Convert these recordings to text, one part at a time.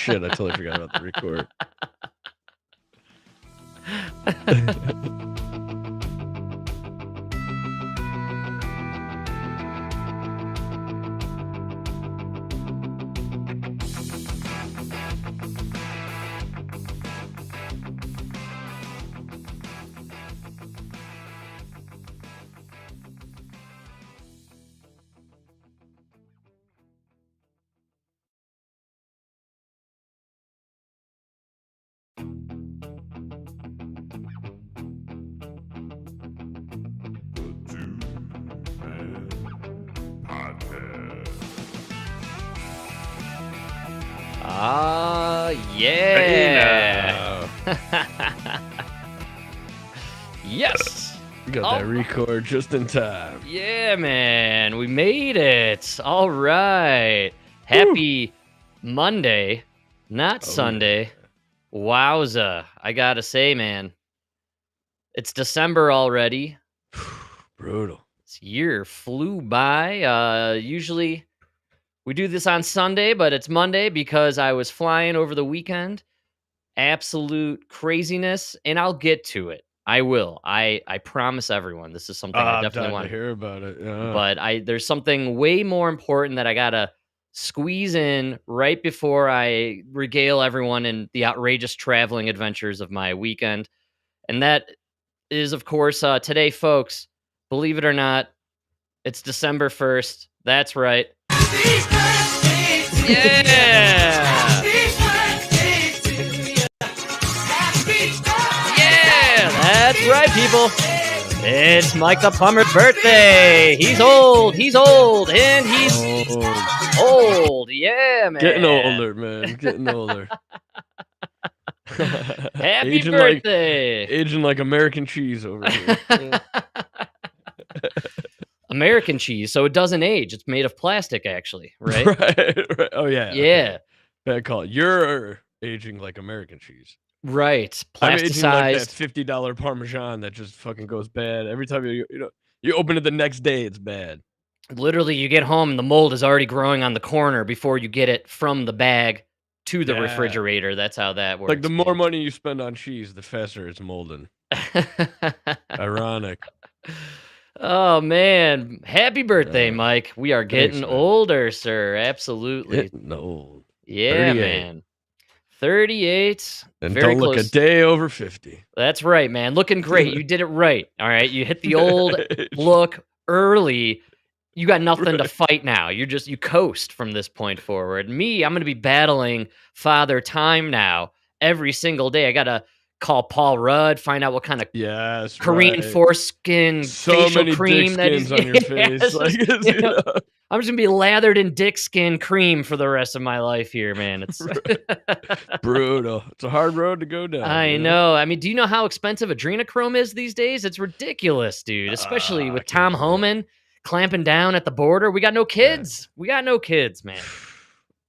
shit, I totally forgot about the record. Yeah. Yes. We got that record just in time. Yeah, man. We made it. All right. Happy Monday, not Sunday. Yeah. Wowza. I gotta say, man. It's December already. Brutal. This year flew by. Usually we do this on Sunday, but it's Monday because I was flying over the weekend. Absolute craziness, and I'll get to it. I will. I promise everyone. This is something I definitely want to hear about it. Yeah. But there's something way more important that I gotta squeeze in right before I regale everyone in the outrageous traveling adventures of my weekend, and that is, of course, today, folks. Believe it or not, it's December 1st. That's right. Yeah! That's right, people. It's Mike the Plumber's birthday. He's old, and he's old. Yeah, man. Getting older, man. Getting older. Happy birthday. Aging like American cheese over here. American cheese, so it doesn't age. It's made of plastic, actually, right? right. Oh, yeah. Yeah. Okay. Bad call. You're aging like American cheese. Right. Plasticized. I'm aging like that $50 Parmesan that just fucking goes bad. Every time you open it the next day, it's bad. Literally, you get home and the mold is already growing on the corner before you get it from the bag to the refrigerator. That's how that works. Like, the more money you spend on cheese, the faster it's molding. Ironic. Oh, man. Happy birthday, Mike. We are getting older, sir. Absolutely. Getting old. Yeah, 38. Man. 38. And very don't look close. A day over 50. That's right, man. Looking great. You did it right. All right. You hit the old look early. You got nothing to fight now. You coast from this point forward. Me, I'm going to be battling Father Time now every single day. I got to call Paul Rudd, find out what kind of Korean foreskin facial cream that he's on your face. I'm just gonna be lathered in dick skin cream for the rest of my life here, man. It's brutal. It's a hard road to go down. I know. I mean, do you know how expensive adrenochrome is these days? It's ridiculous, dude. Especially with Tom Homan clamping down at the border. We got no kids. We got no kids, man.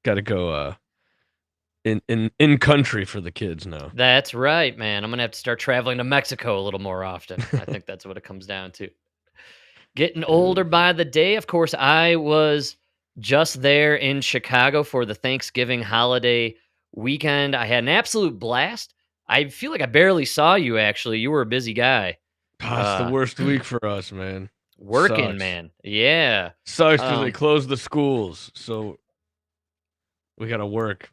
Got to go in country for the kids now. That's right, man. I'm gonna have to start traveling to Mexico a little more often. I think that's what it comes down to. Getting older by the day. Of course, I was just there in Chicago for the Thanksgiving holiday weekend. I had an absolute blast. I feel like I barely saw you, actually. You were a busy guy. It's the worst week for us, man. Working, Sucks. Man. Yeah. Sucks because they closed the schools, so we got to work.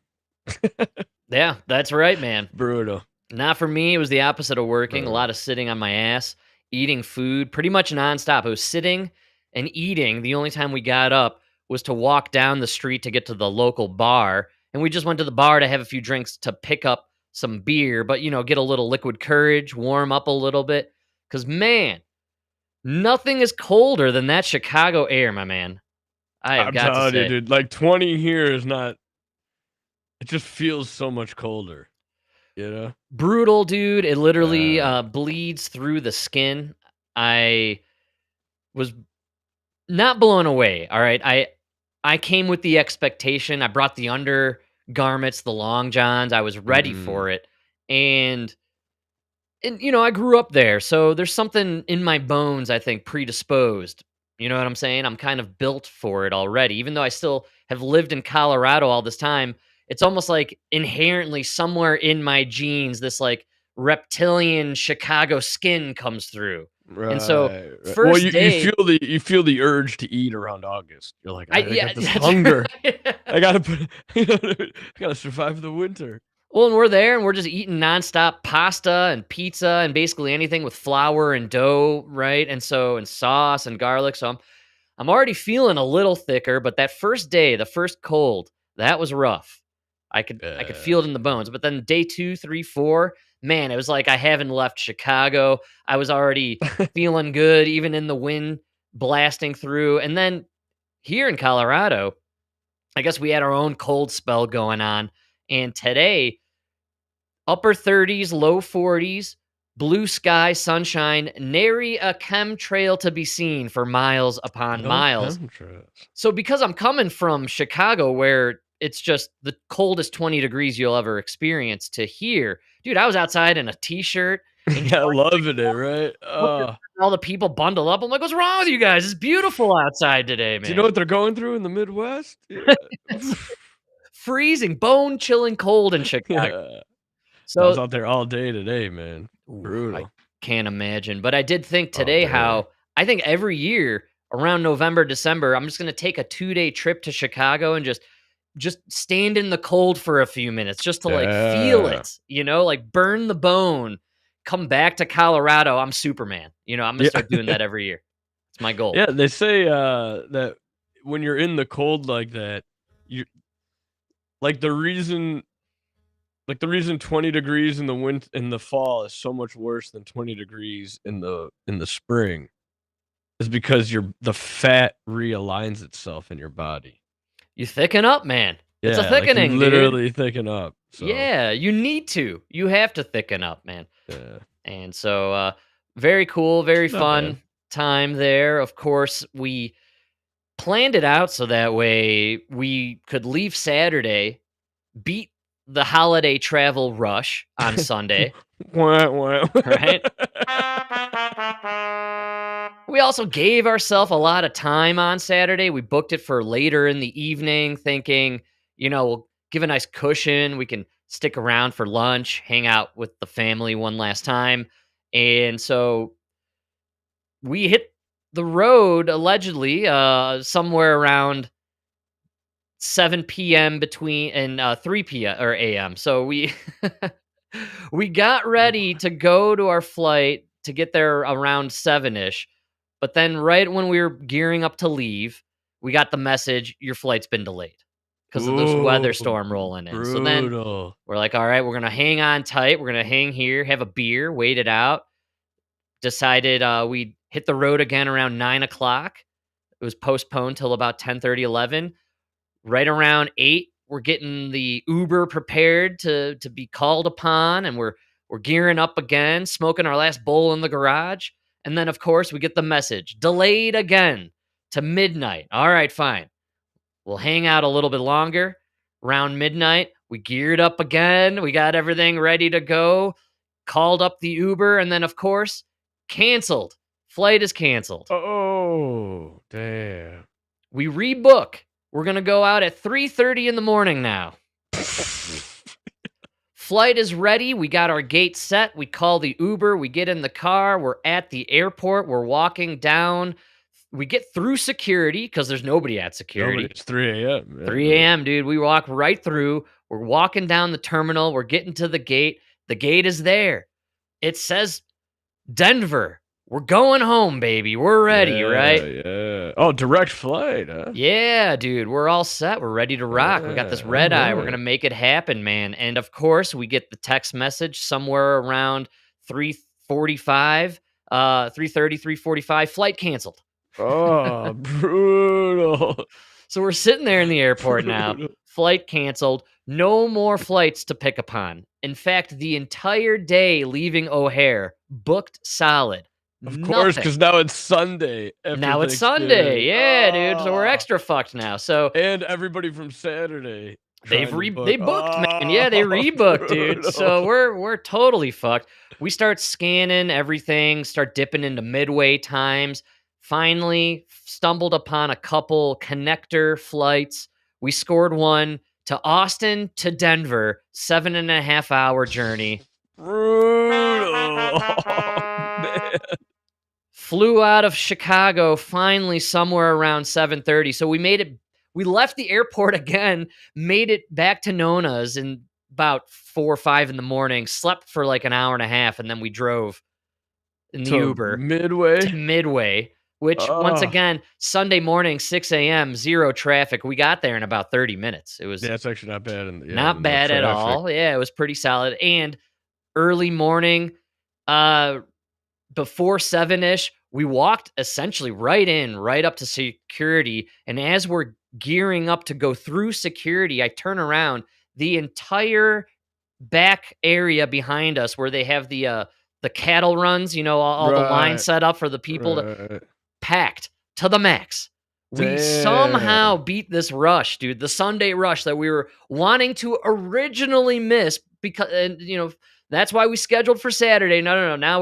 Yeah, that's right, man. Brutal. Not for me. It was the opposite of working. A lot of sitting on my ass. Eating food pretty much nonstop. It was sitting and eating. The only time we got up was to walk down the street to get to the local bar. And we just went to the bar to have a few drinks to pick up some beer, but, get a little liquid courage, warm up a little bit. Because, man, nothing is colder than that Chicago air, my man. I'm telling you, dude. Like 20 here is not. It just feels so much colder. Brutal, dude. It literally bleeds through the skin. I was not blown away. All right. I came with the expectation. I brought the undergarments, the long johns. I was ready for it. And I grew up there. So there's something in my bones, I think, predisposed. You know what I'm saying? I'm kind of built for it already. Even though I still have lived in Colorado all this time, it's almost like inherently somewhere in my genes, this like reptilian Chicago skin comes through. And so Right, right. Well, first day, you feel the urge to eat around August. You're like, I yeah, got this that's hunger. right. I gotta put, you know what I mean? I gotta survive the winter. Well, and we're there and we're just eating nonstop pasta and pizza and basically anything with flour and dough, right? And sauce and garlic. So I'm already feeling a little thicker, but that first day, the first cold, that was rough. I could feel it in the bones. But then day 2, 3, 4, man, it was like I haven't left Chicago. I was already feeling good, even in the wind blasting through. And then here in Colorado, I guess we had our own cold spell going on. And today, upper 30s, low 40s, blue sky, sunshine, nary a chemtrail to be seen for miles upon No miles. chemtrails. So because I'm coming from Chicago where it's just the coldest 20 degrees you'll ever experience to here, dude, I was outside in a t-shirt enjoying Yeah, loving it, right? all the people bundle up. I'm like, what's wrong with you guys? It's beautiful outside today, Do you know man. what they're going through in the Midwest? Yeah. It's freezing, bone chilling cold in Chicago. Yeah. I was So out there all day today, man. ooh, I Brutal. can't imagine. But I did think All today day. how I think every year around November, December, I'm just gonna take a 2-day trip to Chicago and just stand in the cold for a few minutes just to like feel Yeah. it, like burn the bone, come back to Colorado. I'm Superman. I'm gonna Yeah. start doing that every year. It's my goal. Yeah, they say, that when you're in the cold like that, you like, the reason 20 degrees in the fall is so much worse than 20 degrees in the spring is because the fat realigns itself in your body. You thicken up, man. It's a Yeah, like, you thickening, dude. literally thicken up, so, Yeah, you need to. You have to thicken up, man. yeah. And so, very cool, very Not bad. fun time there. Of course, we planned it out so that way we could leave Saturday, beat the holiday travel rush on Sunday, Wah, wah. right? We also gave ourselves a lot of time on Saturday. We booked it for later in the evening, thinking, we'll give a nice cushion. We can stick around for lunch, hang out with the family one last time. And so we hit the road allegedly somewhere around 7 p.m. between and 3 p.m. or a.m. So we we got ready to go to our flight to get there around 7ish. But then right when we were gearing up to leave, we got the message your flight's been delayed because of this weather Ooh, storm rolling in. So then brutal. we're like, all right, we're going to hang on tight. We're going to hang here, have a beer, wait it out. Decided we'd hit the road again around 9 o'clock. It was postponed till about 10:30, 11. Right around 8, we're getting the Uber prepared to be called upon, and we're gearing up again, smoking our last bowl in the garage. And then, of course, we get the message delayed again to midnight. All right, fine. We'll hang out a little bit longer. Around midnight, we geared up again. We got everything ready to go. Called up the Uber, and then, of course, canceled. Flight is canceled. Oh, damn. We rebook. We're going to go out at 3:30 in the morning now. Flight is ready. We got our gate set. We call the Uber. We get in the car. We're at the airport. We're walking down. We get through security because there's nobody at security. It's 3 AM. Yeah, 3 a.m., dude. We walk right through. We're walking down the terminal. We're getting to the gate. The gate is there. It says Denver. We're going home, baby. We're ready, right? yeah. Oh, direct flight, huh? Yeah, dude, we're all set. We're ready to rock. We got this Yeah, red eye. We're alright. going to make it happen, man. And of course, we get the text message somewhere around 3:45, 3:30, 3:45, flight canceled. Oh, brutal. So we're sitting there in the airport now, Brutal. flight canceled, no more flights to pick upon. In fact, the entire day leaving O'Hare booked solid. Of course, Nothing. because now it's Sunday after Now it's Sunday. Thanksgiving. Yeah, dude. So we're extra fucked now. So And everybody from Saturday They've trying to they book. booked, man. Yeah, they rebooked, dude. So Brutal. we're totally fucked. We start scanning everything, start dipping into midway times. Finally, stumbled upon a couple connector flights. We scored one to Austin to Denver, 7.5-hour journey. Brutal. Oh, man. Flew out of Chicago finally somewhere around 7:30. So we made it. We left the airport again, made it back to Nona's in about 4 or 5 in the morning, slept for like an hour and a half, and then we drove in the To Uber Midway. to Midway, which once Oh. again, Sunday morning, 6 a.m., zero traffic. We got there in about 30 minutes. It was Yeah, it's actually not bad. not No bad at traffic. all. Yeah, it was pretty solid. And early morning, before 7-ish, we walked essentially right up to security. And as we're gearing up to go through security, I turn around. The entire back area behind us where they have the cattle runs, all the lines set up for the people to packed to the max. We somehow beat this rush, dude, the Sunday rush that we were wanting to originally miss because, that's why we scheduled for Saturday. No. Now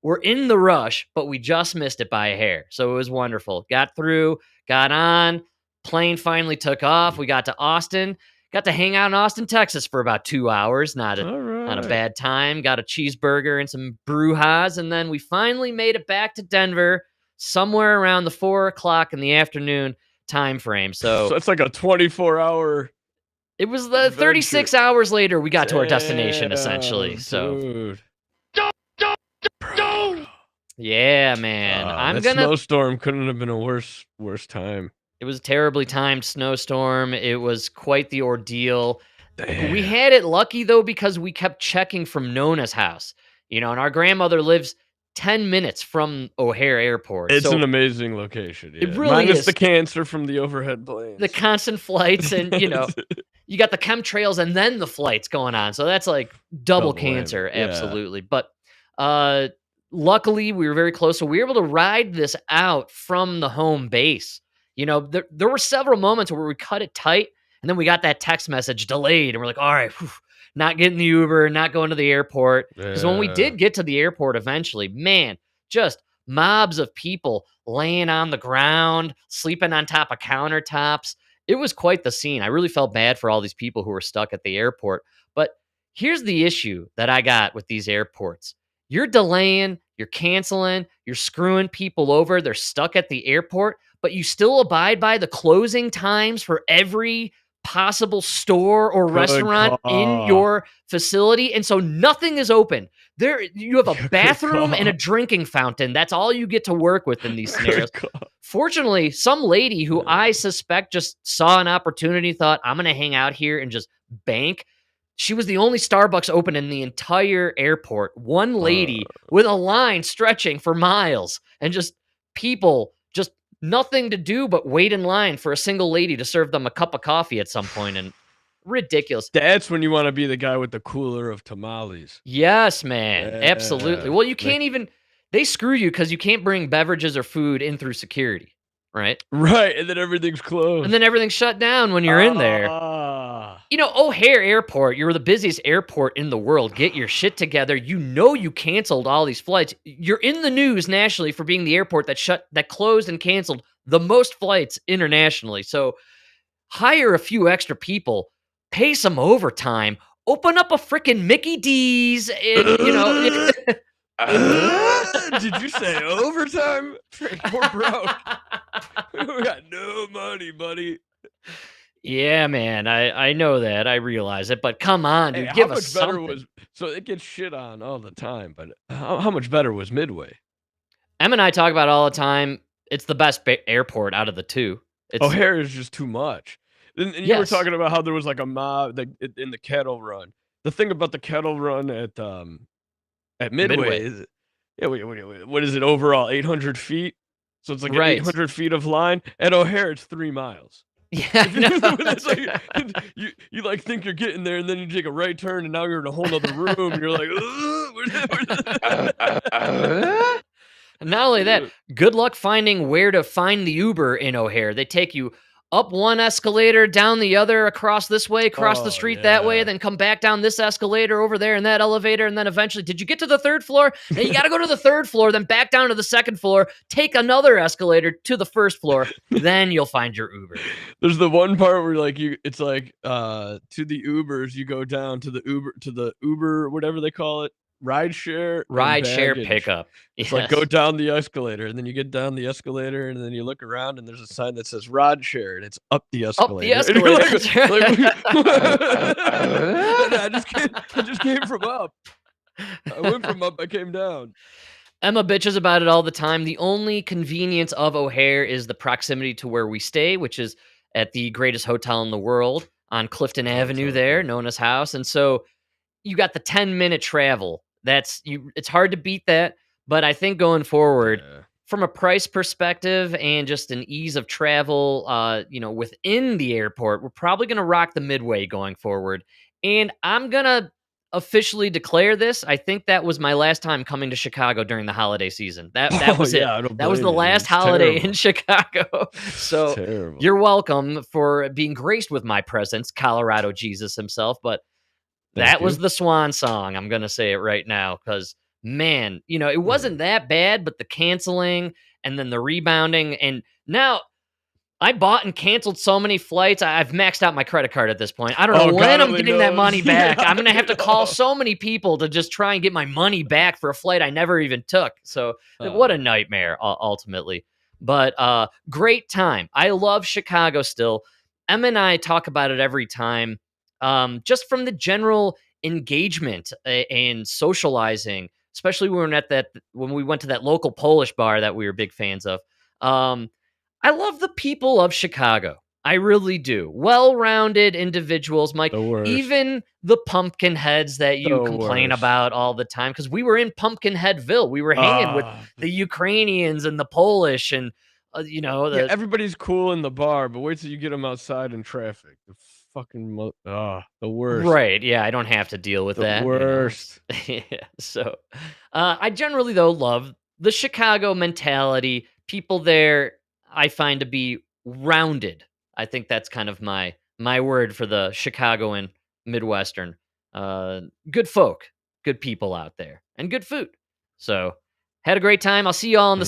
we're in the rush, but we just missed it by a hair. So it was wonderful. Got through, got on, plane finally took off. We got to Austin, got to hang out in Austin, Texas for about 2 hours. Not a bad time. Got a cheeseburger and some brujas. And then we finally made it back to Denver somewhere around the 4 o'clock in the afternoon time frame. So it's like a 24-hour. It was the 36 hours later we got to our destination, essentially. So, dude. Yeah, man. That snowstorm couldn't have been a worse time. It was a terribly timed snowstorm. It was quite the ordeal. Damn. We had it lucky, though, because we kept checking from Nona's house. And our grandmother lives 10 minutes from O'Hare Airport. It's an amazing location. Yeah. It really Minus is. The cancer from the overhead planes. The constant flights and, you got the chemtrails and then the flights going on. So that's like double cancer. Yeah. Absolutely. But luckily, we were very close. So we were able to ride this out from the home base. There were several moments where we cut it tight, and then we got that text message delayed, and we're like, all right, not getting the Uber, not going to the airport. Because when we did get to the airport eventually, man, just mobs of people laying on the ground, sleeping on top of countertops. It was quite the scene. I really felt bad for all these people who were stuck at the airport. But here's the issue that I got with these airports. You're delaying, you're canceling, you're screwing people over. They're stuck at the airport, but you still abide by the closing times for every possible store or restaurant in your facility. And so nothing is open. You have a bathroom and a drinking fountain. That's all you get to work with in these scenarios. Fortunately, some lady who I suspect just saw an opportunity, thought, I'm going to hang out here and just bank. She was the only Starbucks open in the entire airport. One lady with a line stretching for miles and just people just nothing to do but wait in line for a single lady to serve them a cup of coffee at some point. And ridiculous. That's when you want to be the guy with the cooler of tamales. Yes, man. Yeah. Absolutely. Well, you can't even, they screw you because you can't bring beverages or food in through security, right? Right. And then everything's closed. And then everything's shut down when you're in there. O'Hare Airport, you're the busiest airport in the world. Get your shit together. You canceled all these flights. You're in the news nationally for being the airport that closed and canceled the most flights internationally. So hire a few extra people, pay some overtime, open up a freaking Mickey D's, and Did you say overtime? We're broke. We got no money, buddy. Yeah, man, I know that. I realize it, but come on, dude, give us something. So it gets shit on all the time, but how much better was Midway? Em and I talk about it all the time. It's the best airport out of the two. O'Hare is just too much. And you were talking about how there was like a mob in the cattle run. The thing about the cattle run at Midway is, what is it overall? 800 feet. So it's like 800 feet of line. At O'Hare, it's 3 miles. Yeah, it's like, you like think you're getting there, and then you take a right turn, and now you're in a whole other room. And you're like, and not only that, good luck finding where to find the Uber in O'Hare. They take you up one escalator, down the other, across this way, across the street that way, then come back down this escalator over there in that elevator, and then eventually, did you get to the third floor? Now you got to go to the third floor, then back down to the second floor, take another escalator to the first floor, then you'll find your Uber. There's the one part where like it's like to the Ubers, you go down to the Uber, whatever they call it, ride share pickup. It's like go down the escalator, and then you get down the escalator, and then you look around, and there's a sign that says ride share, and it's up the escalator. Up the escalator. I just came from up. I went from up, I came down. Emma bitches about it all the time. The only convenience of O'Hare is the proximity to where we stay, which is at the greatest hotel in the world on Clifton Avenue there, known as House. And so you got the 10-minute travel. It's hard to beat that, but I think going forward, from a price perspective and just an ease of travel, within the airport, we're probably going to rock the Midway going forward. And I'm going to officially declare this. I think that was my last time coming to Chicago during the holiday season. That was it. That was the last holiday in Chicago. So you're welcome for being graced with my presence, Colorado Jesus himself. But that was the swan song. I'm going to say it right now because, man, it wasn't that bad, but the canceling and then the rebounding. And now I bought and canceled so many flights. I've maxed out my credit card at this point. I don't know when I'm getting that money back. I'm going to have to call so many people to just try and get my money back for a flight I never even took. So what a nightmare, ultimately. But great time. I love Chicago still. Emma and I talk about it every time. Just from the general engagement and socializing, especially when we went to that local Polish bar that we were big fans of. I love the people of Chicago. I really do. Well-rounded individuals, Mike. Even the pumpkin heads that you complain about all the time, because we were in Pumpkinheadville. We were hanging with the Ukrainians and the Polish and, everybody's cool in the bar, but wait till you get them outside in traffic. The worst. Right. Yeah, I don't have to deal with that. The worst. Yeah. So I generally, though, love the Chicago mentality. People there I find to be rounded. I think that's kind of my word for the Chicagoan Midwestern. Good folk, good people out there, and good food. So had a great time. I'll see you all in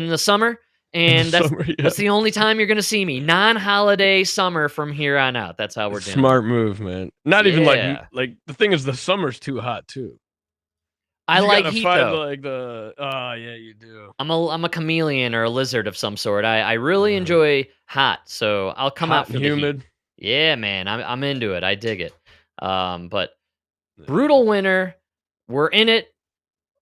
the summer. And that's the only time you're going to see me. Non-holiday summer from here on out. That's how we're doing. Smart move, man. Not even like the thing is the summer's too hot too. I like heat though. You do. I'm a chameleon or a lizard of some sort. I really enjoy hot, so I'll come out for humid. The heat. Yeah, man, I'm into it. I dig it. But brutal winter. We're in it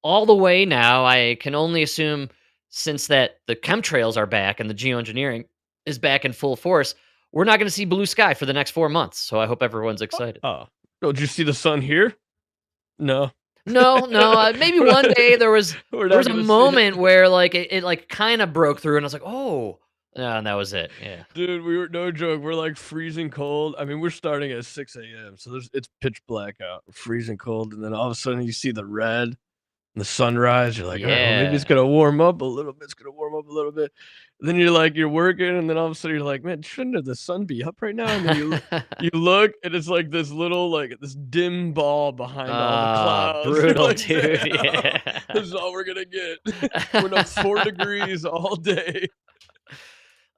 all the way now. I can only assume, since that the chemtrails are back and the geoengineering is back in full force, we're not going to see blue sky for the next 4 months. So I hope everyone's excited. Did you see the sun here? No. No. Maybe one day there was a moment where like it like kind of broke through, and I was like, oh, yeah, and that was it. Yeah, dude, we were no joke. We're like freezing cold. I mean, we're starting at 6 a.m. So it's pitch black out, we're freezing cold, and then all of a sudden you see the red. The sunrise, you're like, maybe it's gonna warm up a little bit. It's gonna warm up a little bit. And then you're working, and then all of a sudden you're like, man, shouldn't the sun be up right now? And then you look, and it's like this little, like this dim ball behind all the clouds. Brutal, like, dude. Yeah. This is all we're gonna get. We're up 4 degrees all day.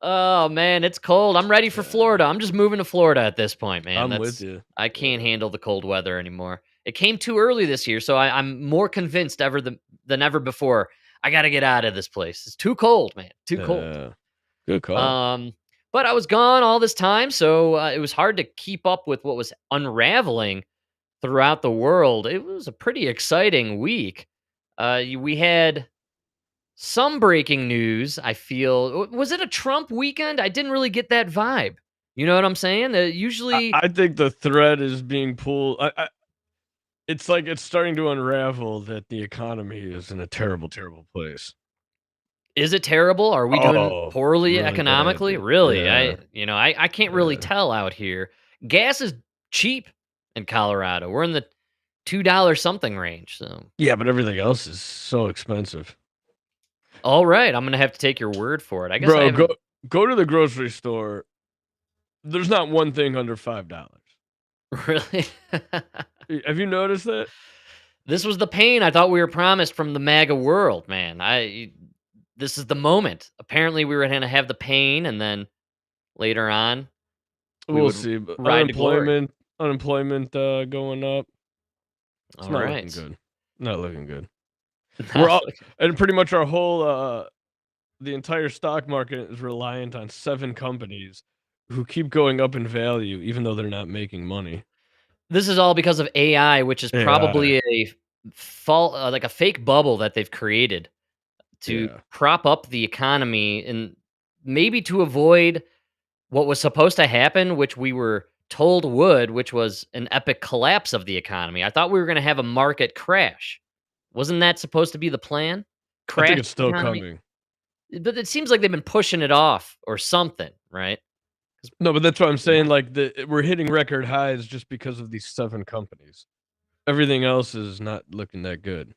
Oh man, it's cold. I'm ready for Florida. I'm just moving to Florida at this point, man. I'm with you. I can't handle the cold weather anymore. It came too early this year, so I'm more convinced than ever before. I got to get out of this place. It's too cold, man. Too cold. Good call. But I was gone all this time, so it was hard to keep up with what was unraveling throughout the world. It was a pretty exciting week. We had some breaking news, I feel. Was it a Trump weekend? I didn't really get that vibe. You know what I'm saying? Usually... I think the thread is being pulled... It's like it's starting to unravel that the economy is in a terrible, terrible place. Is it terrible? Are we doing poorly really economically? Really? Yeah. I can't really tell out here. Gas is cheap in Colorado. We're in the $2 something range. So yeah, but everything else is so expensive. All right, I'm gonna have to take your word for it. I guess. Bro, go to the grocery store there's not one thing under $5. Really? Have you noticed that? This was the pain I thought we were promised from the MAGA world, man. This is the moment. Apparently, we were gonna have the pain, and then later on, we We'll would see, but ride to glory. unemployment, going up. It's All not looking right. good. Not looking good. We're Not all looking- and pretty much our whole, the entire stock market is reliant on 7 companies who keep going up in value even though they're not making money. This is all because of AI, which is AI. probably a like a fake bubble that they've created to Yeah. prop up the economy and maybe to avoid what was supposed to happen, which we were told would, which was an epic collapse of the economy. I thought we were going to have a market crash. Wasn't that supposed to be the plan? I think Crash it's the still economy? coming. But it seems like they've been pushing it off or something, right? No, but that's what I'm Yeah. saying, like, we're hitting record highs just because of these 7 companies. Everything else is not looking that good.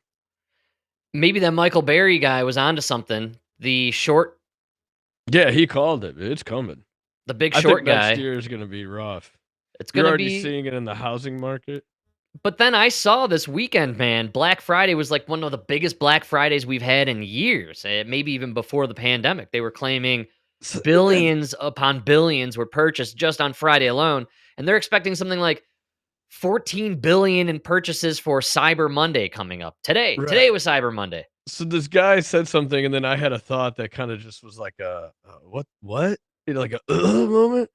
Maybe that Michael Berry guy was onto something. Yeah, he called it. It's coming. The big I think short next guy. year is gonna be rough. It's You're gonna already be seeing it in the housing market. But then I saw this weekend, man, Black Friday was like one of the biggest Black Fridays we've had in years, maybe even before the pandemic. They were claiming And billions upon billions were purchased just on Friday alone, and they're expecting something like 14 billion in purchases for Cyber Monday coming up. Today. Today right. was Cyber Monday. So this guy said something, and then I had a thought that kinda just was like a, what?" You know, like a, moment.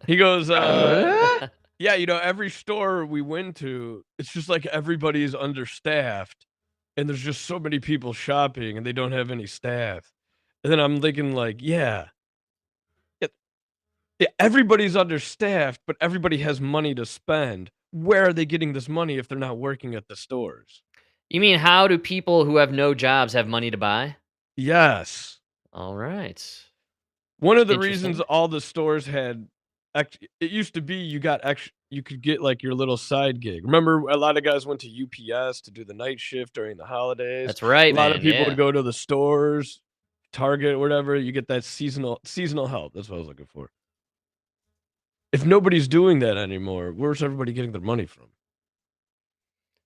He goes, yeah, every store we went to, it's just like everybody's understaffed, and there's just so many people shopping, and they don't have any staff." And then I'm thinking like, yeah, yeah, everybody's understaffed, but everybody has money to spend. Where are they getting this money if they're not working at the stores? You mean how do people who have no jobs have money to buy? Yes. All right. One of the reasons Interesting. all the stores had it used to be you could get, like, your little side gig. Remember, a lot of guys went to UPS to do the night shift during the holidays. That's right, A lot of man. people would Yeah. go to the stores, Target, whatever, you get that seasonal help, that's what I was looking for. If nobody's doing that anymore, where's everybody getting their money from?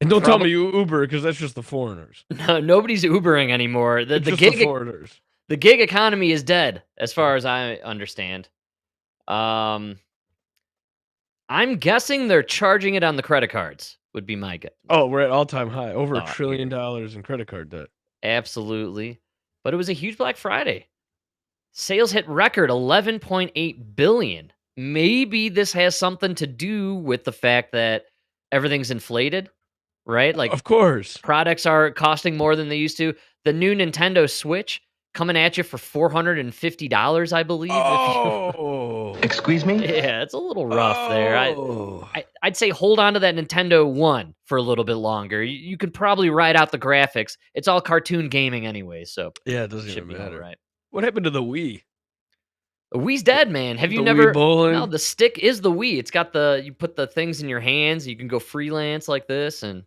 And don't tell Probably me Uber, because that's just the foreigners. no, nobody's Ubering anymore. It's just the foreigners. The gig economy is dead, as far as I understand. Um, I'm guessing they're charging it on the credit cards, would be my guess. Oh, we're at all-time high, over Thought here. $1 trillion in credit card debt. Absolutely. But it was a huge Black Friday. Sales hit record 11.8 billion. Maybe this has something to do with the fact that everything's inflated, right? Like Of course. products are costing more than they used to. The new Nintendo Switch coming at you for $450, I believe. If you, Oh. Excuse me? yeah, it's a little rough there. Oh. I'd say hold on to that Nintendo One for a little bit longer. You could probably ride out the graphics. It's all cartoon gaming anyway, so Yeah, it doesn't should even be all matter. right. What happened to the Wii? The Wii's dead, man. Have you The Wii never? No, bowling? the stick is the Wii. It's got you put the things in your hands. You can go freelance like this, and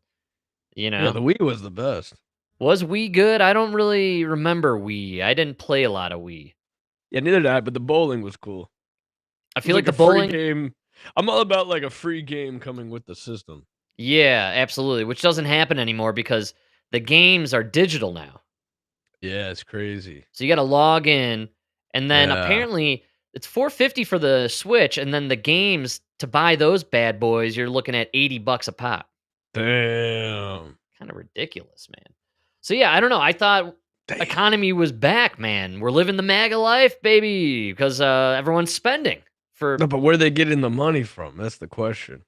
you Yeah, know. the Wii was the best. Was Wii good? I don't really remember Wii. I didn't play a lot of Wii. Yeah, neither did I, but the bowling was cool. I It was feel like like the a free bowling. game. I'm all about, like, a free game coming with the system. Yeah, absolutely. Which doesn't happen anymore because the games are digital now. Yeah, it's crazy. So you got to log in, and then Yeah. apparently it's 450 for the Switch, and then the games to buy those bad boys, you're looking at $80 a pop. Damn. Kind of ridiculous, man. So yeah, I don't know. I thought Damn. economy was back, man. We're living the MAGA life, baby, because everyone's spending for. No, but where are they getting the money from? That's the question.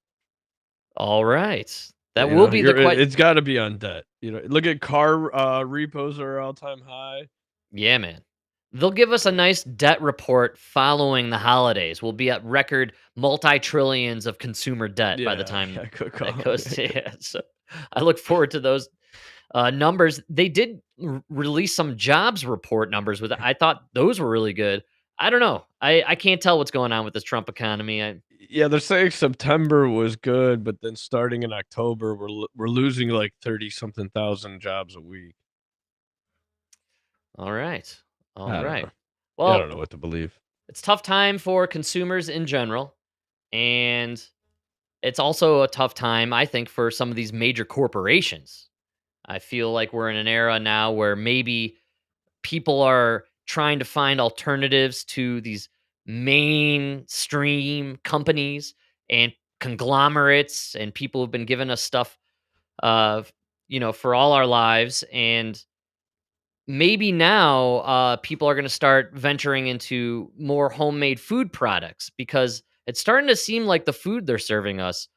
All right, that will be the It's gotta be on debt. Look at car, repos are all-time high. Yeah, man. They'll give us a nice debt report following the holidays. We'll be at record multi-trillions of consumer debt by the Yeah, time yeah, good that call. goes to yeah. So I look forward to those numbers. They did release some jobs report numbers with it. I thought those were really good. I don't know. I can't tell what's going on with this Trump economy. Yeah, they're saying September was good, but then starting in October, we're losing, like, 30 something thousand jobs a week. All right. All I don't right. know. Yeah, I don't know Well, what to believe. It's a tough time for consumers in general, and it's also a tough time, I think, for some of these major corporations. I feel like we're in an era now where maybe people are trying to find alternatives to these mainstream companies and conglomerates and people who've been giving us stuff, uh, for all our lives. And maybe now people are going to start venturing into more homemade food products because it's starting to seem like the food they're serving us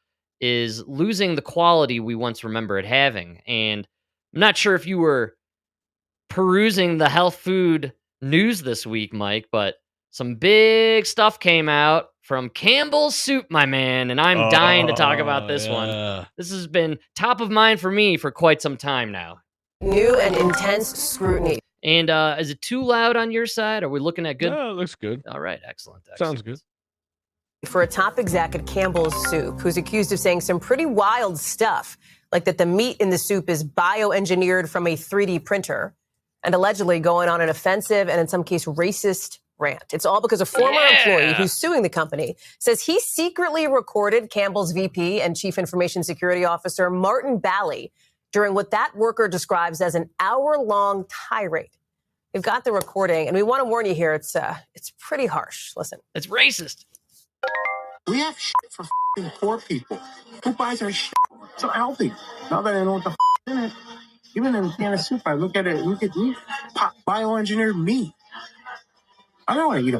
is losing the quality we once remember it having. And I'm not sure if you were perusing the health food news this week, Mike, but some big stuff came out from Campbell's Soup, my man, and I'm dying to talk about Oh, this one. yeah. This has been top of mind for me for quite some time now. New and intense scrutiny. And is it too loud on your side? Are we looking at good? No, it looks good. All right, excellent. Sounds good. For a top exec at Campbell's Soup who's accused of saying some pretty wild stuff, like that the meat in the soup is bioengineered from a 3D printer, and allegedly going on an offensive and in some case racist rant. It's all because a former employee who's suing the company says he secretly recorded Campbell's VP and Chief Information Security Officer Martin Bally during what that worker describes as an hour-long tirade. We've got the recording, and we want to warn you here, it's pretty harsh. Listen. It's racist. We have shit for poor people. Who buys our shit? So healthy. Now that I know what the in it, even in a can of soup, I look at it, look at meat, bioengineered meat. I don't want to eat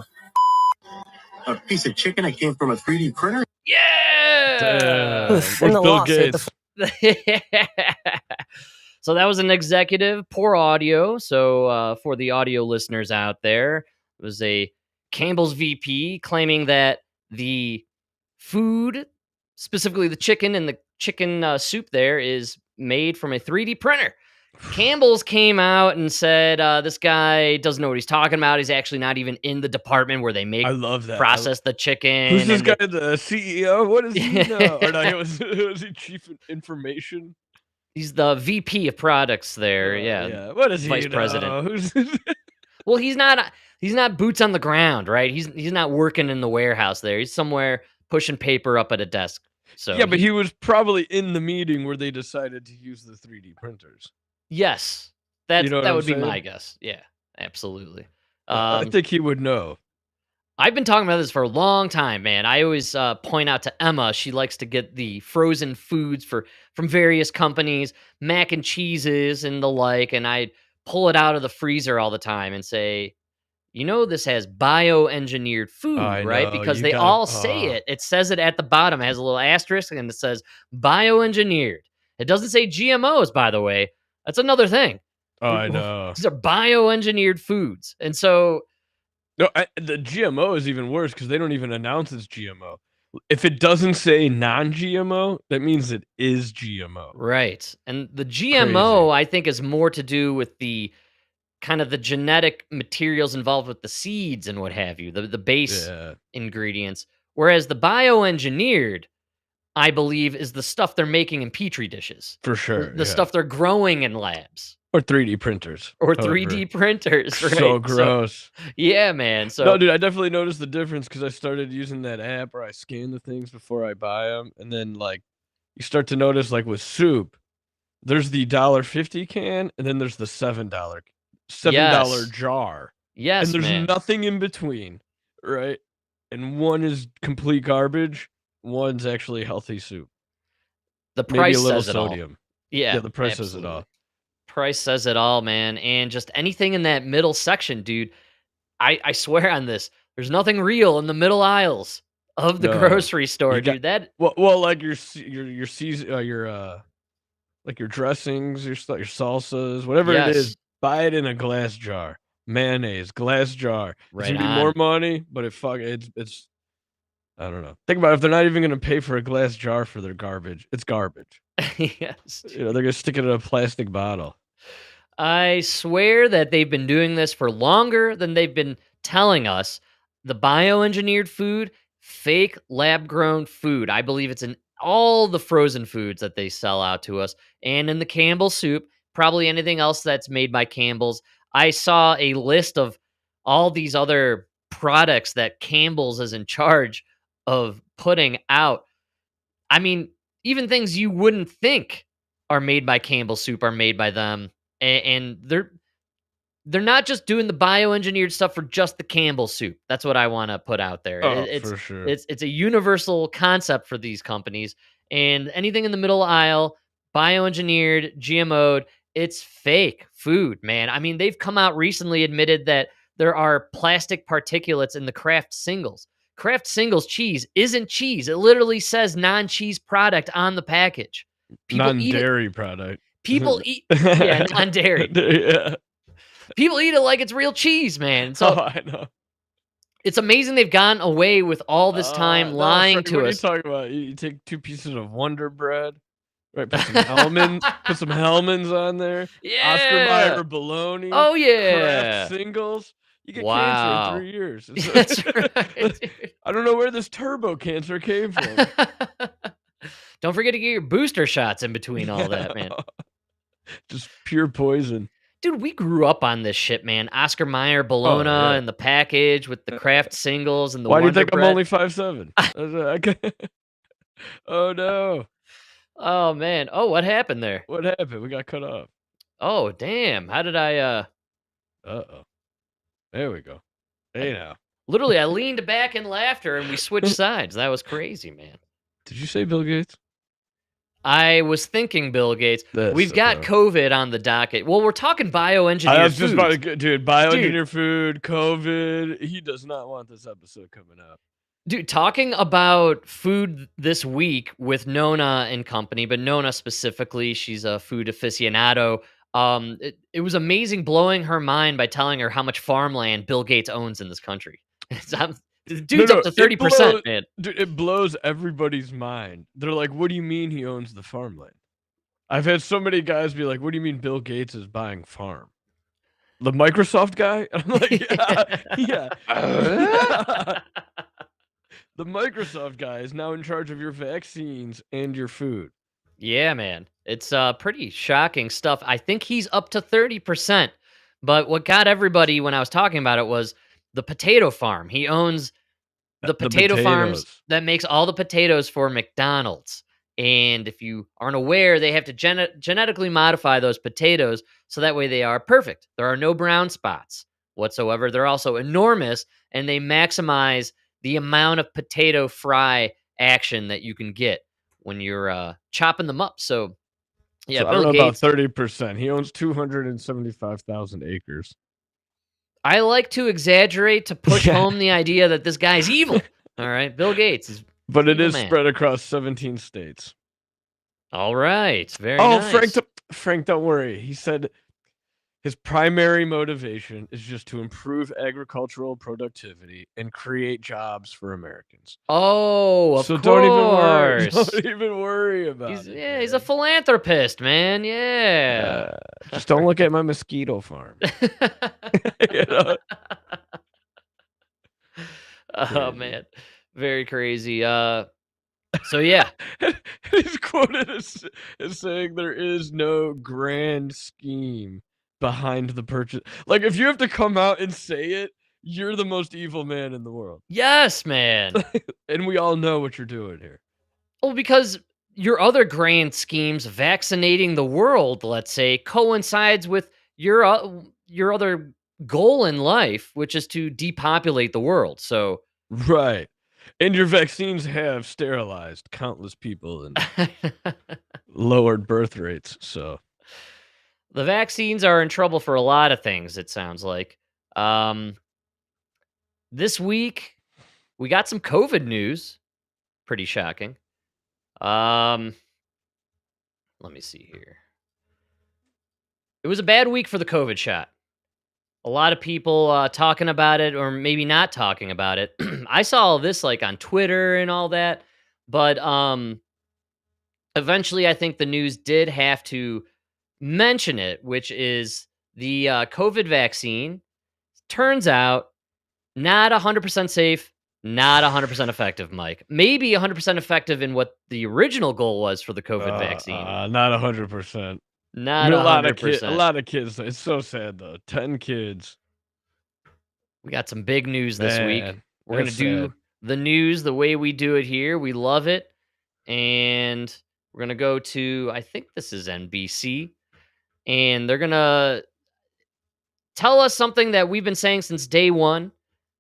a piece of chicken that came from a 3D printer. Yeah! Oof, in the lawsuit, So that was an executive, poor audio. So for the audio listeners out there, it was a Campbell's VP claiming that the food, specifically the chicken and the chicken soup there, is made from a 3D printer. Campbell's came out and said this guy doesn't know what he's talking about. He's actually not even in the department where they make, I love that. process the chicken. Who's this guy? The CEO? What does he know? Or no, was he Chief Information? He's the VP of products there. Yeah. What is he? Vice president. Who's Well, he's not boots on the ground, right? He's not working in the warehouse there. He's somewhere pushing paper up at a desk. So yeah, but he was probably in the meeting where they decided to use the 3D printers. Yes, that You know what that I'm would be saying? my guess. Yeah, absolutely. I think he would know. I've been talking about this for a long time, man. I always point out to Emma, she likes to get the frozen foods from various companies, mac and cheeses and the like, and I pull it out of the freezer all the time and say, this has bioengineered food, I right? know, Because you they gotta- all say it. It says it at the bottom. It has a little asterisk and it says bioengineered. It doesn't say GMOs, by the way. That's another thing. Oh, I know. These are bioengineered foods. And so No, the GMO is even worse because they don't even announce it's GMO. If it doesn't say non-GMO, that means it is GMO. right. And the GMO, I think, is more to do with the kind of the genetic materials involved with the seeds and what have you, the base ingredients. Whereas the bioengineered, I believe, is the stuff they're making in petri dishes. For sure. The stuff they're growing in labs. Or 3D printers. Or 3D printers, right? So gross. Yeah, man. So no, dude, I definitely noticed the difference because I started using that app where I scan the things before I buy them. And then, like, you start to notice, like, with soup, there's the $1.50 can, and then there's the $7 jar. Yes, and there's man. nothing in between, right? And one is complete garbage. One's actually healthy soup. The price Maybe a little says sodium. it all. Yeah, the price says it all. Price says it all, man. And just anything in that middle section, dude. I swear on this. There's nothing real in the middle aisles of the grocery store, dude. Well, like your like your dressings, your salsas, whatever it is, buy it in a glass jar. Mayonnaise, glass jar. Right, it's gonna be more money, but it's I don't know. Think about it, if they're not even gonna pay for a glass jar for their garbage. It's garbage. Yes. They're gonna stick it in a plastic bottle. I swear that they've been doing this for longer than they've been telling us. The bioengineered food, fake lab-grown food. I believe it's in all the frozen foods that they sell out to us, and in the Campbell soup, probably anything else that's made by Campbell's. I saw a list of all these other products that Campbell's is in charge of putting out. I mean, even things you wouldn't think are made by Campbell Soup are made by them, and they're not just doing the bioengineered stuff for just the Campbell Soup. That's what I want to put out there. Oh, for sure. It's a universal concept for these companies, and anything in the middle aisle, bioengineered, GMO'd, it's fake food, man. I mean, they've come out recently admitted that there are plastic particulates in the Kraft Singles. Kraft Singles cheese isn't cheese. It literally says non-cheese product on the package. Non-dairy product. People eat, yeah, non-dairy. Yeah. People eat it like it's real cheese, man. So I know. It's amazing they've gotten away with all this time lying to us. What are you talking about? You take 2 pieces of Wonder Bread, right? Put some Hellmann's on there. Yeah. Oscar Mayer bologna. Oh yeah. Kraft Singles. You get cancer in 3 years. That's right. I don't know where this turbo cancer came from. Don't forget to get your booster shots in between all that, man. Just pure poison. Dude, we grew up on this shit, man. Oscar Mayer bologna in the package with the Kraft Singles and the Why do you Wonder think Bread. I'm only 5'7"? Oh no. Oh man. Oh, what happened there? What happened? We got cut off. Oh damn. How did I Uh-oh. There we go. Hey now. Literally, I leaned back in laughter and we switched sides. That was crazy, man. Did you say Bill Gates? I was thinking Bill Gates. We've got COVID on the docket. Well, we're talking bioengineered I was foods. just about to, dude, bioengineered food, COVID. He does not want this episode coming up. Dude, talking about food this week with Nona and company, but Nona specifically, she's a food aficionado. It was amazing blowing her mind by telling her how much farmland Bill Gates owns in this country. The dude's up to 30%, man. Dude, it blows everybody's mind. They're like, what do you mean he owns the farmland? I've had so many guys be like, what do you mean Bill Gates is buying farm? The Microsoft guy? I'm like, yeah. The Microsoft guy is now in charge of your vaccines and your food. Yeah, man. It's pretty shocking stuff. I think he's up to 30%. But what got everybody when I was talking about it was the potato farm. He owns the potato farms that makes all the potatoes for McDonald's. And if you aren't aware, they have to genetically modify those potatoes so that way they are perfect. There are no brown spots whatsoever. They're also enormous, and they maximize the amount of potato fry action that you can get when you're chopping them up. So, yeah, I don't know about 30%. He owns 275,000 acres. I like to exaggerate to push home the idea that this guy's evil. All right, Bill Gates is. But it is spread across 17 states. All right, very nice. Frank, don't worry. He said his primary motivation is just to improve agricultural productivity and create jobs for Americans. Oh, of course. Don't even worry about it. Yeah, he's a philanthropist, man. Yeah. Just don't look at my mosquito farm. You know? Oh man, very crazy. So yeah, he's quoted as saying there is no grand scheme behind the purchase. Like, if you have to come out and say it, you're the most evil man in the world. Yes, man. And we all know what you're doing here. Well, because your other grand schemes, vaccinating the world, let's say, coincides with your other goal in life, which is to depopulate the world. So right. And your vaccines have sterilized countless people and lowered birth rates. So the vaccines are in trouble for a lot of things, it sounds like. This week, we got some COVID news. Pretty shocking. Let me see here. It was a bad week for the COVID shot. A lot of people talking about it, or maybe not talking about it. I saw all this like on Twitter and all that, but eventually I think the news did have to mention it, which is the COVID vaccine turns out not 100% safe, not 100% effective, Mike. Maybe 100% effective in what the original goal was for the COVID vaccine. Not 100%. Not 100%. A lot of kids. It's so sad though. 10 kids We got some big news this week. Man, We're going to do the news the way we do it here. We love it. And we're going to go to, I think this is NBC. And they're going to tell us something that we've been saying since day one,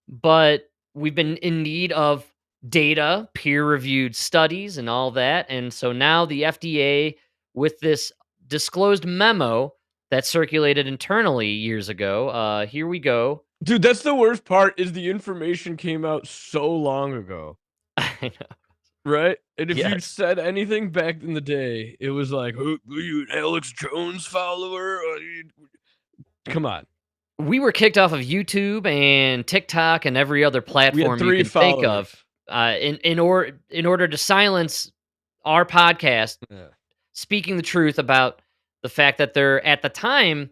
but we've been in need of data, peer-reviewed studies, and all that. And so now the FDA, with this disclosed memo that circulated internally years ago, here we go. Dude, that's the worst part, is the information came out so long ago. I know. Right? And if Yes. you said anything back in the day, it was like, "Who are you, an Alex Jones follower? Come on." We were kicked off of YouTube and TikTok and every other platform you can think of in order to silence our podcast, speaking the truth about the fact that at the time,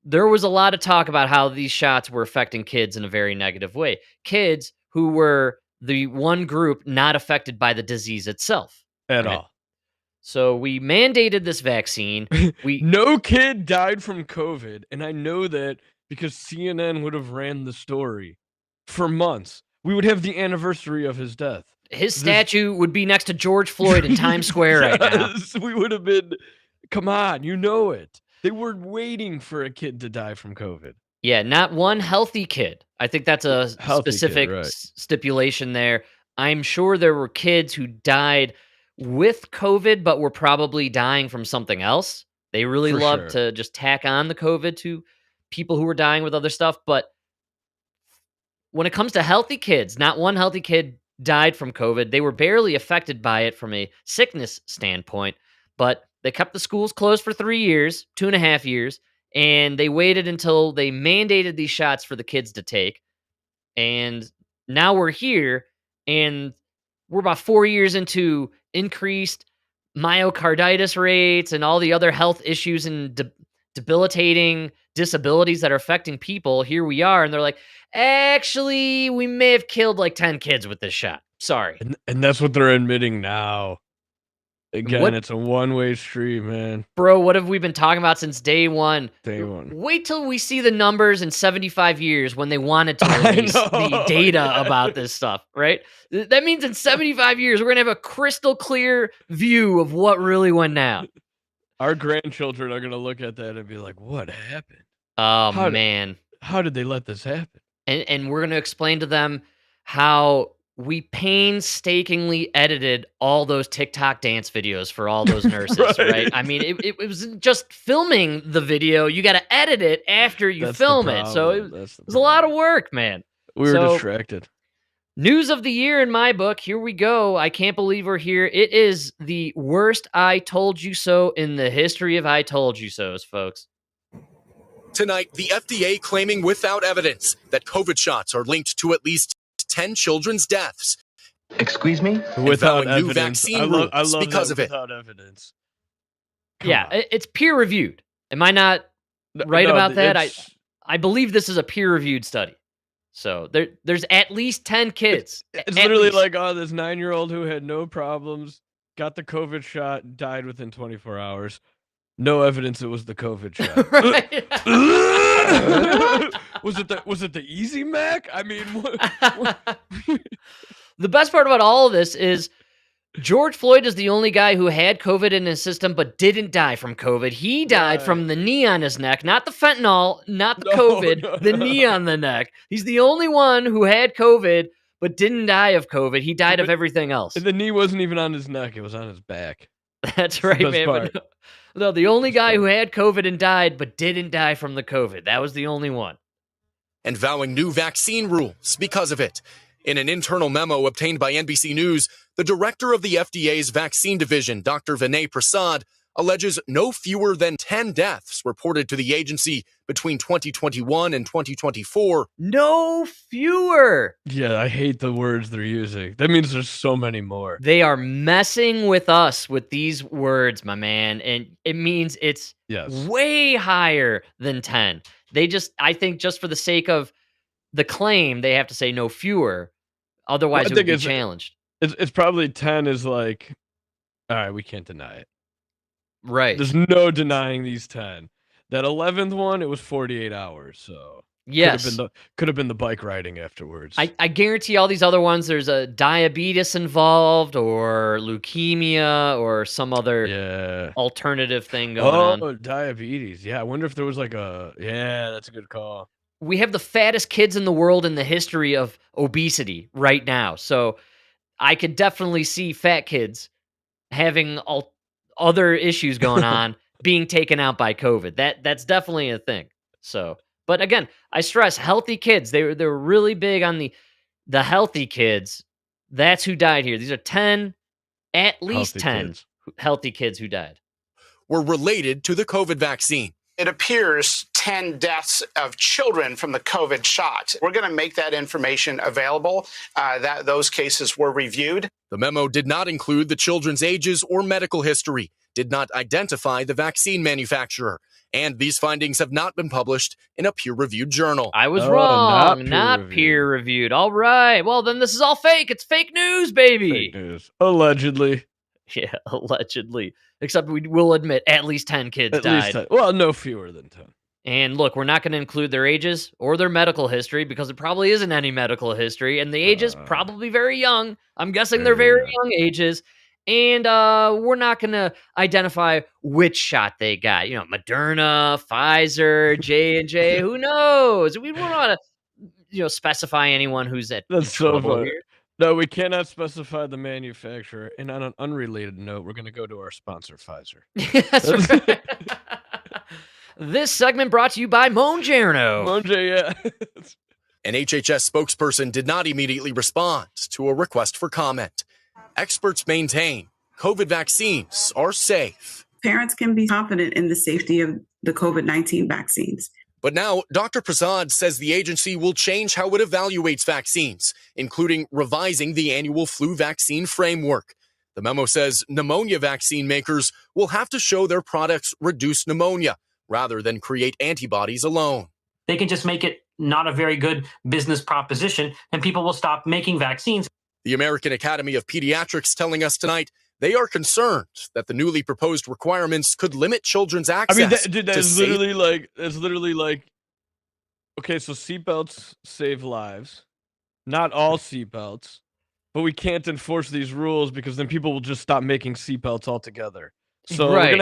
there was a lot of talk about how these shots were affecting kids in a very negative way. Kids who were the one group not affected by the disease itself. At all. So we mandated this vaccine. No kid died from COVID, and I know that because CNN would have ran the story for months. We would have the anniversary of his death. His statue would be next to George Floyd in Times Square right now. We would have been, come on, you know it. They were waiting for a kid to die from COVID. Yeah, not one healthy kid. I think that's a specific stipulation there. I'm sure there were kids who died with COVID, but were probably dying from something else. They really loved to just tack on the COVID to people who were dying with other stuff. But when it comes to healthy kids, not one healthy kid died from COVID. They were barely affected by it from a sickness standpoint, but they kept the schools closed for 3 years, 2.5 years, and they waited until they mandated these shots for the kids to take. And now we're here, and we're about 4 years into increased myocarditis rates and all the other health issues and debilitating disabilities that are affecting people. Here we are, and they're like, actually, we may have killed like 10 kids with this shot. Sorry. And that's what they're admitting now. Again, it's a one-way street, man. Bro, what have we been talking about since day one? Day one. Wait till we see the numbers in 75 years when they wanted to release the data about this stuff, right? That means in 75 years, we're going to have a crystal clear view of what really went down. Our grandchildren are going to look at that and be like, what happened? Oh, man. How did they let this happen? And we're going to explain to them how we painstakingly edited all those TikTok dance videos for all those nurses, right? I mean, it wasn't just filming the video. You got to edit it after you film it. So it was a lot of work, man. We were distracted. News of the year in my book. Here we go. I can't believe we're here. It is the worst I told you so in the history of I told you so's, folks. Tonight, the FDA claiming without evidence that COVID shots are linked to at least 10 children's deaths. Excuse me? Without evidence. New vaccine rules I love because of it. Without evidence. It's peer reviewed. Am I not right about that? I believe this is a peer reviewed study. So there's at least 10 kids. It's literally like, this 9-year-old who had no problems, got the COVID shot, died within 24 hours. No evidence it was the COVID shot. Was it the Easy Mac? I mean, what? The best part about all of this is George Floyd is the only guy who had COVID in his system but didn't die from COVID. He died from the knee on his neck, not the fentanyl, not the COVID, the knee on the neck. He's the only one who had COVID but didn't die of COVID. He died of everything else. And the knee wasn't even on his neck. It was on his back. That's right, man. No, the only guy who had COVID and died but didn't die from the COVID. That was the only one. And vowing new vaccine rules because of it. In an internal memo obtained by NBC News, the director of the FDA's vaccine division, Dr. Vinay Prasad, alleges no fewer than 10 deaths reported to the agency between 2021 and 2024. No fewer. Yeah, I hate the words they're using. That means there's so many more. They are messing with us with these words, my man. And it means it's way higher than 10. I think just for the sake of the claim, they have to say no fewer. Otherwise, it would be challenged. It's probably 10 is like, all right, we can't deny it. Right. There's no denying these 10. That 11th one, it was 48 hours. So Yes. Could have been the bike riding afterwards. I guarantee all these other ones, there's a diabetes involved or leukemia or some other alternative thing going on. Oh, diabetes. Yeah, I wonder if there was like that's a good call. We have the fattest kids in the world in the history of obesity right now. So I could definitely see fat kids having other issues going on being taken out by COVID. That's definitely a thing. So, but again, I stress healthy kids. They're really big on the healthy kids. That's who died here. These are at least 10 healthy kids who died. Were related to the COVID vaccine. It appears 10 deaths of children from the COVID shot. We're going to make that information available. Those cases were reviewed. The memo did not include the children's ages or medical history, did not identify the vaccine manufacturer, and these findings have not been published in a peer-reviewed journal. I was wrong. Not peer-reviewed. All right. Well, then this is all fake. It's fake news, baby. Fake news. Allegedly. Yeah, allegedly. Except we will admit at least 10 kids died. Least 10. Well, no fewer than 10. And look, we're not going to include their ages or their medical history because it probably isn't any medical history. And the ages probably very young. I'm guessing they're very young ages. And we're not going to identify which shot they got. You know, Moderna, Pfizer, J&J, who knows? We don't want to, specify anyone who's at trouble here. No, we cannot specify the manufacturer. And on an unrelated note, we're going to go to our sponsor, Pfizer. That's right. This segment brought to you by Mongerno. Yeah. An HHS spokesperson did not immediately respond to a request for comment. Experts maintain COVID vaccines are safe. Parents can be confident in the safety of the COVID-19 vaccines. But now, Dr. Prasad says the agency will change how it evaluates vaccines, including revising the annual flu vaccine framework. The memo says pneumonia vaccine makers will have to show their products reduce pneumonia rather than create antibodies alone. They can just make it not a very good business proposition, and people will stop making vaccines. The American Academy of Pediatrics telling us tonight they are concerned that the newly proposed requirements could limit children's access. That's literally like, okay, so seatbelts save lives. Not all seatbelts, but we can't enforce these rules because then people will just stop making seatbelts altogether. So we're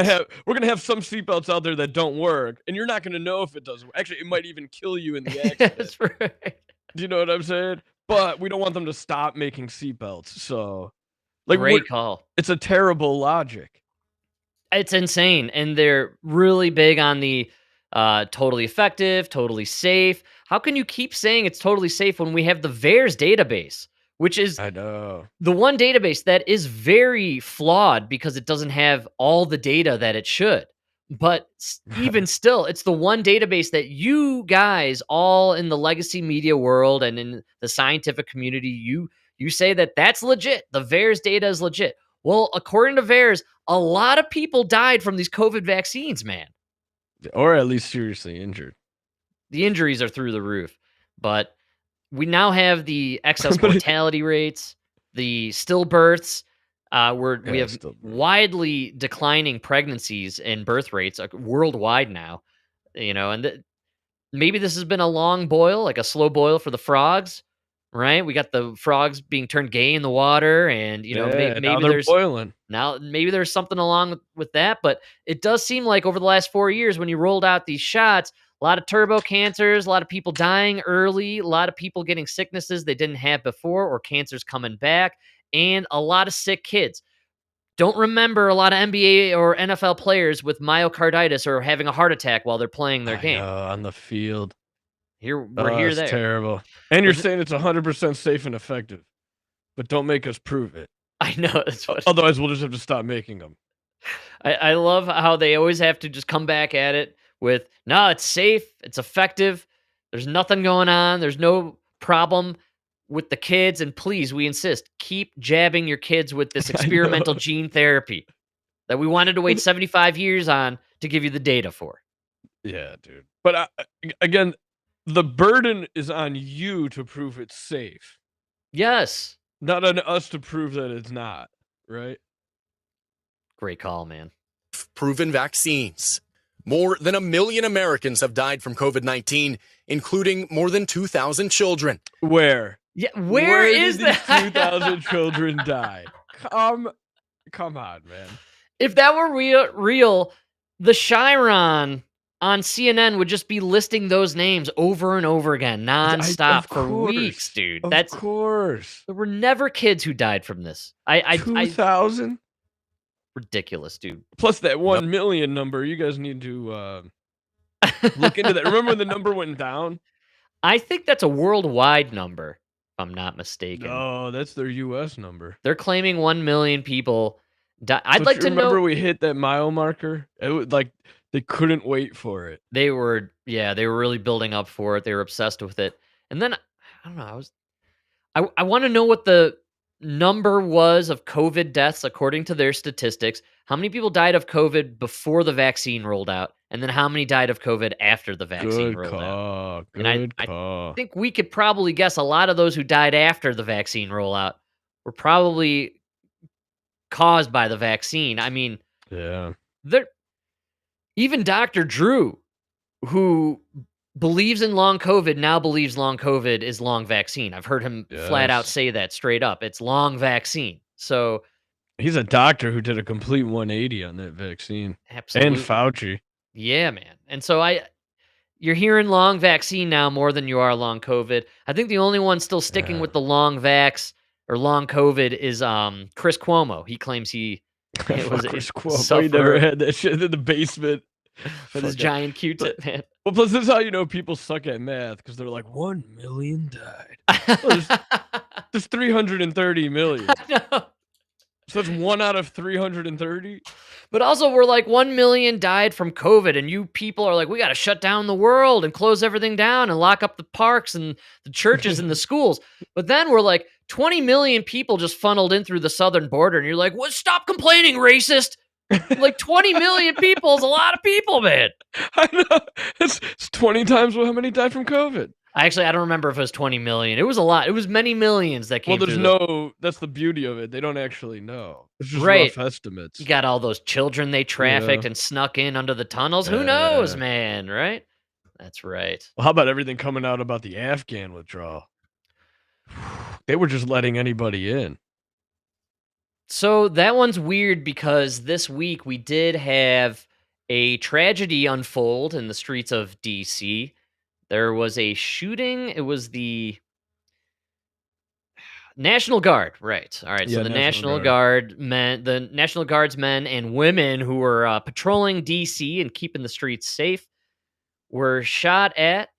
gonna have some seatbelts out there that don't work, and you're not gonna know if it doesn't work. Actually, it might even kill you in the accident. That's right. Do you know what I'm saying? But we don't want them to stop making seatbelts. So, great call. It's a terrible logic. It's insane, and they're really big on the totally effective, totally safe. How can you keep saying it's totally safe when we have the VAERS database, which is the one database that is very flawed because it doesn't have all the data that it should. But even still, it's the one database that you guys all in the legacy media world and in the scientific community, you say that that's legit. The VAERS data is legit. Well, according to VAERS, a lot of people died from these COVID vaccines, man. Or at least seriously injured. The injuries are through the roof. But we now have the excess mortality rates, the stillbirths. We have widely declining pregnancies and birth rates worldwide now, and maybe this has been a long boil, like a slow boil for the frogs, right? We got the frogs being turned gay in the water, and maybe now they're boiling. Now maybe there's something along with that, but it does seem like over the last 4 years, when you rolled out these shots, a lot of turbo cancers, a lot of people dying early, a lot of people getting sicknesses they didn't have before, or cancers coming back. And a lot of sick kids. Don't remember a lot of NBA or NFL players with myocarditis or having a heart attack while they're playing their game. On the field. We're here there. Terrible. And you're saying it's 100% safe and effective. But don't make us prove it. I know. Otherwise, we'll just have to stop making them. I love how they always have to just come back at it with, no, it's safe, it's effective, there's nothing going on, there's no problem with the kids, and please, we insist, keep jabbing your kids with this experimental gene therapy that we wanted to wait 75 years on to give you the data for. Yeah, dude. But again, the burden is on you to prove it's safe. Yes. Not on us to prove that it's not, right? Great call, man. Proven vaccines. More than 1 million Americans have died from COVID-19, including more than 2,000 children. Where? Yeah, where is did these that? 2,000 children die? Come on, man. If that were real, the Chiron on CNN would just be listing those names over and over again, nonstop for weeks, dude. Of course. There were never kids who died from this. 2,000? Ridiculous, dude. Plus that 1 million number. You guys need to look into that. Remember when the number went down? I think that's a worldwide number, if I'm not mistaken. No, that's their U.S. number. They're claiming 1 million people died. I'd But like to know. Remember we hit that mile marker? It was like they couldn't wait for it. They were really building up for it. They were obsessed with it. And then I don't know. I want to know what the number was of COVID deaths according to their statistics. How many people died of COVID before the vaccine rolled out, and then how many died of COVID after the vaccine rolled out? Good I think we could probably guess a lot of those who died after the vaccine rollout were probably caused by the vaccine. I mean, yeah. Even Dr. Drew, who believes in long COVID, now believes long COVID is long vaccine. I've heard him flat out say that straight up. It's long vaccine. So he's a doctor who did a complete 180 on that vaccine. Absolutely. And Fauci. Yeah, man. And so you're hearing long vaccine now more than you are long COVID. I think the only one still sticking with the long vax or long COVID is Chris Cuomo. He claims he Chris Cuomo. He never had that shit in the basement. With his giant Q-tip, man. Well, plus this is how you know people suck at math, because they're like, 1 million died. Well, there's 330 million. I know. So that's 1 out of 330. But also, we're like 1 million died from COVID, and you people are like, we got to shut down the world and close everything down and lock up the parks and the churches and the schools. But then we're like, 20 million people just funneled in through the southern border, and you're like, what? Stop complaining, racist. Like 20 million people is a lot of people, man. I know. It's 20 times how many died from COVID. I don't remember if it was 20 million. It was a lot. It was many millions that came. Well, that's the beauty of it. They don't actually know. It's just rough estimates. You got all those children they trafficked and snuck in under the tunnels. Who knows, man, right? That's right. Well, how about everything coming out about the Afghan withdrawal? They were just letting anybody in. So that one's weird because this week we did have a tragedy unfold in the streets of D.C. There was a shooting. It was the National Guard, right? All right. So the National Guardsmen and women who were patrolling D.C. and keeping the streets safe were shot at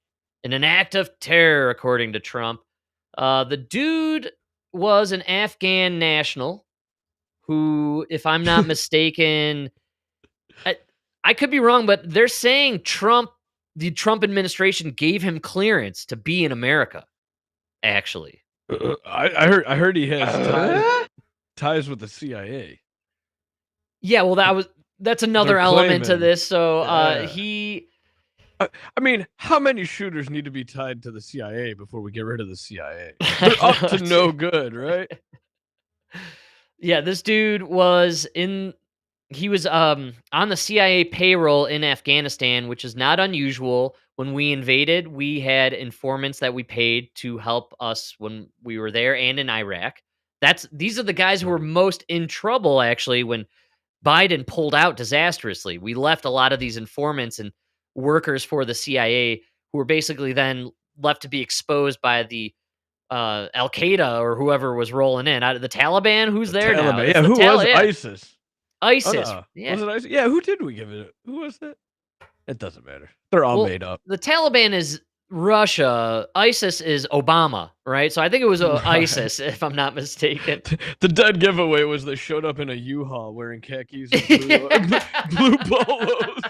in an act of terror, according to Trump. The dude was an Afghan national who, if I'm not mistaken, I could be wrong, but they're saying the Trump administration gave him clearance to be in America. Actually, I heard he has ties with the CIA. Yeah, well, that's another element to this. So I mean, how many shooters need to be tied to the CIA before we get rid of the CIA? They're up to no good, right? Yeah, this dude was on the CIA payroll in Afghanistan, which is not unusual. When we invaded, we had informants that we paid to help us when we were there and in Iraq. These are the guys who were most in trouble, actually, when Biden pulled out disastrously. We left a lot of these informants and workers for the CIA who were basically then left to be exposed by the Al-Qaeda or whoever was rolling in. Out of the Taliban, who's there now? Yeah, who was ISIS? ISIS. Oh, no. Yeah. Was it ISIS? Yeah, who did we give it? Who was that? It doesn't matter. They're all made up. The Taliban is Russia. ISIS is Obama, right? So I think it was ISIS, if I'm not mistaken. The dead giveaway was they showed up in a U-Haul wearing khakis and blue polos.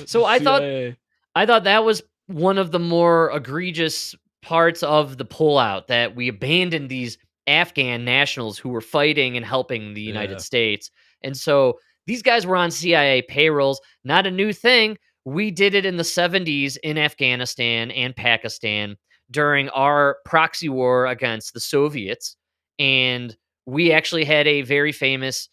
So I thought that was one of the more egregious parts of the pullout, that we abandoned these Afghan nationals who were fighting and helping the United States. And so these guys were on CIA payrolls, not a new thing. We did it in the 70s in Afghanistan and Pakistan during our proxy war against the Soviets. And we actually had a very famous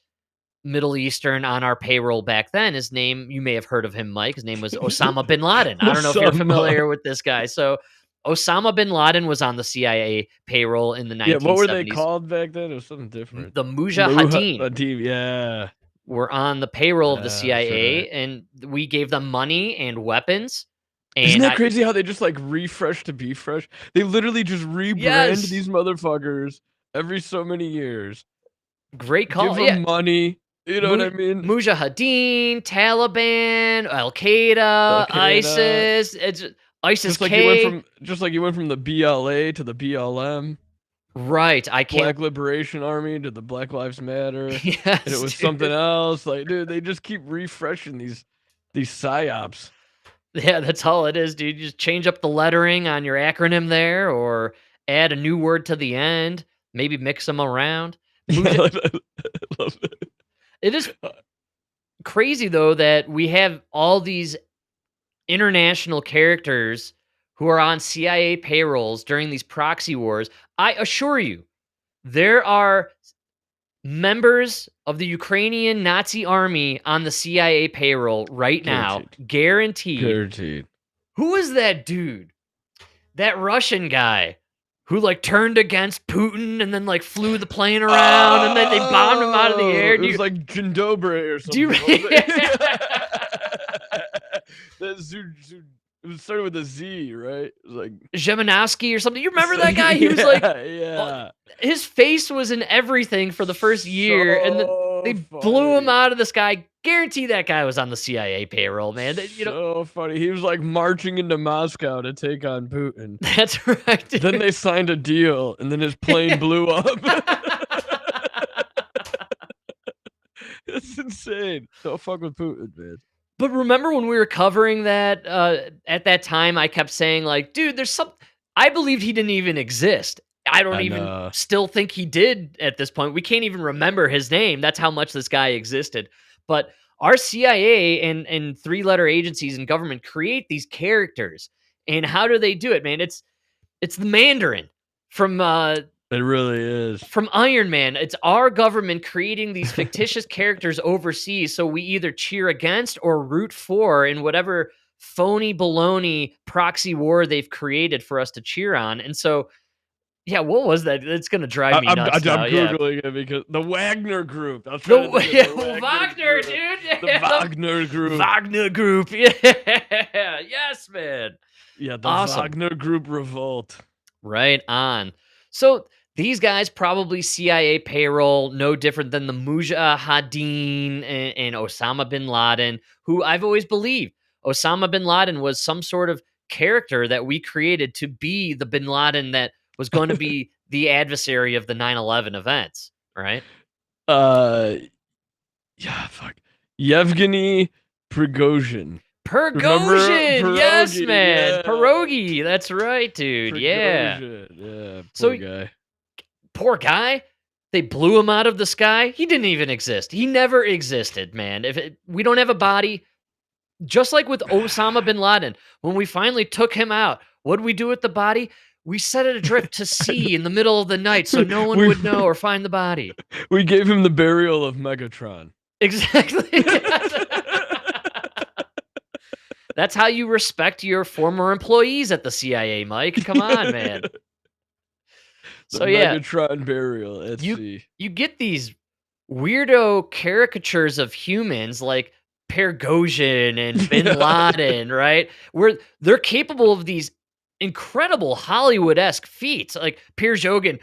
Middle Eastern on our payroll back then. His name, you may have heard of him, Mike. His name was Osama bin Laden. I don't know if you're familiar with this guy. So Osama bin Laden was on the CIA payroll in the 1970s. Yeah, what were they called back then? It was something different. The Mujahideen. Yeah. Were on the payroll of the CIA, and we gave them money and weapons. And isn't that crazy how they just like refresh to be fresh? They literally just rebrand these motherfuckers every so many years. Great call. Give them money. You know what I mean? Mujahideen, Taliban, Al Qaeda, ISIS. It's ISIS. Just like you went from the BLA to the BLM. Right. Black Liberation Army to the Black Lives Matter. Yes, and it was something else. Like, dude, they just keep refreshing these psyops. Yeah, that's all it is, dude. You just change up the lettering on your acronym there, or add a new word to the end. Maybe mix them around. I love it. It is crazy, though, that we have all these international characters who are on CIA payrolls during these proxy wars. I assure you, there are members of the Ukrainian Nazi army on the CIA payroll right now. Guaranteed. Who is that dude? That Russian guy who like turned against Putin and then like flew the plane around and then they bombed him out of the air. It was like Jindobre or something. It started with a Z, right? It was like Zemanowski or something. You remember that guy? He was like, yeah. His face was in everything for the first year, and then they blew him out of the sky. Guarantee that guy was on the CIA payroll, man. So funny. He was like marching into Moscow to take on Putin. That's right. Dude. Then they signed a deal, and then his plane blew up. It's insane. Don't fuck with Putin, man. But remember when we were covering that, at that time, I kept saying, like, dude, there's some... I believed he didn't even exist. I don't even still think he did at this point. We can't even remember his name. That's how much this guy existed. But our CIA and three-letter agencies and government create these characters. And how do they do it, man? It's the Mandarin from... It really is. From Iron Man. It's our government creating these fictitious characters overseas, so we either cheer against or root for in whatever phony baloney proxy war they've created for us to cheer on. And so, yeah, what was that? It's going to drive me nuts now. I'm Googling it because the Wagner Group. Wagner, dude. The Wagner Group. Wagner Group. Yeah. Yes, man. Yeah, the Wagner Group revolt. Right on. So these guys probably CIA payroll, no different than the Mujahideen and Osama bin Laden, who I've always believed Osama bin Laden was some sort of character that we created to be the bin Laden that was going to be the adversary of the 9/11 events, right? Yeah, fuck. Yevgeny Prigozhin. Prigozhin, yes, man. Yeah. Pierogi, that's right, dude. Prigozhin. Yeah, poor guy. Poor guy. They blew him out of the sky. He didn't even exist. He never existed, man. We don't have a body, just like with Osama bin Laden, when we finally took him out, what did we do with the body? We set it adrift to sea in the middle of the night so no one would know or find the body. We gave him the burial of Megatron. Exactly. That's how you respect your former employees at the CIA, Mike. Come on, man. So yeah, Megatron burial at sea. You get these weirdo caricatures of humans like Prigozhin and Bin Laden, right? Where they're capable of these incredible Hollywood-esque feats, like Prigozhin,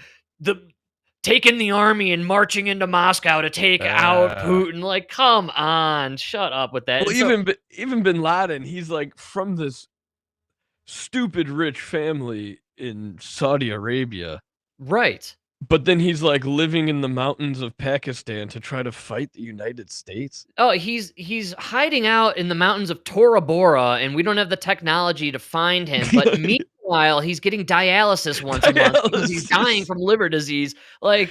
taking the army and marching into Moscow to take out Putin. Like, come on, shut up with that. Well, even Bin Laden, he's like from this stupid rich family in Saudi Arabia. Right. But then he's like living in the mountains of Pakistan to try to fight the United States. Oh, he's hiding out in the mountains of Tora Bora, and we don't have the technology to find him. But meanwhile, he's getting dialysis once a month because he's dying from liver disease. Like,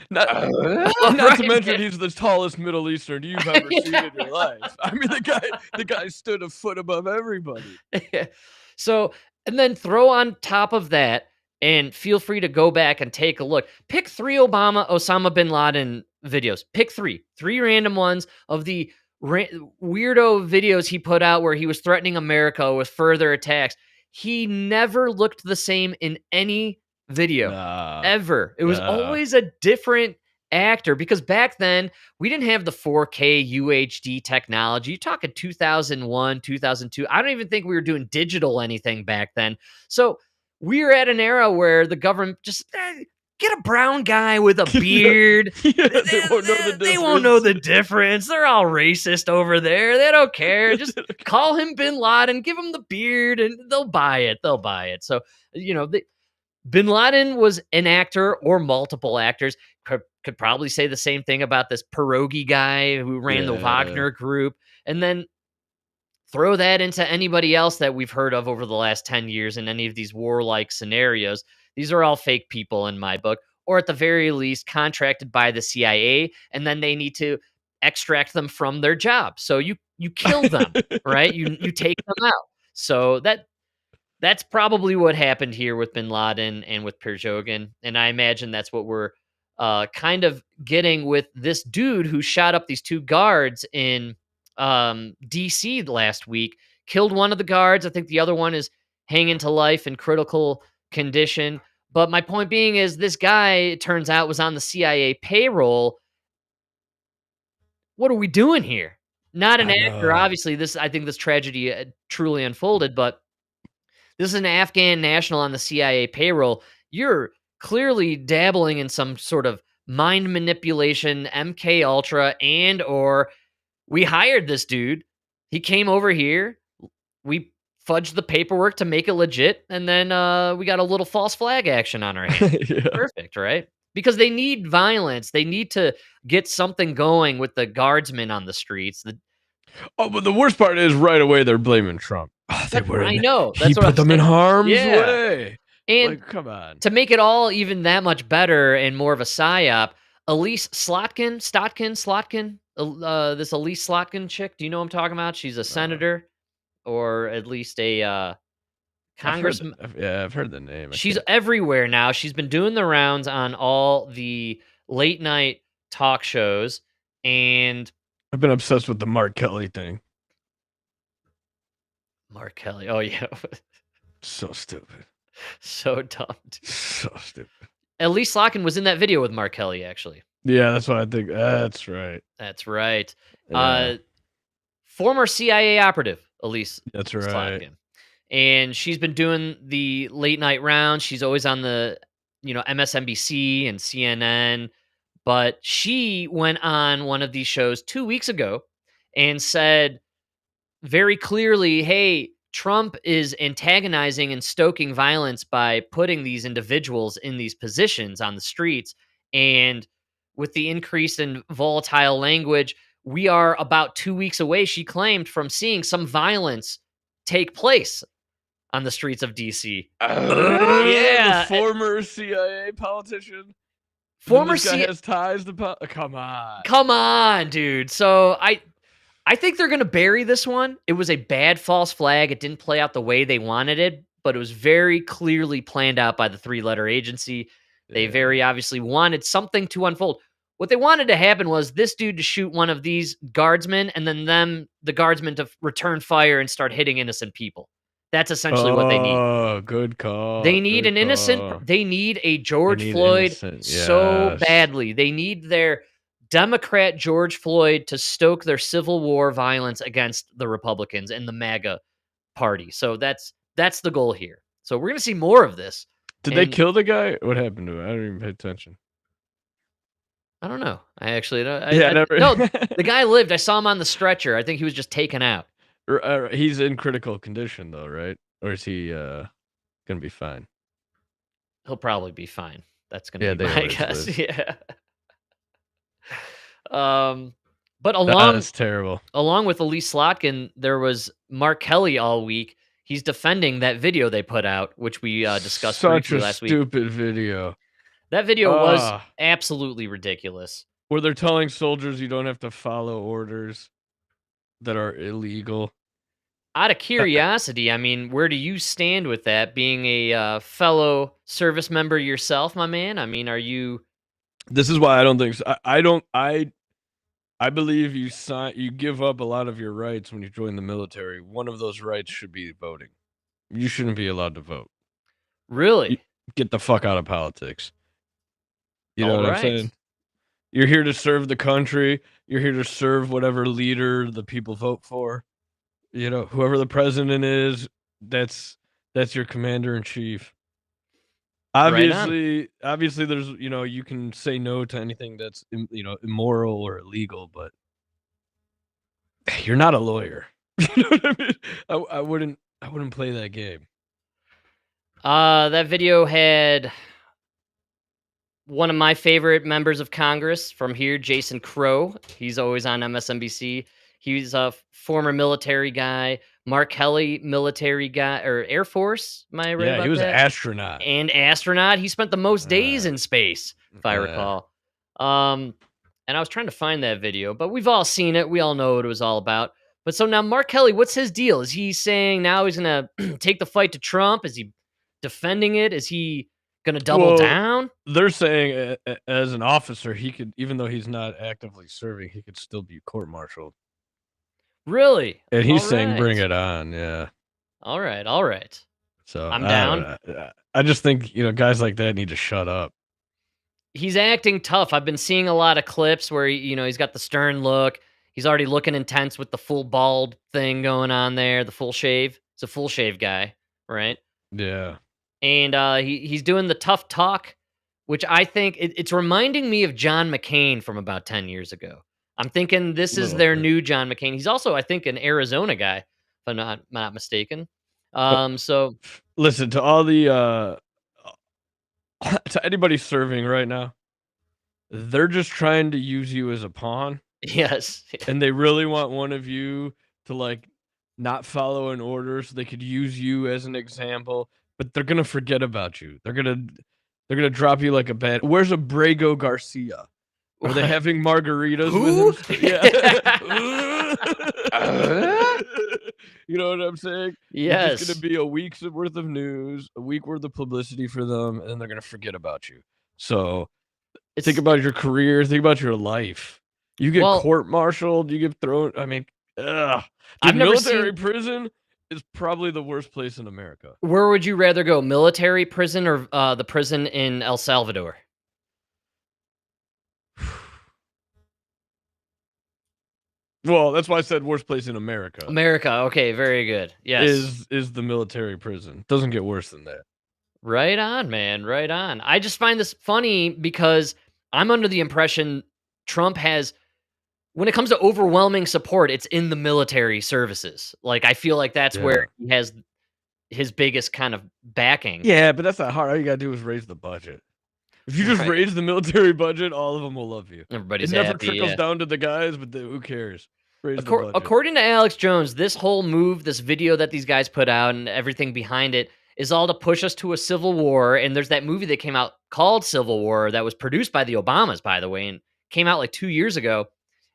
not to mention he's the tallest Middle Eastern you've ever seen in your life. I mean, the guy stood a foot above everybody. So, and then throw on top of that. And feel free to go back and take a look. Pick 3 Osama bin Laden videos. Pick three random ones of the weirdo videos he put out where he was threatening America with further attacks. He never looked the same in any video ever. It was always a different actor, because back then we didn't have the 4K UHD technology. You're talking 2001, 2002. I don't even think we were doing digital anything back then. So we were at an era where the government just get a brown guy with a beard. They won't know the difference. They're all racist over there. They don't care. Just call him Bin Laden, give him the beard, and they'll buy it. So, Bin Laden was an actor or multiple actors. Could probably say the same thing about this pierogi guy who ran the Wagner group. And then throw that into anybody else that we've heard of over the last 10 years in any of these warlike scenarios. These are all fake people in my book, or at the very least contracted by the CIA, and then they need to extract them from their job. So you kill them, right? You take them out. So that's probably what happened here with Bin Laden and with Prigozhin, and I imagine that's what we're kind of getting with this dude who shot up these two guards in DC last week. Killed one of the guards. I think the other one is hanging to life in critical condition. But my point being is, this guy, it turns out, was on the CIA payroll. What are we doing here? Not an actor, obviously. I think this tragedy truly unfolded, but this is an Afghan national on the CIA payroll. You're clearly dabbling in some sort of mind manipulation, MK Ultra, and or we hired this dude. He came over here. We fudged the paperwork to make it legit, and then we got a little false flag action on our hands. Perfect, right? Because they need violence. They need to get something going with the guardsmen on the streets. But the worst part is right away they're blaming Trump. I know. He put them in harm's way. And come on. To make it all even that much better and more of a psyop, Elise Slotkin, this Elise Slotkin chick, do you know what I'm talking about? She's a senator, or at least a congressman. I've heard the name. She's everywhere now. She's been doing the rounds on all the late night talk shows, and I've been obsessed with the Mark Kelly thing. Mark Kelly, oh yeah. So stupid. So dumb. Dude. So stupid. Elise Slotkin was in that video with Mark Kelly, actually. Yeah, that's what I think. That's right. That's right. Yeah. Former CIA operative, Elise. That's right. Slotkin. And she's been doing the late night rounds. She's always on the, MSNBC and CNN. But she went on one of these shows 2 weeks ago and said very clearly, hey, Trump is antagonizing and stoking violence by putting these individuals in these positions on the streets. And with the increase in volatile language, we are about 2 weeks away, she claimed, from seeing some violence take place on the streets of DC. The former CIA politician. Former this guy has ties to come on, dude. So I think they're going to bury this one. It was a bad false flag. It didn't play out the way they wanted it, but it was very clearly planned out by the three-letter agency. They very obviously wanted something to unfold. What they wanted to happen was this dude to shoot one of these guardsmen, and then the guardsmen to return fire and start hitting innocent people. That's essentially what they need. Oh, good call. They need an innocent. They need a George Floyd so badly. They need their Democrat George Floyd to stoke their Civil War violence against the Republicans and the MAGA party. So that's the goal here. So we're gonna see more of this. Did they kill the guy? What happened to him? I didn't even pay attention. I don't know. I actually don't. Never. No, the guy lived. I saw him on the stretcher. I think he was just taken out. He's in critical condition though, right? Or is he gonna be fine? He'll probably be fine. That's gonna be my guess. Yeah. But that's terrible. Along with Elise Slotkin, there was Mark Kelly all week. He's defending that video they put out, which we discussed briefly last week. Such a stupid video. That video was absolutely ridiculous. Where they're telling soldiers you don't have to follow orders that are illegal. Out of curiosity, I mean, where do you stand with that? Being a fellow service member yourself, my man? I mean, are you This is why I don't think so. I believe you give up a lot of your rights when you join the military. One of those rights should be voting. You shouldn't be allowed to vote. Really? Get the fuck out of politics. You know All what I'm right. saying? You're here to serve the country. You're here to serve whatever leader the people vote for. You know, whoever the president is, that's your commander in chief. Right on. Obviously, there's you can say no to anything that's immoral or illegal, but you're not a lawyer. You know what I mean? I wouldn't play that game. That video had one of my favorite members of Congress from here, Jason Crow. He's always on MSNBC. He's a former military guy. Mark Kelly, military guy or Air Force. Am I right about that? Yeah, he was an astronaut. And astronaut. He spent the most days in space, if I recall. And I was trying to find that video, but we've all seen it. We all know what it was all about. But so now Mark Kelly, what's his deal? Is he saying now he's going to take the fight to Trump? Is he defending it? Is he going to double down? They're saying as an officer, he could, even though he's not actively serving, he could still be court-martialed. Really? And he's saying bring it on, yeah. All right. So I'm down. I just think, guys like that need to shut up. He's acting tough. I've been seeing a lot of clips where he's got the stern look. He's already looking intense with the full bald thing going on there, the full shave. He's a full shave guy, right? Yeah. And he's doing the tough talk, which I think it's reminding me of John McCain from about 10 years ago. I'm thinking this is their new John McCain. He's also, I think, an Arizona guy, if I'm not mistaken. So listen to all the to anybody serving right now. They're just trying to use you as a pawn. Yes. And they really want one of you to not follow an order so they could use you as an example, but they're gonna forget about you. They're gonna drop you like a bad. Where's Abrego Garcia? Are they having margaritas with him? Yeah. You know what I'm saying? Yes. It's gonna be a week's worth of news, a week worth of publicity for them, and then they're gonna forget about you. So think about your career, think about your life. You get court-martialed, you get thrown. I mean, ugh. I've never military prison is probably the worst place in America. Where would you rather go, military prison or the prison in El Salvador? Well, that's why I said worst place in America. America, okay, very good. Yes. Is the military prison. Doesn't get worse than that. Right on, man, right on. I just find this funny because I'm under the impression Trump has, when it comes to overwhelming support, it's in the military services. I feel like that's where he has his biggest kind of backing. Yeah, but that's not hard. All you gotta do is raise the budget. If you just raise the military budget, all of them will love you. Everybody's happy. It never happy, trickles down to the guys, but who cares? According to Alex Jones, this whole move, this video that these guys put out and everything behind it is all to push us to a civil war. And there's that movie that came out called Civil War that was produced by the Obamas, by the way, and came out 2 years ago.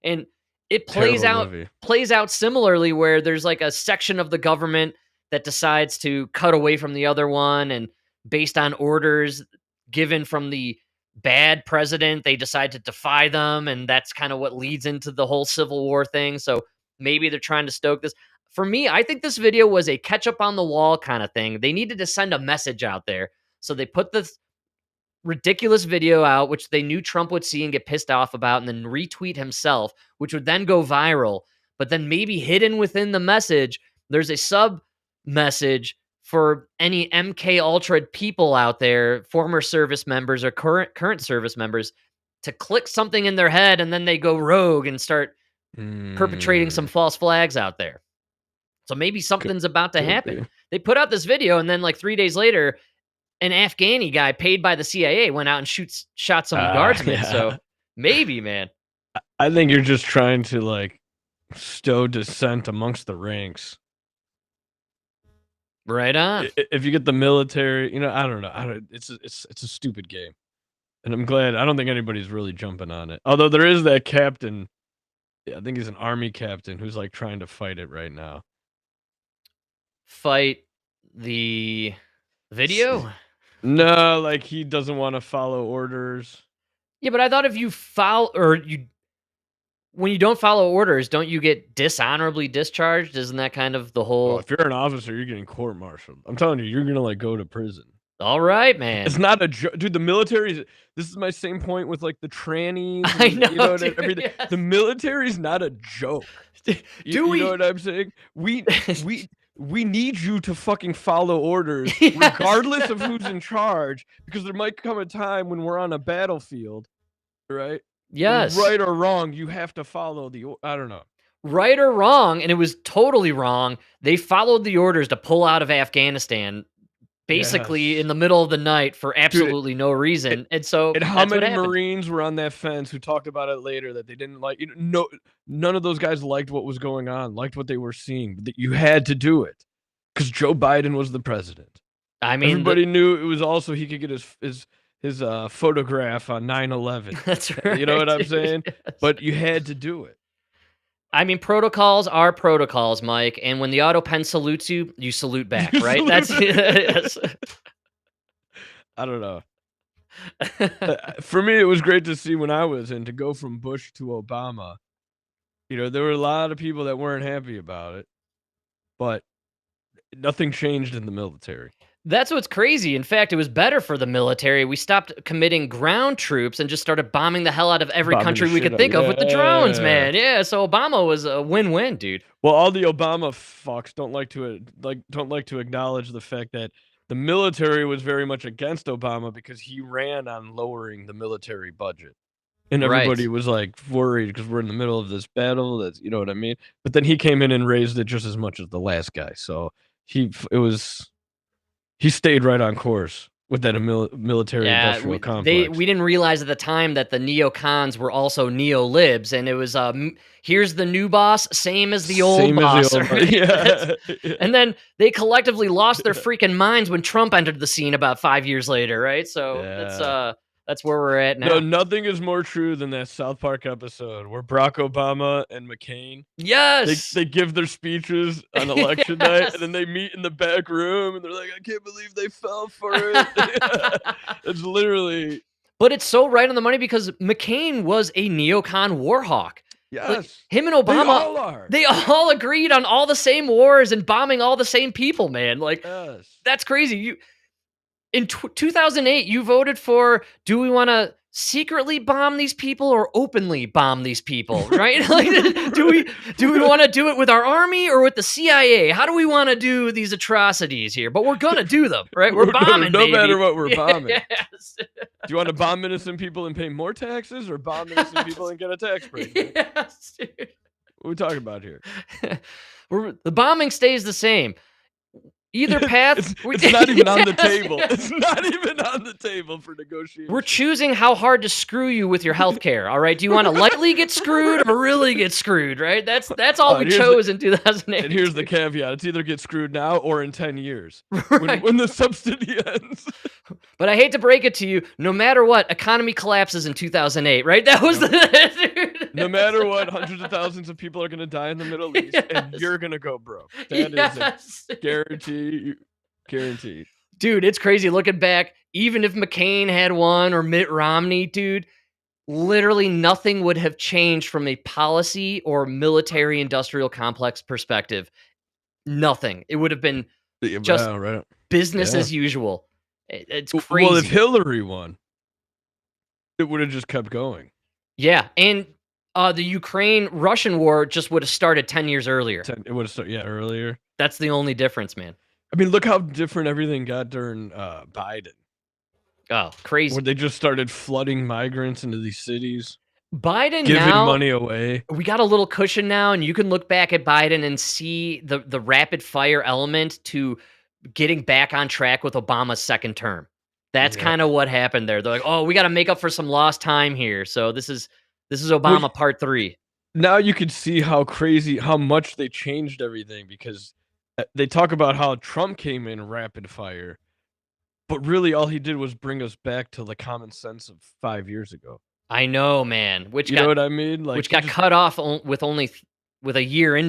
And it plays out similarly where there's a section of the government that decides to cut away from the other one, and based on orders given from the bad president, they decide to defy them, and that's kind of what leads into the whole Civil War thing. So maybe they're trying to stoke this. For me, I think this video was a ketchup on the wall kind of thing. They needed to send a message out there. So they put this ridiculous video out, which they knew Trump would see and get pissed off about, and then retweet himself, which would then go viral. But then maybe hidden within the message, there's a sub message for any MK Ultra people out there, former service members or current service members, to click something in their head, and then they go rogue and start perpetrating some false flags out there. So maybe something's about to happen. They put out this video, and then 3 days later, an Afghani guy paid by the CIA went out and shot some guardsmen. Yeah. So maybe, man. I think you're just trying to stow dissent amongst the ranks. Right on. If you get the military, I don't know. It's a stupid game, and I'm glad. I don't think anybody's really jumping on it. Although there is that captain. I think he's an army captain who's trying to fight it right now. Fight the video? No, he doesn't want to follow orders. Yeah, but I thought if you when you don't follow orders, don't you get dishonorably discharged? Isn't that kind of the Well, whole? if you're an officer, you're getting court-martialed. I'm telling you, you're gonna like go to prison. All right, man. It's not a joke, dude. The military. This is my same point with like the trannies. I know, you know, dude, everything. yes. The military's not a joke. You know what I'm saying? We need you to fucking follow orders, Yes. regardless of who's in charge, because there might come a time when we're on a battlefield, right? Yes. Right or wrong, you have to follow I don't know. Right or wrong, and it was totally wrong. They followed the orders to pull out of Afghanistan, basically in the middle of the night for absolutely no reason. And so, and how many Marines were on that fence who talked about it later that they didn't like? No, none of those guys liked what was going on, liked what they were seeing. That you had to do it because Joe Biden was the president. I mean, everybody knew it was also he could get his photograph on 9/11. That's right. You know what I'm saying? Yes. But you had to do it. I mean, protocols are protocols, Mike. And when the auto pen salutes you, you salute back, right? That's yes. I don't know. For me, it was great to see when I was in to go from Bush to Obama. You know, there were a lot of people that weren't happy about it, but nothing changed in the military. That's what's crazy. In fact, it was better for the military. We stopped committing ground troops and just started bombing the hell out of every country we could think of with the drones, man. Yeah, so Obama was a win-win, dude. Well, all the Obama fucks don't like to acknowledge the fact that the military was very much against Obama because he ran on lowering the military budget. And everybody was like worried because we're in the middle of this battle. That's, you know what I mean? But then he came in and raised it just as much as the last guy. So he stayed right on course with that military industrial complex. We didn't realize at the time that the neocons were also neo-libs, and it was here's the new boss, same as the old boss. And then they collectively lost their freaking minds when Trump entered the scene about 5 years later, right? So that's where we're at now. No, nothing is more true than that South Park episode where Barack Obama and McCain, they give their speeches on election night, and then they meet in the back room, and they're like, I can't believe they fell for it. It's literally... But it's so right on the money because McCain was a neocon war hawk. Yes. Like, him and Obama, they all agreed on all the same wars and bombing all the same people, man. Like, that's crazy. In 2008, you voted for, do we want to secretly bomb these people or openly bomb these people, right? Like, do we want to do it with our army or with the CIA? How do we want to do these atrocities here? But we're going to do them, right? We're bombing, no baby. matter what, we're bombing. Yes. Do you want to bomb innocent people and pay more taxes or bomb innocent people and get a tax break? Yes, dude. What are we talking about here? The bombing stays the same. Either path, it's not even on the table. It's not even on the table for negotiation. We're choosing how hard to screw you with your health care. All right, do you want to lightly get screwed or really get screwed? Right, that's all we chose in 2008. And here's the caveat: it's either get screwed now or in 10 years, when the subsidy ends. But I hate to break it to you, no matter what, economy collapses in 2008. Right, that was dude. No matter what, hundreds of thousands of people are going to die in the Middle East, and you're going to go broke. That is a guarantee. Guaranteed. Dude, it's crazy looking back. Even if McCain had won or Mitt Romney, dude, literally nothing would have changed from a policy or military industrial complex perspective. Nothing. It would have been just business as usual. It's crazy. Well, if Hillary won, it would have just kept going. Yeah, and the Ukraine-Russian war just would have started 10 years earlier. It would have started, earlier. That's the only difference, man. I mean, look how different everything got during Biden. Oh, crazy. Where they just started flooding migrants into these cities. Biden giving now, money away. We got a little cushion now, and you can look back at Biden and see the rapid fire element to getting back on track with Obama's second term. That's kind of what happened there. They're like, oh, we got to make up for some lost time here. So this is Obama part 3. Now you can see how much they changed everything, because they talk about how Trump came in rapid fire, but really all he did was bring us back to the common sense of 5 years ago. I know, man. You know what I mean? Like, which got cut off with a year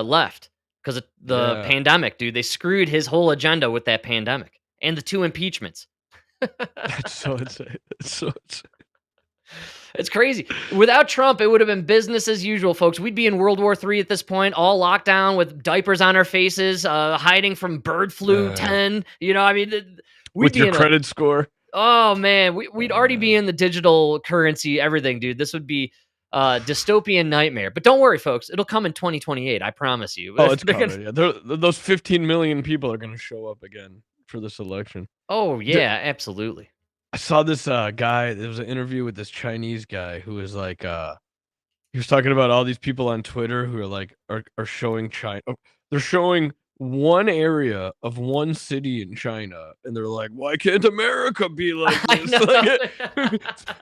left because of the pandemic, dude. They screwed his whole agenda with that pandemic and the 2 impeachments. That's so insane. That's so insane. It's crazy. Without Trump, it would have been business as usual, folks. We'd be in World War III at this point, all locked down with diapers on our faces, hiding from bird flu 10. You know, I mean, we'd with be your in credit score. Oh man, we'd already be in the digital currency, everything, dude. This would be a dystopian nightmare. But don't worry, folks. It'll come in 2028. I promise you. Oh, it's coming. Yeah, those 15 million people are going to show up again for this election. Oh yeah, absolutely. I saw this guy. There was an interview with this Chinese guy who was like, he was talking about all these people on Twitter who are like are showing China. They're showing one area of one city in China, and they're like, "Why can't America be like this?" Like,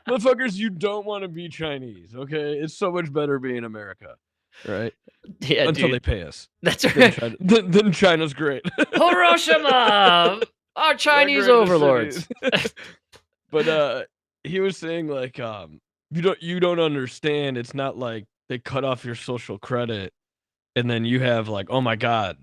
motherfuckers, you don't want to be Chinese, okay? It's so much better being America, right? Yeah, until dude. they pay us. That's right. Then China's great. Hiroshima, our Chinese overlords. But he was saying like, you don't understand. It's not like they cut off your social credit, and then you have like, oh my god,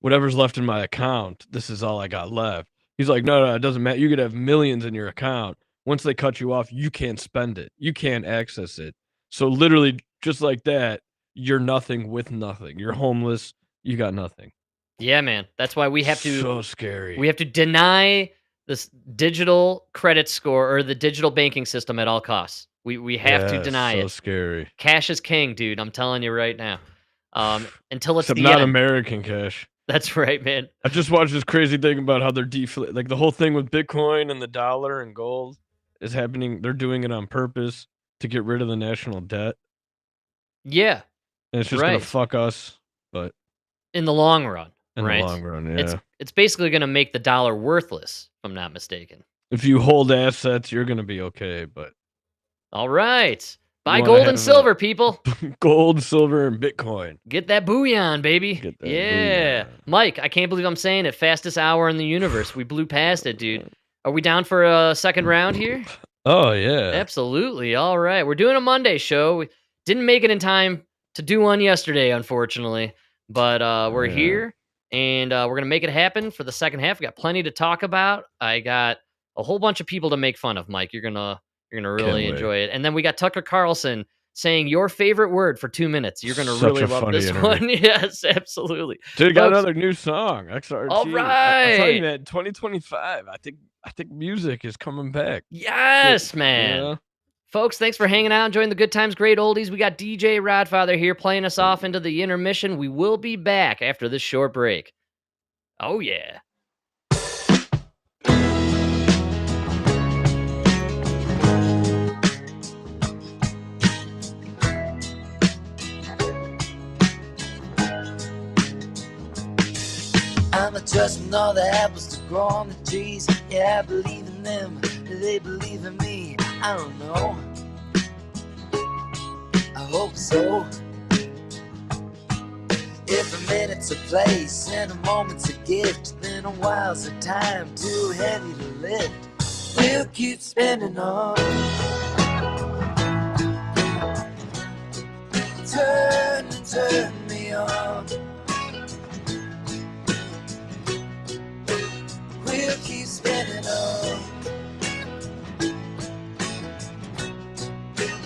whatever's left in my account, this is all I got left. He's like, no, it doesn't matter. You could have millions in your account. Once they cut you off, you can't spend it. You can't access it. So literally, just like that, you're nothing with nothing. You're homeless. You got nothing. Yeah, man. That's why we have to. So scary. We have to deny this digital credit score or the digital banking system at all costs. We have to deny it. So scary. Cash is king, dude. I'm telling you right now. Until it's Except the not end. American cash. That's right, man. I just watched this crazy thing about how they're like the whole thing with Bitcoin and the dollar and gold is happening. They're doing it on purpose to get rid of the national debt. Yeah. And it's just gonna fuck us, but in the long run. In the long run, yeah. It's basically gonna make the dollar worthless, if I'm not mistaken. If you hold assets, you're gonna be okay, but all right. Buy gold and silver, people. Gold, silver, and Bitcoin. Get that booyah, baby. Get that booyah. Mike, I can't believe I'm saying it. Fastest hour in the universe. We blew past it, dude. Are we down for a second round here? Oh, yeah. Absolutely. All right. We're doing a Monday show. We didn't make it in time to do one yesterday, unfortunately. But we're here, and we're going to make it happen for the second half. We got plenty to talk about. I got a whole bunch of people to make fun of, Mike. You're going to really enjoy it. And then we got Tucker Carlson saying your favorite word for 2 minutes. You're going to really love this one. Yes, absolutely. Dude, got another new song. XRT. All right. I'm telling you, man, 2025. I think music is coming back. Yes, man. Yeah. Folks, thanks for hanging out, enjoying the good times, great oldies. We got DJ Rodfather here playing us off into the intermission. We will be back after this short break. Oh, yeah. I'm trusting all the apples to grow on the trees. Yeah, I believe in them. They believe in me. I don't know. I hope so. If a minute's a place and a moment's a gift, then a while's a time too heavy to lift. We'll keep spinning on. Turn and turn me on. We'll keep spinning on.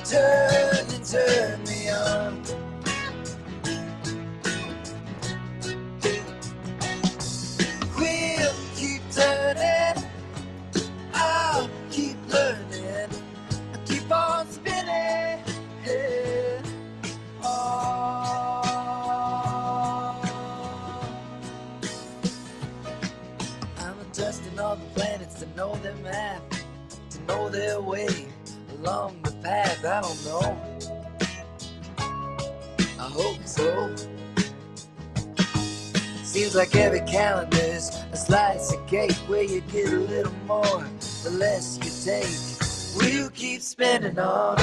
Turn and turn me on. We'll keep turning. I'll keep learning. I'll keep on spinning. Yeah. I'm adjusting all the planets to know their math, to know their way along the path. I don't know. I hope so. Seems like every calendar's a slice of cake where you get a little more, the less you take. We'll keep spinning on.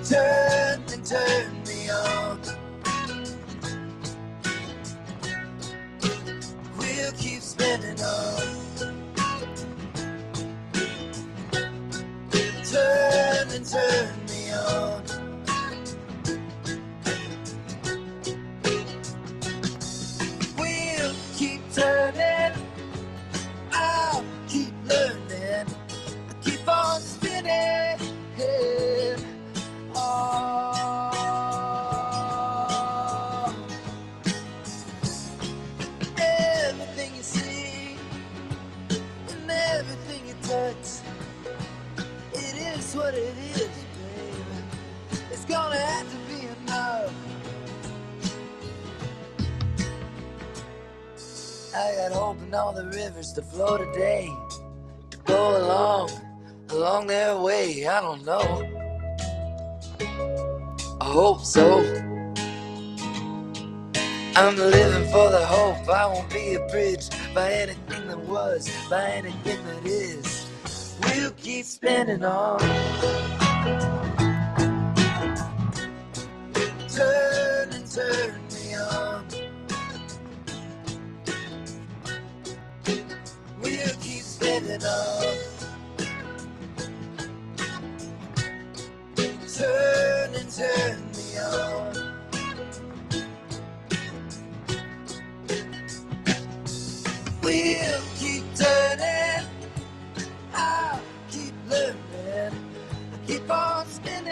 Turn and turn me on. We'll keep spinning on. Turn and turn me on. We'll keep turning. I'll keep learning. what it is, baby. It's gonna have to be enough. I got hope in all the rivers to flow today, to go along their way. I don't know. I hope so. I'm living for the hope. I won't be abridged by anything that was, by anything that is. We'll keep spinning on. Turn and turn me on. We'll keep spinning on. Turn and turn me on. We'll keep turning. I'll keep learning. I'll keep on spinning.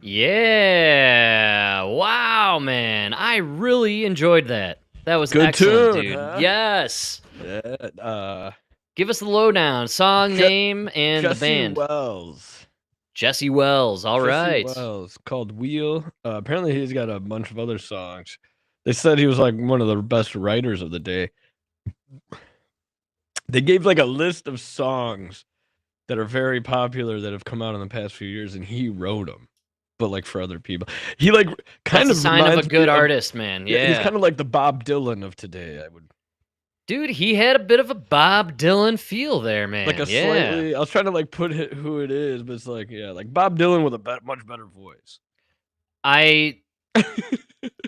Yeah. Wow, man. I really enjoyed that. That was Good excellent, tune, dude. huh? Yes. Yeah, Give us the lowdown. Song name and Jesse the band. Wells. Jesse Wells. All right. Jesse Wells, called Wheel. Apparently, he's got a bunch of other songs. They said he was like one of the best writers of the day. They gave like a list of songs that are very popular that have come out in the past few years, and he wrote them, but like for other people. He like kind That's of a sign of a reminds me good artist, man. Yeah, he's Yeah. kind of like the Bob Dylan of today. I would Dude, he had a bit of a Bob Dylan feel there, man. like a Yeah. slightly. I was trying to like put it who it is, but it's like like Bob Dylan with a much better voice.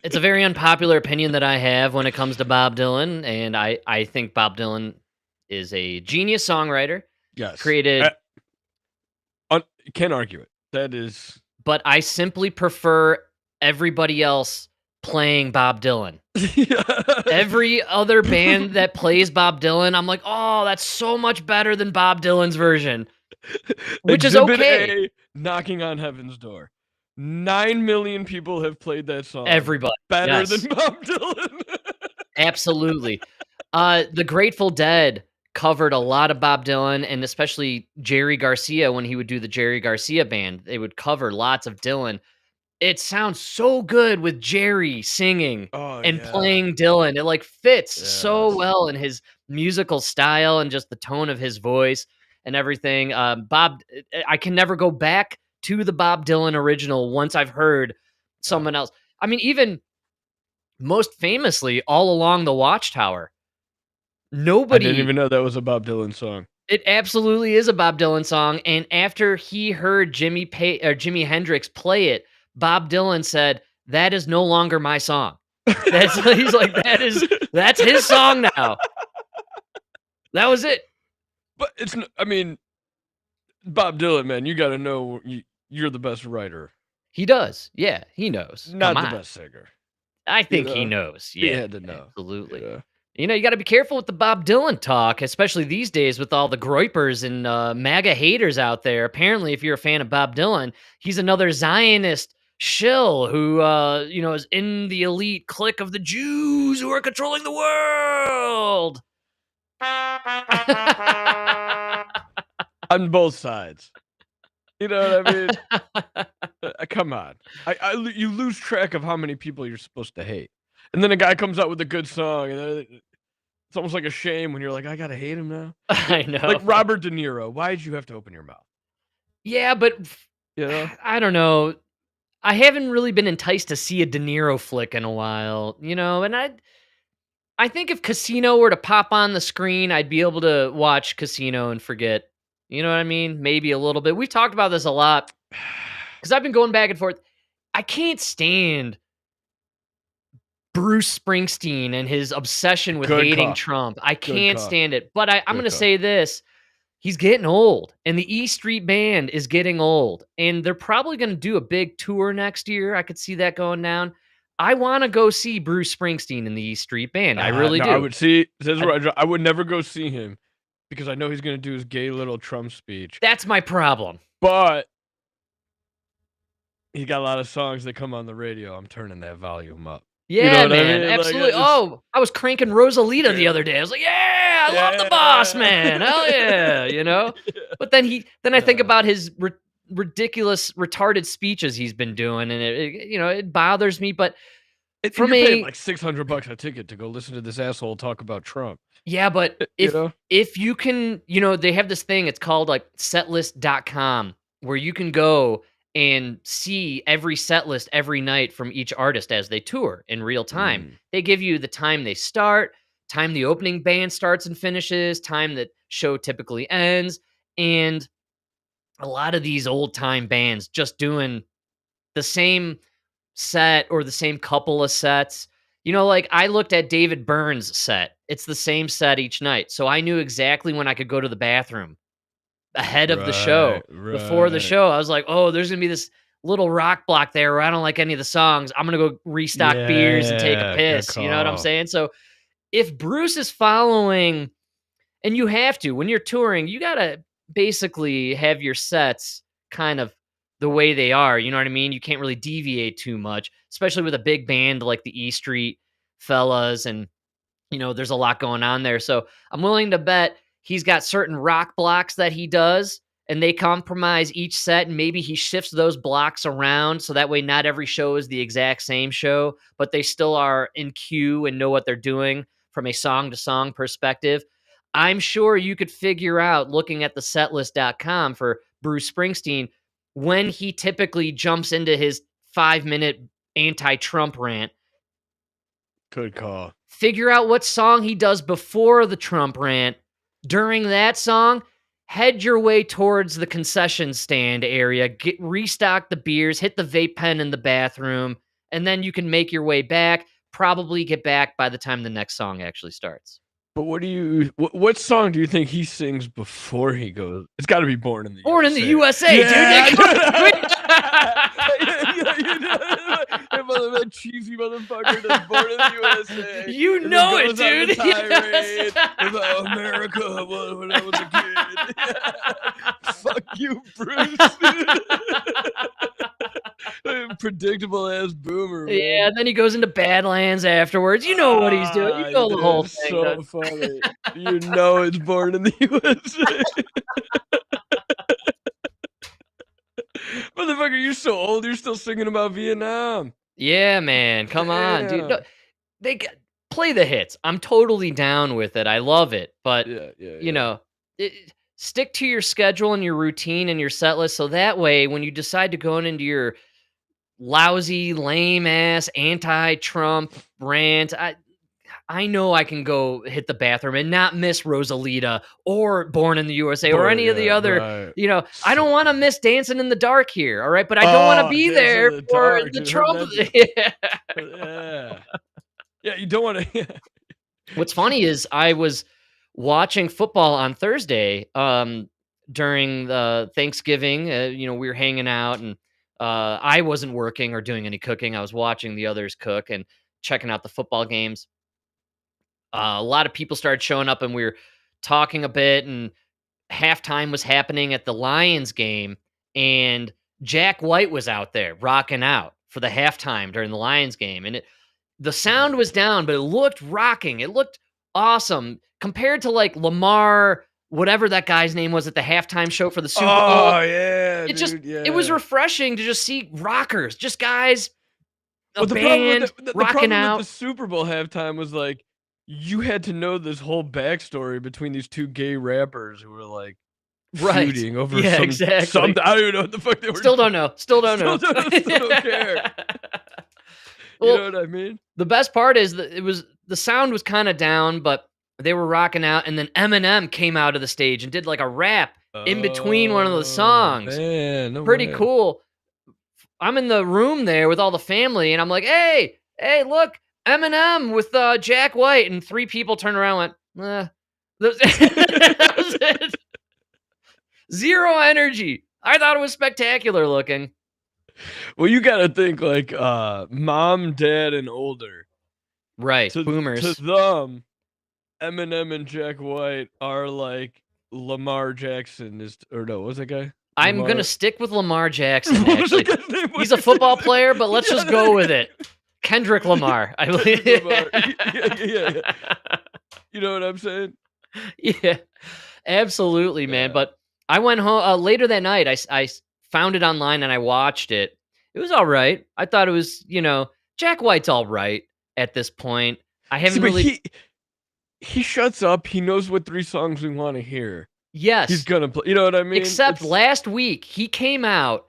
It's a very unpopular opinion that I have when it comes to Bob Dylan, and I think Bob Dylan is a genius songwriter. Yes, Created, can't argue it. That is, but I simply prefer everybody else playing Bob Dylan. Every other band that plays Bob Dylan, I'm like, oh, that's so much better than Bob Dylan's version, which is Exhibit okay. A, Knocking on Heaven's Door. 9 million people have played that song. Everybody. Better Yes. than Bob Dylan. Absolutely. The Grateful Dead covered a lot of Bob Dylan, and especially Jerry Garcia when he would do the Jerry Garcia band. They would cover lots of Dylan. It sounds so good with Jerry singing and playing Dylan. It like fits so well in his musical style and just the tone of his voice and everything. I can never go back to the Bob Dylan original once I've heard someone else. I mean, even most famously, All Along the Watchtower. Nobody. I didn't even know that was a Bob Dylan song. It absolutely is a Bob Dylan song. And after he heard Jimi Hendrix play it, Bob Dylan said, "That is no longer my song." He's like, that's his song now. That was it. But it's, I mean, Bob Dylan, man, you got to know you're the best writer. He does. Yeah, he knows. Not the best singer. I think he knows. Yeah, he had to know. Absolutely. Yeah. You know, you got to be careful with the Bob Dylan talk, especially these days with all the groypers and MAGA haters out there. Apparently, if you're a fan of Bob Dylan, he's another Zionist shill who, is in the elite clique of the Jews who are controlling the world. On both sides. You know what I mean? Come on. You lose track of how many people you're supposed to hate. And then a guy comes out with a good song, and it's almost like a shame when you're like, I gotta hate him now. I know. Like Robert De Niro. Why did you have to open your mouth? Yeah, but I don't know. I haven't really been enticed to see a De Niro flick in a while, and I think if Casino were to pop on the screen, I'd be able to watch Casino and forget. You know what I mean? Maybe a little bit. We've talked about this a lot because I've been going back and forth. I can't stand Bruce Springsteen and his obsession with hating Trump. I can't stand it. But I'm going to say this. He's getting old, and the E Street Band is getting old, and they're probably going to do a big tour next year. I could see that going down. I want to go see Bruce Springsteen in the E Street Band. I really do. I would see. I would never go see him because I know he's going to do his gay little Trump speech. That's my problem. But he got a lot of songs that come on the radio. I'm turning that volume up. Yeah, you know what man, I mean? absolutely. Like, I was cranking Rosalita the other day. I was like, "Yeah, I love the boss, man. Hell yeah," you know. But then I think about his ridiculous, retarded speeches he's been doing, and it bothers me. But you're paying like $600 a ticket to go listen to this asshole talk about Trump. Yeah, but if you can, they have this thing. It's called like setlist.com, where you can go and see every set list every night from each artist as they tour in real time. They give you the time they start, time the opening band starts and finishes, time that show typically ends, and a lot of these old time bands just doing the same set or the same couple of sets. Like I looked at David Byrne's set. It's the same set each night. So I knew exactly when I could go to the bathroom ahead of the show. Before the show, I was like, oh, there's going to be this little rock block there where I don't like any of the songs. I'm going to go restock beers and take a piss. You know what I'm saying? So if Bruce is following, and you have to, when you're touring, you got to basically have your sets kind of the way they are. You know what I mean? You can't really deviate too much, especially with a big band like the E Street fellas. And, there's a lot going on there. So I'm willing to bet he's got certain rock blocks that he does, and they compromise each set. And maybe he shifts those blocks around so that way not every show is the exact same show, but they still are in cue and know what they're doing from a song to song perspective. I'm sure you could figure out, looking at the setlist.com for Bruce Springsteen, when he typically jumps into his 5-minute anti-Trump rant. Good call. Figure out what song he does before the Trump rant. During that song, head your way towards the concession stand area, restock the beers, hit the vape pen in the bathroom, and then you can make your way back, probably get back by the time the next song actually starts. But what song do you think he sings before he goes? It's got to be Born in the USA. Born in the USA, yeah, dude. That cheesy motherfucker that's Born in the USA. You know it, dude. Tirade about America when I was a kid. Fuck you, Bruce. Predictable ass boomer. Man. Yeah, and then he goes into Badlands afterwards. You know what he's doing. You know the whole thing. So funny. You know it's Born in the USA. Motherfucker, you're so old. You're still singing about Vietnam. Yeah, man. Come on, dude. No, play the hits. I'm totally down with it. I love it. But, stick to your schedule and your routine and your set list. So that way, when you decide to go into your lousy, lame-ass, anti-Trump rant, I know I can go hit the bathroom and not miss Rosalita or Born in the USA or any of the other, I don't want to miss Dancing in the Dark here, all right? But I don't want to be there for the Trump. Yeah, you don't want to. What's funny is I was watching football on Thursday during the Thanksgiving. We were hanging out, and I wasn't working or doing any cooking. I was watching the others cook and checking out the football games. A lot of people started showing up, and we were talking a bit, and halftime was happening at the Lions game, and Jack White was out there rocking out for the halftime during the Lions game. And the sound was down, but it looked rocking. It looked awesome compared to like Lamar, whatever that guy's name was at the halftime show for the Super Bowl. Oh, yeah. It was refreshing to just see rockers, just guys, the band rocking out. With the Super Bowl halftime was like, you had to know this whole backstory between these two gay rappers who were like feuding over something. I don't even know what the fuck they were. Still don't know. Still don't care. Well, you know what I mean? The best part is that the sound was kind of down, but they were rocking out, and then Eminem came out of the stage and did like a rap in between one of the songs. Man, no pretty way. Cool. I'm in the room there with all the family, and I'm like, hey, look, Eminem with Jack White, and 3 people turned around and went, that was it. Zero energy. I thought it was spectacular looking. Well, you got to think like mom, dad, and older. Right, boomers. To them, Eminem and Jack White are like Lamar Jackson what was that guy? I'm going to stick with Lamar Jackson, actually. He's a football player, but let's just go with it. Kendrick Lamar. I believe. Lamar. Yeah. You know what I'm saying? Yeah, absolutely, man. But I went home later that night. I found it online and I watched it. It was all right. I thought it was, Jack White's all right at this point. I haven't really. He shuts up. He knows what 3 songs we want to hear. Yes. He's going to play. You know what I mean? Except last week, he came out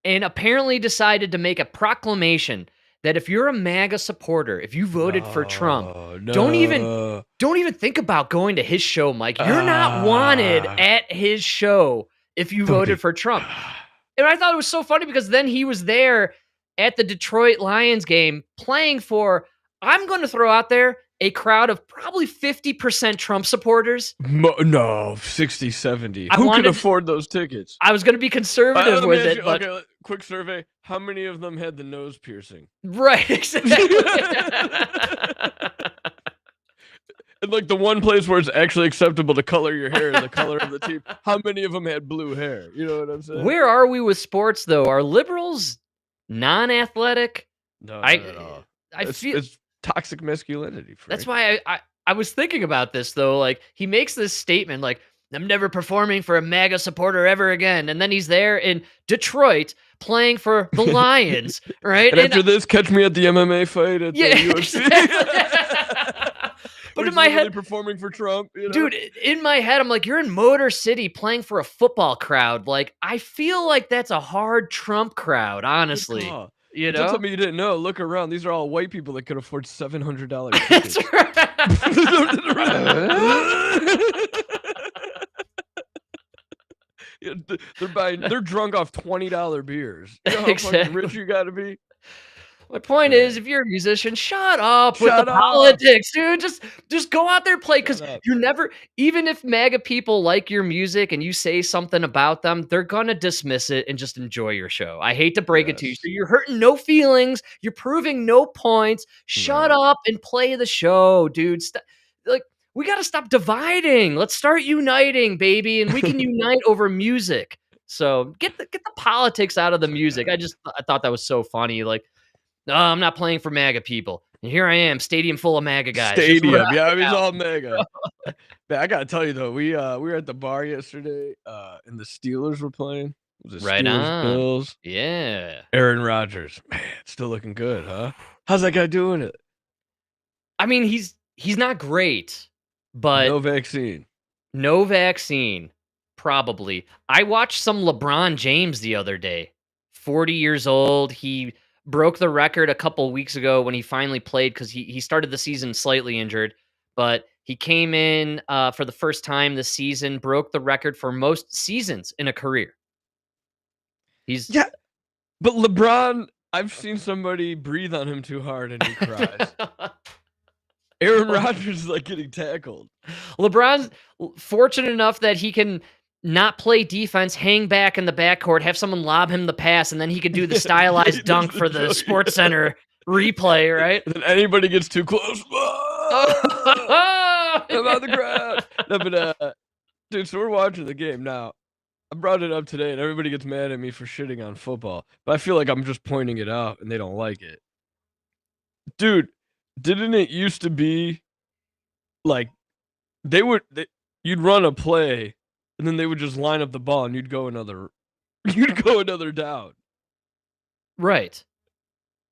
and apparently decided to make a proclamation that if you're a MAGA supporter, if you voted for Trump, don't even think about going to his show, Mike. You're not wanted at his show if you voted for Trump. And I thought it was so funny because then he was there at the Detroit Lions game playing for, I'm going to throw out there, a crowd of probably 50% Trump supporters. No, 60, 70. Who could afford those tickets? I was going to be conservative with it. But... Okay, quick survey. How many of them had the nose piercing? Right, exactly. And like the one place where it's actually acceptable to color your hair the color of the team. How many of them had blue hair? You know what I'm saying? Where are we with sports, though? Are liberals non-athletic? No, not at all. It's toxic masculinity. Frank. That's why I was thinking about this, though. Like, he makes this statement, like, I'm never performing for a MAGA supporter ever again. And then he's there in Detroit playing for the Lions, right? And after this, catch me at the MMA fight at the UFC. But in my head, performing for Trump, dude, in my head, I'm like, you're in Motor City playing for a football crowd. Like, I feel like that's a hard Trump crowd, honestly. You know, something you didn't know. Look around; these are all white people that could afford $700 tickets. That's right. They're drunk off $20 beers. You know how fucking rich you got to be. My point is, if you're a musician, shut up with the politics, dude. Just go out there, play, because you're never, even if MAGA people like your music and you say something about them, they're gonna dismiss it and just enjoy your show. I hate to break it to you. So you're hurting no feelings. You're proving no points. Shut up and play the show, dude. We got to stop dividing. Let's start uniting, baby, and we can unite over music. So get the politics out of the music. I thought that was so funny. Like, no, I'm not playing for MAGA people. And here I am, stadium full of MAGA guys. Stadium, yeah, he's all MAGA. Man, I gotta tell you though, we were at the bar yesterday, and the Steelers were playing. It was the Steelers, Bills. Yeah. Aaron Rodgers, man, still looking good, huh? How's that guy doing it? I mean, he's not great, but no vaccine, probably. I watched some LeBron James the other day. 40 years old. He broke the record a couple weeks ago when he finally played because he started the season slightly injured, but he came in for the first time this season, broke the record for most seasons in a career. But LeBron, I've seen somebody breathe on him too hard and he cries. Aaron Rodgers is like getting tackled. LeBron's fortunate enough that he can not play defense, hang back in the backcourt, have someone lob him the pass, and then he could do the stylized dunk for the Sports Center replay, right? And then anybody gets too close. I'm on the ground. No, but, dude, so we're watching the game now. I brought it up today, and everybody gets mad at me for shitting on football, but I feel like I'm just pointing it out, and they don't like it. Dude, didn't it used to be like you'd run a play, and then they would just line up the ball, and you'd go another down. Right.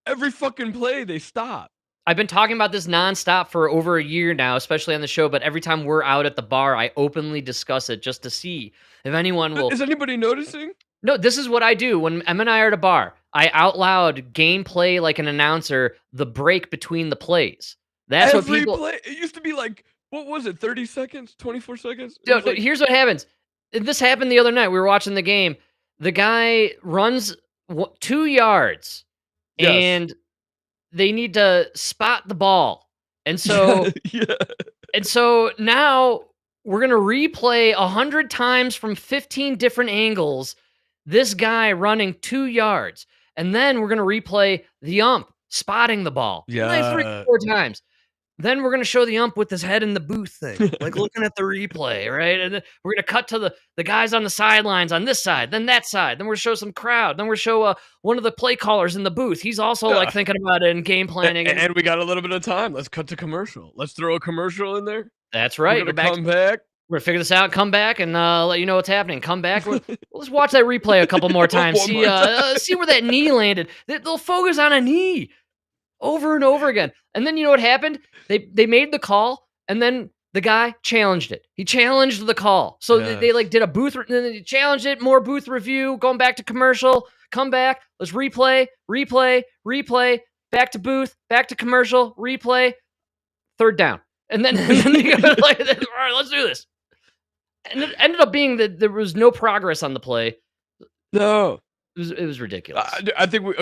Every fucking play, they stop. I've been talking about this nonstop for over a year now, especially on the show, but every time we're out at the bar, I openly discuss it just to see if anyone will... Is anybody noticing? No, this is what I do. When Em and I are at a bar, I out loud gameplay like an announcer the break between the plays. That's Every what people... play, it used to be like, what was it, 30 seconds, 24 seconds? No, here's what happens. This happened the other night. We were watching the game. The guy runs 2 yards, and they need to spot the ball. And so, and so now we're going to replay 100 times from 15 different angles this guy running 2 yards. And then we're going to replay the ump spotting the ball. Yeah. 3 or 4 times. then we're going to show the ump with his head in the booth thing, like looking at the replay, right? And then we're going to cut to the guys on the sidelines on this side, then that side. Then we'll show some crowd. Then we'll show one of the play callers in the booth. He's also like thinking about it and game planning. And we got a little bit of time. Let's cut to commercial. Let's throw a commercial in there. That's right. We're going to come back. We're going to figure this out, come back, and let you know what's happening. Come back. Let's watch that replay a couple more times. See where that knee landed. They'll focus on a knee over and over again. And then you know what happened? They made the call, and then the guy challenged it. He challenged the call. So they like did a booth, and then they challenged it, more booth review, going back to commercial, come back, let's replay, back to booth, back to commercial, replay, third down. And then they go like, all right, let's do this. And it ended up being that there was no progress on the play. No. It was ridiculous. I think we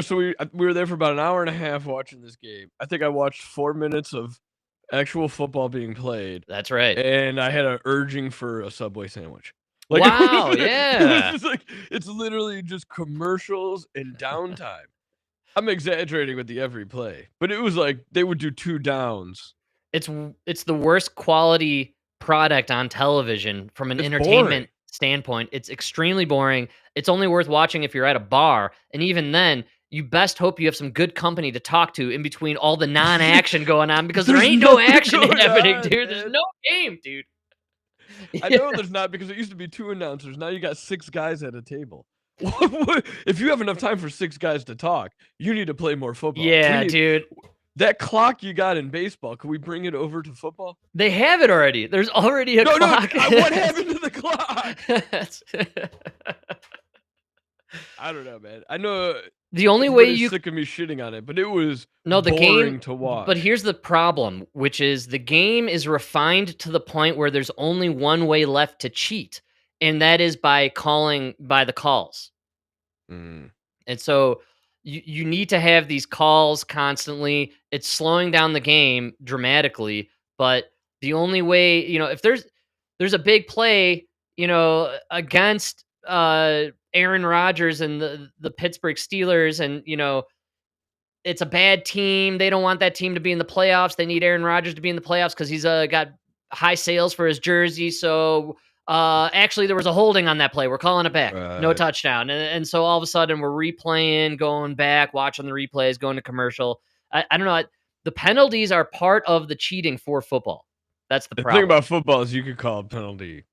were there for about an hour and a half watching this game. I think I watched 4 minutes of actual football being played. That's right. And I had an urging for a Subway sandwich. Like, wow, yeah. It's literally just commercials and downtime. I'm exaggerating with the every play, but it was like they would do 2 downs. It's the worst quality product on television from an entertainment standpoint. It's extremely boring. It's only worth watching if you're at a bar, and even then, you best hope you have some good company to talk to in between all the non-action going on, because there ain't no action happening, dude. There's no game, dude. I know there's not, because it used to be 2 announcers. Now you got 6 guys at a table. If you have enough time for 6 guys to talk, you need to play more football. Yeah, dude. That clock you got in baseball, can we bring it over to football? They have it already. There's already a clock. No, what happened to the clock? I don't know, man. I know the only way you sick of me shitting on it, but it was the boring game to watch. But here's the problem, which is the game is refined to the point where there's only one way left to cheat, and that is by calling by the calls. And so you need to have these calls constantly. It's slowing down the game dramatically, but the only way, if there's a big play, against Aaron Rodgers and the Pittsburgh Steelers, and it's a bad team. They don't want that team to be in the playoffs. They need Aaron Rodgers to be in the playoffs because he's got high sales for his jersey. So actually, there was a holding on that play. We're calling it back. No touchdown. And so all of a sudden, we're replaying, going back, watching the replays, going to commercial. I don't know. The penalties are part of the cheating for football. That's the problem. The thing about football is you could call a penalty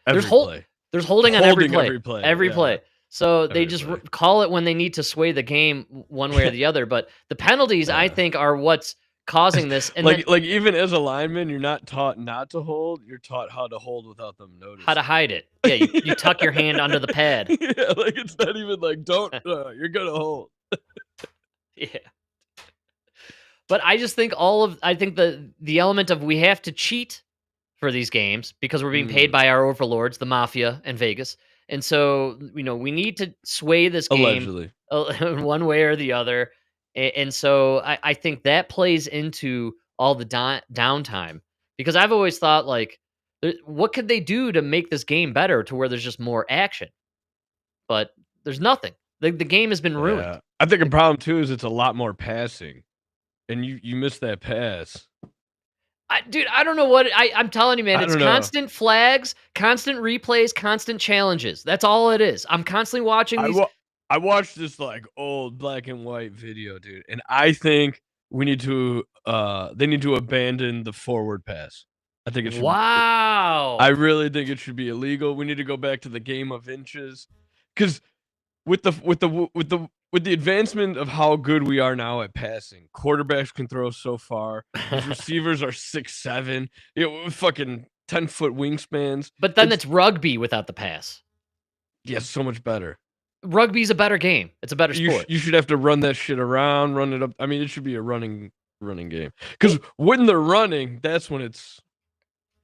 every play. There's holding on every play. Every play. So they just call it when they need to sway the game one way or the other. But the penalties, I think, are what's causing this. And like even as a lineman, you're not taught not to hold. You're taught how to hold without them noticing. How to hide it. Yeah, you tuck your hand under the pad. Yeah, like it's not even like, don't, you're going to hold. Yeah. But I just think the element of we have to cheat for these games because we're being paid by our overlords, the mafia and Vegas. And so, we need to sway this game one way or the other. And so I think that plays into all the downtime, because I've always thought, like, what could they do to make this game better to where there's just more action? But there's nothing. The game has been ruined. Yeah. I think a problem too is it's a lot more passing, and you miss that pass. Dude, I don't know what I'm telling you, man. It's constant flags, constant replays, constant challenges. That's all it is. I'm constantly watching these. I watched this like old black and white video, dude, and I think we need to they need to abandon the forward pass. I think it should. Wow. I really think it should be illegal. We need to go back to the game of inches, because with the advancement of how good we are now at passing, quarterbacks can throw so far. These receivers are 6'7", fucking 10-foot wingspans. But then it's rugby without the pass. Yeah, so much better. Rugby's a better game. It's a better sport. You should have to run that shit around, run it up. I mean, it should be a running game. Because when they're running, that's when it's.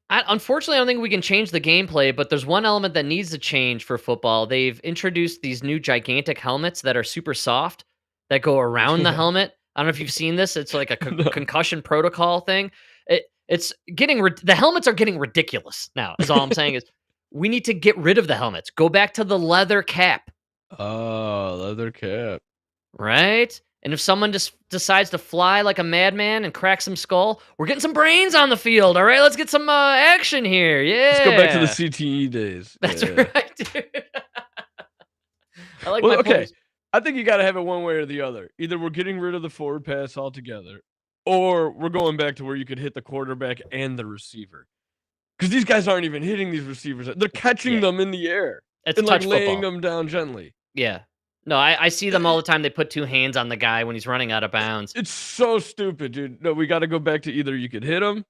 Unfortunately, I don't think we can change the gameplay, but there's one element that needs to change for football. They've introduced these new gigantic helmets that are super soft that go around the helmet. I don't know if you've seen this. It's like a concussion protocol thing. It's getting the helmets are getting ridiculous now. Is all I'm saying is we need to get rid of the helmets. Go back to the leather cap. Oh, leather cap. Right? And if someone just decides to fly like a madman and crack some skull, we're getting some brains on the field. All right, let's get some action here. Yeah. Let's go back to the CTE days. That's right, dude. I like well, my okay. players. I think you got to have it one way or the other. Either we're getting rid of the forward pass altogether, or we're going back to where you could hit the quarterback and the receiver. Because these guys aren't even hitting these receivers. They're catching them in the air. It's and touch laying football. them down gently. Yeah. No, I see them all the time. They put 2 hands on the guy when he's running out of bounds. It's so stupid, dude. No, we got to go back to either you could hit him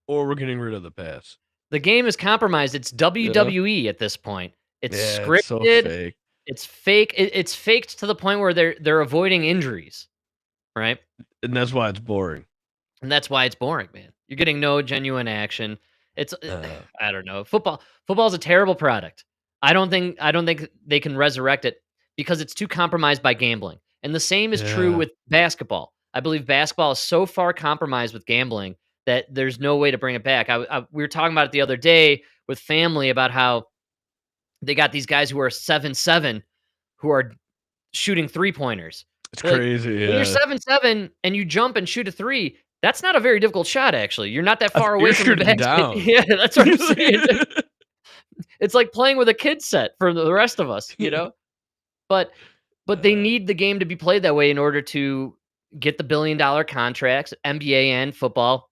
or we're getting rid of the pass. The game is compromised. It's WWE at this point. It's scripted. It's so fake. It's fake. It's faked to the point where they're avoiding injuries, right? And that's why it's boring. And that's why it's boring, man. You're getting no genuine action. It's I don't know. Football's a terrible product. I don't think they can resurrect it because it's too compromised by gambling. And the same is true with basketball. I believe basketball is so far compromised with gambling that there's no way to bring it back. We were talking about it the other day with family about how they got these guys who are 7'7" who are shooting 3-pointers. It's crazy. When you're 7'7" and you jump and shoot a 3, that's not a very difficult shot, actually. You're not that far away from the basket. Down. Yeah, that's what I'm saying. It's like playing with a kid set for the rest of us, you know? But they need the game to be played that way in order to get the billion-dollar contracts, NBA and football,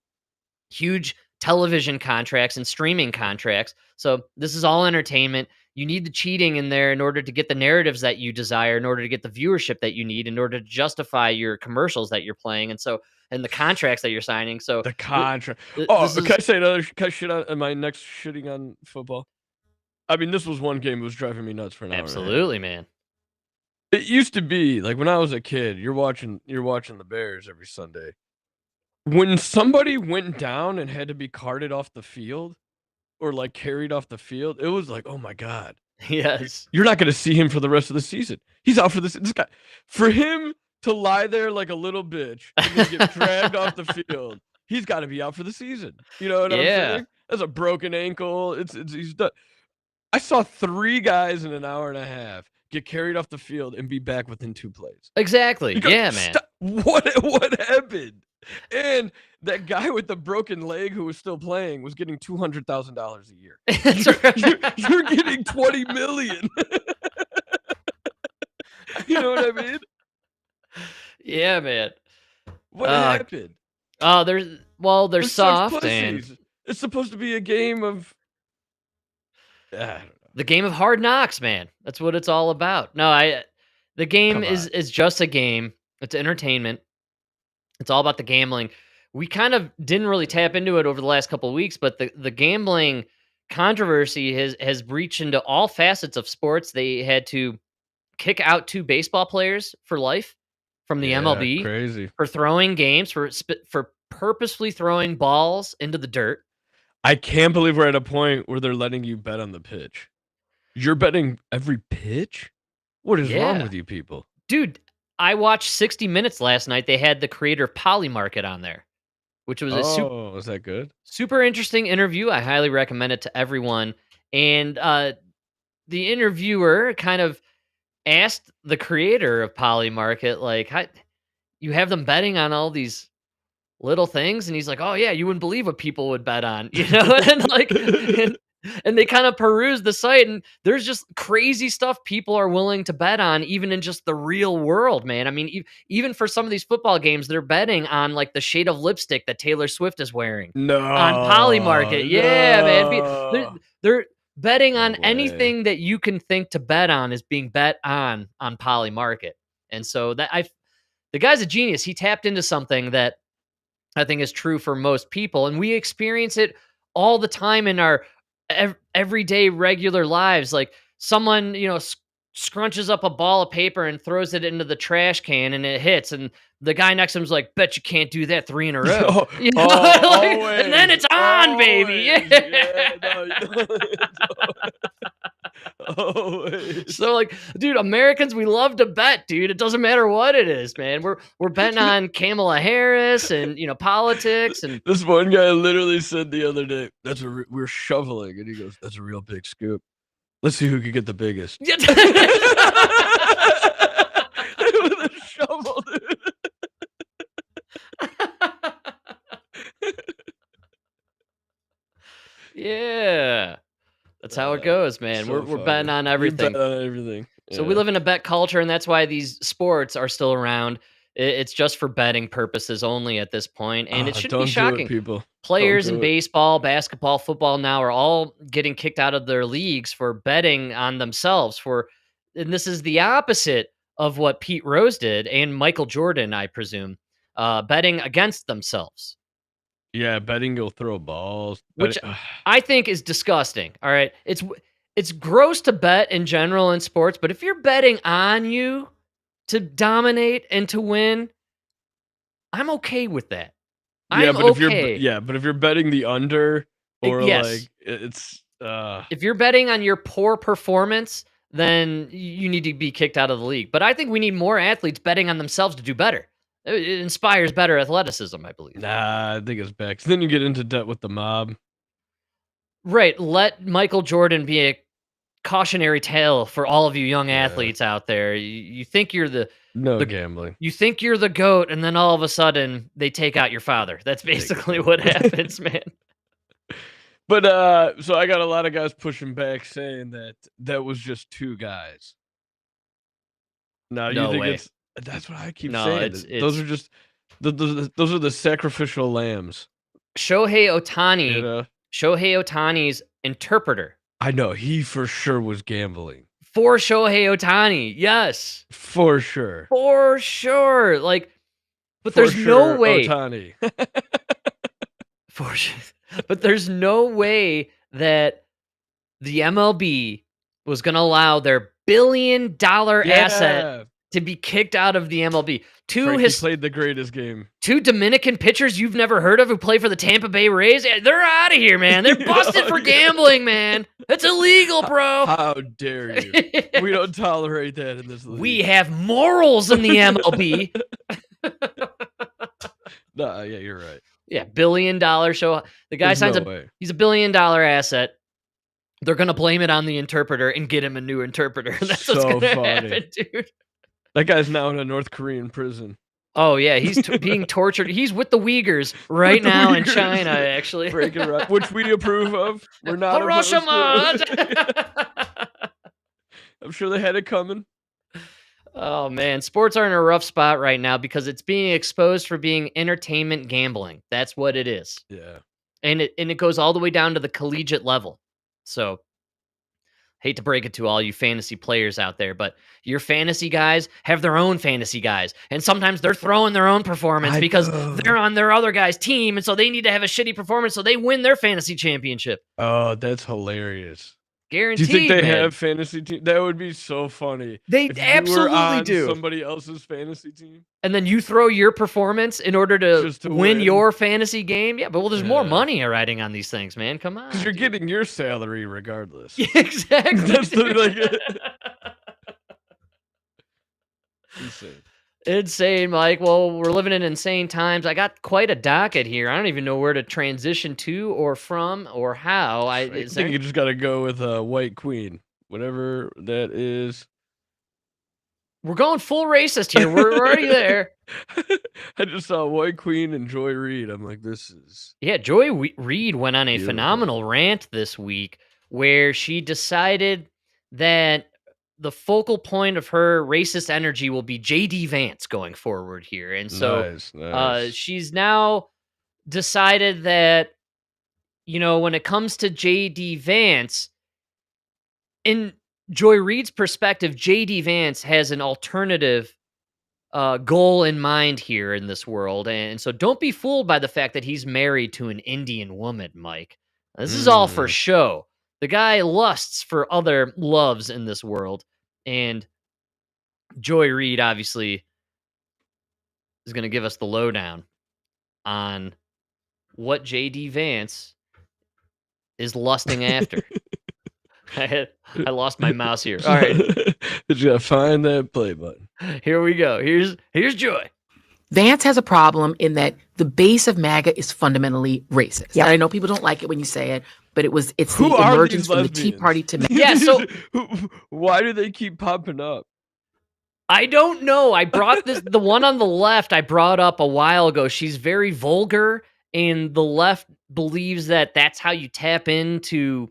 huge television contracts and streaming contracts. So this is all entertainment. You need the cheating in there in order to get the narratives that you desire, in order to get the viewership that you need, in order to justify your commercials that you're playing, and the contracts that you're signing. So the contract. Can I say another? Can I shit on my next shitting on football? I mean, this was one game that was driving me nuts for an hour. Absolutely, man. It used to be like when I was a kid. You're watching the Bears every Sunday. When somebody went down and had to be carted off the field, or like carried off the field, it was like, oh my god. Yes. You're not going to see him for the rest of the season. He's out for this guy. For him to lie there like a little bitch and then get dragged off the field, he's got to be out for the season. You know what I'm saying? That's a broken ankle. He's done. I saw 3 guys in an hour and a half get carried off the field and be back within 2 plays. Exactly. Yeah, man. What happened? And that guy with the broken leg who was still playing was getting $200,000 a year. That's right. You're getting $20 million. You know what I mean? Yeah, man. What happened? Oh, they're soft, and it's supposed to be a game of I don't know. The game of hard knocks, man. That's what it's all about. No, the game is just a game. It's entertainment. It's all about the gambling. We kind of didn't really tap into it over the last couple of weeks, but the gambling controversy has reached into all facets of sports. They had to kick out 2 baseball players for life from the MLB. Crazy. For throwing games, for purposefully throwing balls into the dirt. I can't believe we're at a point where they're letting you bet on the pitch. You're betting every pitch? What is wrong with you people? Dude, I watched 60 Minutes last night. They had the creator of Polymarket on there, which was was that good? Super interesting interview. I highly recommend it to everyone. And the interviewer kind of asked the creator of Polymarket, like, you have them betting on all these little things, and he's like, oh yeah, you wouldn't believe what people would bet on, you know? And like and they kind of peruse the site, and there's just crazy stuff people are willing to bet on, even in just the real world, man. I mean, even for some of these football games, they're betting on like the shade of lipstick that Taylor Swift is wearing on Polymarket. Yeah, man. They're betting on anything that you can think to bet on is being bet on Polymarket. And so the guy's a genius. He tapped into something that I think is true for most people, and we experience it all the time in our everyday regular lives. Like someone, scrunches up a ball of paper and throws it into the trash can, and it hits, and the guy next to him's like, bet you can't do that 3 in a row. And then it's on, baby. So like, dude, Americans, we love to bet, dude. It doesn't matter what it is, man. We're betting on Kamala Harris and politics. And this one guy literally said the other day, we're shoveling, and he goes, that's a real big scoop. Let's see who can get the biggest. With a shovel, Yeah. That's how it goes, man. So We're betting on everything. You bet on everything. So we live in a bet culture, and that's why these sports are still around. It's just for betting purposes only at this point, and it shouldn't be shocking. People. Players in baseball, basketball, football now are all getting kicked out of their leagues for betting on themselves. And this is the opposite of what Pete Rose did and Michael Jordan, I presume, betting against themselves. Yeah, betting you'll throw balls, which I think is disgusting. All right, it's gross to bet in general in sports, but if you're betting on you to dominate and to win, I'm okay with that. Yeah, I'm but okay. if you're betting the under or Yes. like it's If you're betting on your poor performance, then you need to be kicked out of the league. But I think we need more athletes betting on themselves to do better. It inspires better athleticism, I believe. Nah, I think it's back. 'Cause then you get into debt with the mob. Right. Let Michael Jordan be a cautionary tale for all of you young athletes out there. You think you're the gambling. You think you're the GOAT, and then all of a sudden they take out your father. That's basically what happens, man. But so I got a lot of guys pushing back saying that was just two guys. No, you think way. that's what I keep No, saying. it's Those are just those are the sacrificial lambs. Shohei Ohtani. You know? Shohei Ohtani's interpreter. I know he for sure was gambling. For Shohei Ohtani, yes. For sure. For sure. Like, but For there's sure, no way. Ohtani. For sure. But there's no way that the MLB was going to allow their billion-dollar asset to be kicked out of the MLB. Frankie played the greatest game. Two Dominican pitchers you've never heard of who play for the Tampa Bay Rays. They're out of here, man. They're busted for gambling, man. It's illegal, bro. How dare you? We don't tolerate that in this league. We have morals in the MLB. Nah, yeah, you're right. Yeah, billion-dollar show. The guy signs he's $1 billion asset. They're going to blame it on the interpreter and get him a new interpreter. That's what's going to happen, dude. That guy's now in a North Korean prison. Oh, yeah. He's being tortured. He's with the Uyghurs right now in China, actually. Which we approve of. We're not Hiroshima! I'm sure they had it coming. Oh, man. Sports are in a rough spot right now because it's being exposed for being entertainment gambling. That's what it is. Yeah. And it goes all the way down to the collegiate level. So, hate to break it to all you fantasy players out there, but your fantasy guys have their own fantasy guys. And sometimes they're throwing their own performance because they're on their other guy's team. And so they need to have a shitty performance so they win their fantasy championship. Oh, that's hilarious. Guaranteed. Do you think they have fantasy team? That would be so funny. They absolutely do. Somebody else's fantasy team. And then you throw your performance in order to win your fantasy game. Yeah, but there's more money riding on these things, man. Come on. Because you're getting your salary regardless. Yeah, exactly. That's insane. Insane, Mike. Well, we're living in insane times. I got quite a docket here. I don't even know where to transition to or from or how. I think you just got to go with White Queen, whatever that is. We're going full racist here. We're already there. I just saw White Queen and Joy Reid. I'm like, this is... Yeah, Joy Reid went on a phenomenal rant this week where she decided that the focal point of her racist energy will be J.D. Vance going forward here. And so she's now decided that, you know, when it comes to J.D. Vance, in Joy Reid's perspective, J.D. Vance has an alternative goal in mind here in this world. And so don't be fooled by the fact that he's married to an Indian woman, Mike. This is all for show. The guy lusts for other loves in this world. And Joy Reid, obviously, is going to give us the lowdown on what J.D. Vance is lusting after. I lost my mouse here. All right. You got to find that play button. Here we go. Here's Joy. Vance has a problem in that the base of MAGA is fundamentally racist. Yeah. I know people don't like it when you say it, but it's the emergence from the Tea Party to MAGA. Yeah, so why do they keep popping up? I don't know. I brought the one on the left I brought up a while ago. She's very vulgar and the left believes that that's how you tap into,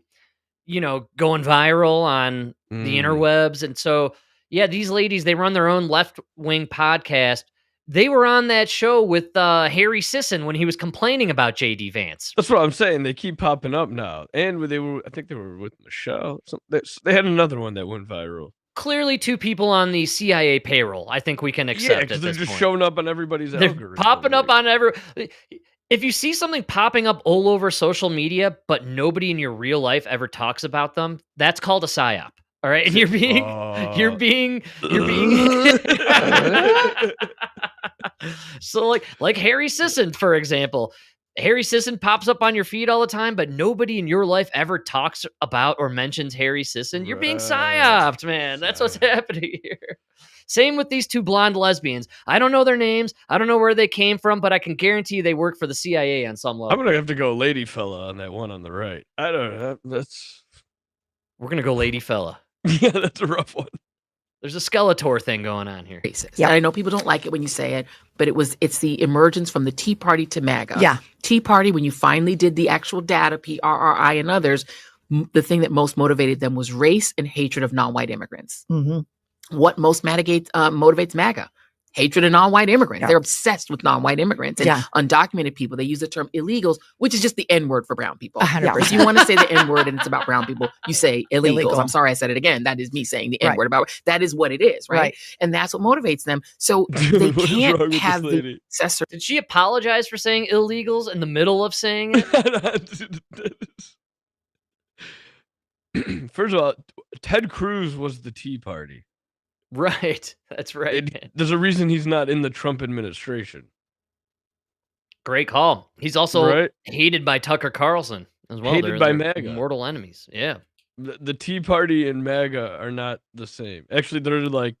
going viral on the interwebs. And so, yeah, these ladies, they run their own left-wing podcast. They were on that show with Harry Sisson when he was complaining about J.D. Vance. That's what I'm saying. They keep popping up now. And I think they were with Michelle. They had another one that went viral. Clearly 2 people on the CIA payroll. I think we can accept it. Yeah, they're just showing up on everybody's algorithm. Popping up on If you see something popping up all over social media, but nobody in your real life ever talks about them, that's called a psyop. All right, and you're being. So like Harry Sisson, for example. Harry Sisson pops up on your feed all the time, but nobody in your life ever talks about or mentions Harry Sisson. You're being psyoped, man. That's what's happening here. Same with these 2 blonde lesbians. I don't know their names. I don't know where they came from, but I can guarantee they work for the CIA on some level. I'm going to have to go lady fella on that one on the right. I don't know. We're going to go lady fella. Yeah, that's a rough one. There's a Skeletor thing going on here. Yeah, I know people don't like it when you say it, but it's the emergence from the Tea Party to MAGA. Yeah. Tea Party, when you finally did the actual data, PRRI and others, the thing that most motivated them was race and hatred of non-white immigrants. Mm-hmm. What most motivates MAGA? Hatred of non-white immigrants. Yeah. They're obsessed with non-white immigrants and undocumented people. They use the term illegals, which is just the N-word for brown people. 100%. If you want to say the N-word and it's about brown people, you say illegals. I'm sorry I said it again. That is me saying the N-word about that is what it is, right? And that's what motivates them. So they can't have the successor. Did she apologize for saying illegals in the middle of saying it? First of all, Ted Cruz was the Tea Party. Right. That's right. There's a reason he's not in the Trump administration. Great call. He's also hated by Tucker Carlson as well. Hated by MAGA. Mortal enemies. Yeah. The Tea Party and MAGA are not the same. Actually, they're like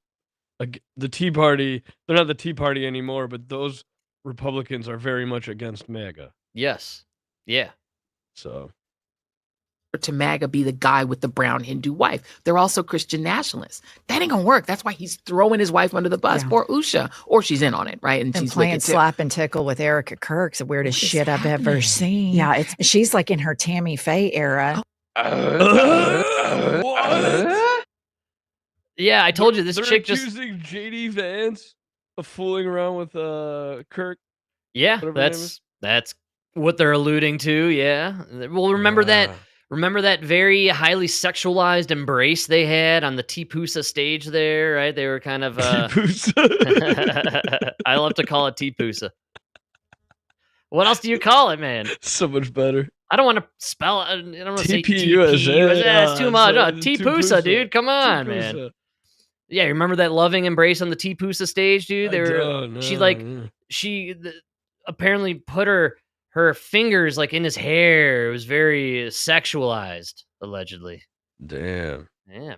the Tea Party. They're not the Tea Party anymore, but those Republicans are very much against MAGA. Yes. Yeah. So. To MAGA be the guy with the brown Hindu wife. They're also Christian nationalists. That ain't gonna work. That's why he's throwing his wife under the bus for Usha, or she's in on it, right? And she's playing slap and tickle with Erica Kirk's the weirdest shit I've ever seen. Yeah, she's like in her Tammy Faye era. What? Yeah, I told you this chick just accusing J.D. Vance of fooling around with Kirk. Yeah, that's what they're alluding to. Yeah, well, remember that very highly sexualized embrace they had on the T-Pusa stage there, right? They were kind of T-Pusa. I love to call it T-Pusa. What else do you call it, man? So much better. I don't want to spell it. I don't want to say T-P-U-S-A. It's too much. T-Pusa, dude. Come on, man. Yeah, you remember that loving embrace on the T-Pusa stage, dude? She apparently put her fingers like in his hair. It was very sexualized, allegedly. Damn. Yeah, man.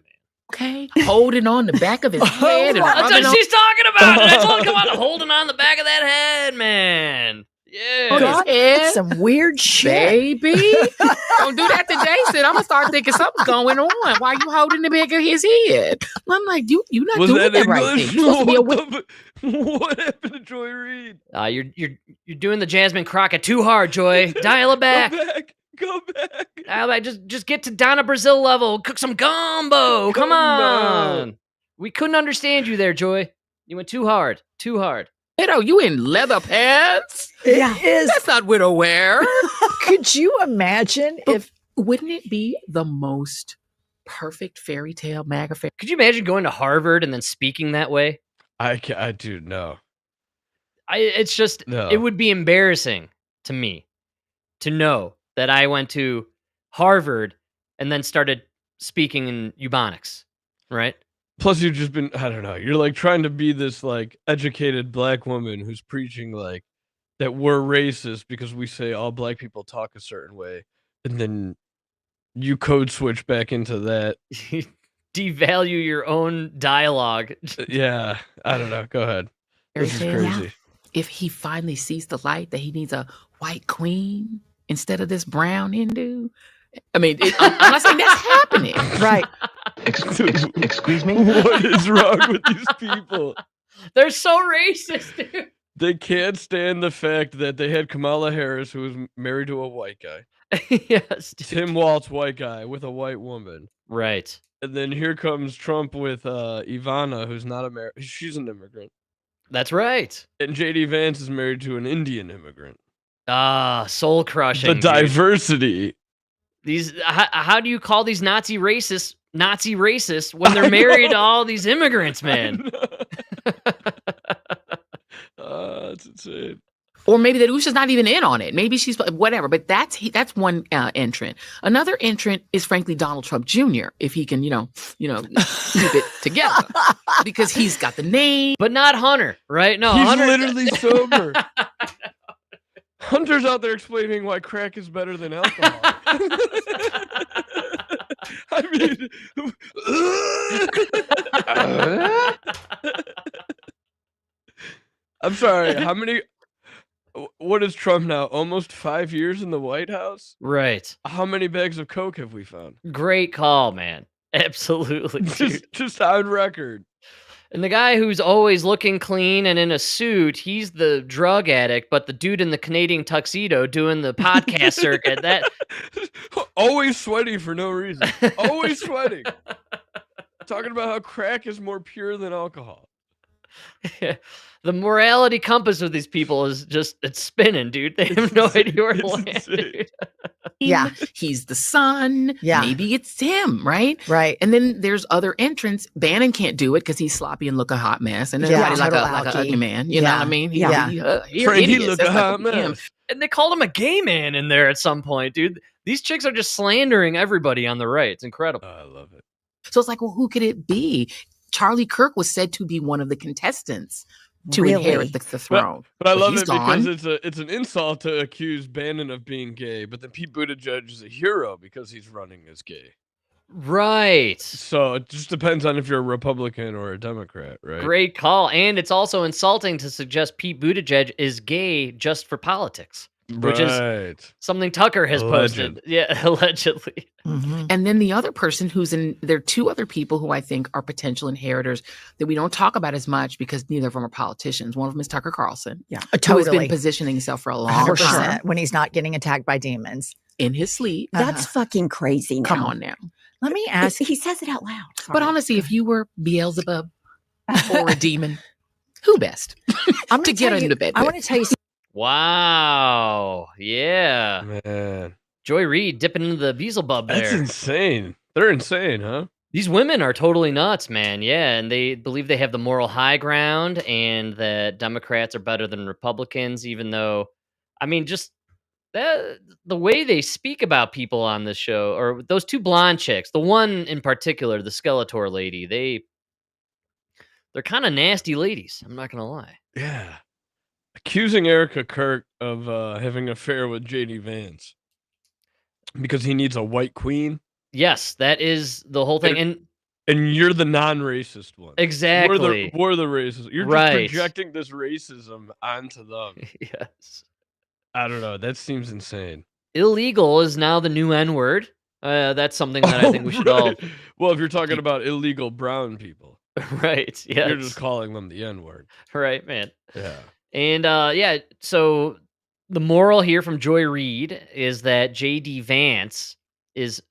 Okay. Holding on the back of his head. That's what she's talking about. I told her, come on, holding on the back of that head, man. Yeah. That's some weird shit. Baby. Don't do that to Jason. I'm going to start thinking something's going on. Why are you holding the back of his head? I'm like, you're not doing that right thing. You're supposed to be what happened to Joy Reid? You're doing the Jasmine Crockett too hard, Joy. Dial it back. Go back. Dial back. Just get to Donna Brazil level. Cook some gumbo. Come on. We couldn't understand you there, Joy. You went too hard. Too hard. You in leather pants? It is. That's not widow wear. Could you imagine wouldn't it be the most perfect fairy tale MAGA fairy? Could you imagine going to Harvard and then speaking that way? I do no. It's just it would be embarrassing to me to know that I went to Harvard and then started speaking in Ebonics, right? Plus, you've just been, I don't know, you're like trying to be this like educated black woman who's preaching like that we're racist because we say all black people talk a certain way. And then you code switch back into that. Devalue your own dialogue. Yeah, I don't know. Go ahead. This is crazy. If he finally sees the light that he needs a white queen instead of this brown Hindu. I mean, I'm not saying that's happening. Right. Excuse me? What is wrong with these people? They're so racist, dude. They can't stand the fact that they had Kamala Harris, who was married to a white guy. Yes, dude. Tim Walz, white guy with a white woman. Right. And then here comes Trump with Ivana, who's not American. She's an immigrant. That's right. And JD Vance is married to an Indian immigrant. Ah, soul crushing. The diversity. These how do you call these Nazi racists when they're married to all these immigrants, man? That's insane. Or maybe that Usha's not even in on it. Maybe she's whatever. But that's one entrant. Another entrant is frankly Donald Trump Jr. If he can, keep it together, because he's got the name, but not Hunter, right? No, he's Hunter literally sober. Hunter's out there explaining why crack is better than alcohol. I mean, I'm sorry. How many? What is Trump now? Almost 5 years in the White House? Right. How many bags of coke have we found? Great call, man. Absolutely. just on record. And the guy who's always looking clean and in a suit, he's the drug addict, but the dude in the Canadian tuxedo doing the podcast circuit, that always sweaty for no reason. Always sweating. Talking about how crack is more pure than alcohol. Yeah. The morality compass of these people is it's spinning, dude. They have no idea where to land, dude. Yeah. He's the son. Yeah. Maybe it's him, right? Right. And then there's other entrants. Bannon can't do it because he's sloppy and look a hot mess. And everybody's like a ugly man. You know what I mean? He look a hot mess. And they called him a gay man in there at some point, dude. These chicks are just slandering everybody on the right. It's incredible. I love it. So it's like, well, who could it be? Charlie Kirk was said to be one of the contestants to inherit the throne. But I love it because it's an insult to accuse Bannon of being gay, but then Pete Buttigieg is a hero because he's running as gay. Right. So it just depends on if you're a Republican or a Democrat, right? Great call. And it's also insulting to suggest Pete Buttigieg is gay just for politics. Which is something Tucker has posted. Yeah, allegedly. Mm-hmm. And then the other person there are two other people who I think are potential inheritors that we don't talk about as much because neither of them are politicians. One of them is Tucker Carlson. Yeah, who has been positioning himself for a long time. When he's not getting attacked by demons. In his sleep. That's fucking crazy now. Come on now. Let me ask. He says it out loud. Sorry. But honestly, if you were Beelzebub or a demon, who best to get into bed with? I want to tell you something. Wow. Yeah. Man. Joy Reid dipping into the Beelzebub there. That's insane. They're insane, huh? These women are totally nuts, man. Yeah, and they believe they have the moral high ground and that Democrats are better than Republicans, even though, I mean, just the way they speak about people on this show, or those two blonde chicks, the one in particular, the Skeletor lady, they're kind of nasty ladies. I'm not going to lie. Yeah. Accusing Erica Kirk of having an affair with JD Vance because he needs a white queen. Yes, that is the whole thing. And you're the non-racist one. Exactly. We're the racist. You're just projecting this racism onto them. Yes. I don't know. That seems insane. Illegal is now the new N-word. That's something that I think we should all... Well, if you're talking about illegal brown people. Right, yeah. You're just calling them the N-word. Right, man. Yeah. And so the moral here from Joy Reid is that JD Vance is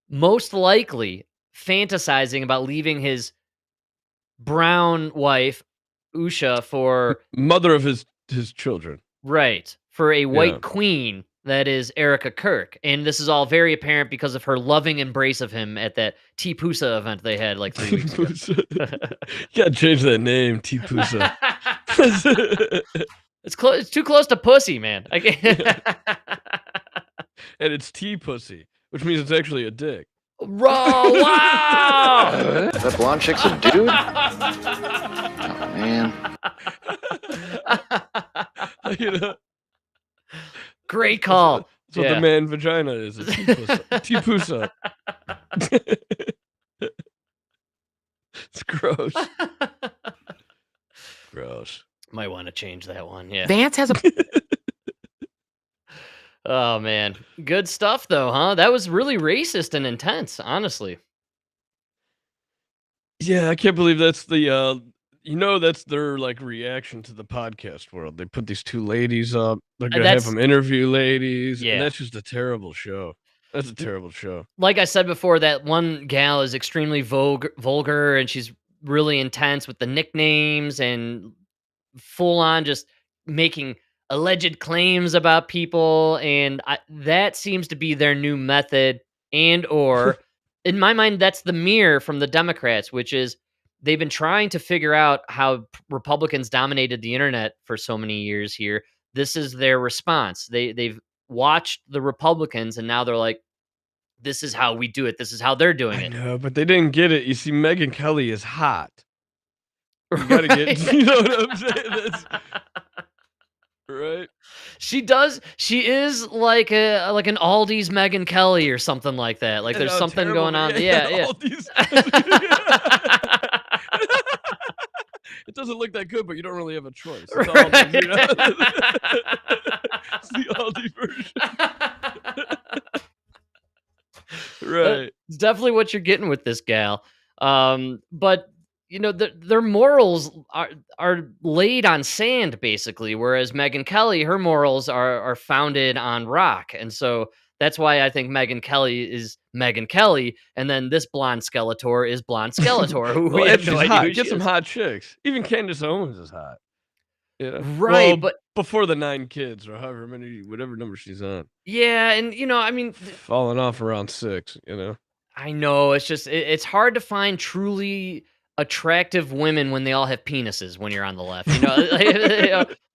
most likely fantasizing about leaving his brown wife, Usha, for... Mother of his children. Right. For a white queen that is Erica Kirk. And this is all very apparent because of her loving embrace of him at that T-Pusa event they had like 3 weeks ago. You gotta change that name, T-Pusa. It's too close to pussy, man. I can't. And it's T-Pussy, which means it's actually a dick. Wow! That blonde chick's a dude? Oh, man. You know? Great call. That's what the man vagina is. It's T-Pusa. It's gross. Gross. Might want to change that one. Yeah. Vance has a... Oh, man. Good stuff, though, huh? That was really racist and intense, honestly. Yeah, I can't believe that's the... That's their like reaction to the podcast world. They put these two ladies up. They're gonna have That's them interview ladies, and yeah. that's just a terrible show. That's a terrible show. Like I said before, that one gal is extremely vulgar, and she's really intense with the nicknames and full on just making alleged claims about people, and that seems to be their new method. And or in my mind, that's the mirror from the Democrats, which is they've been trying to figure out how Republicans dominated the internet for so many years here. This is their response. They've watched the Republicans, and now they're like, this is how we do it. This is how they're doing I it. know, but they didn't get it. You see, Megyn Kelly is hot. You gotta get, you know what I'm saying? That's, right? She does. She is like an Aldi's Megyn Kelly or something like that. Like there's something going on. Yeah. Aldi's. It doesn't look that good, but you don't really have a choice. It's Right. Aldi, you know? It's the Aldi version. Right. It's definitely what you're getting with this gal. But their morals are laid on sand basically, whereas Megyn Kelly, her morals are founded on rock. And so that's why I think Megyn Kelly is Megyn Kelly, and then this blonde Skeletor is blonde Skeletor, who we have no idea who Get she some is. hot chicks. Even Candace Owens is hot. Yeah. Right, Well, but before the 9 kids or however many, whatever number she's on. yeah, and I mean, Falling off around 6, I know it's just it's hard to find truly attractive women when they all have penises when you're on the left.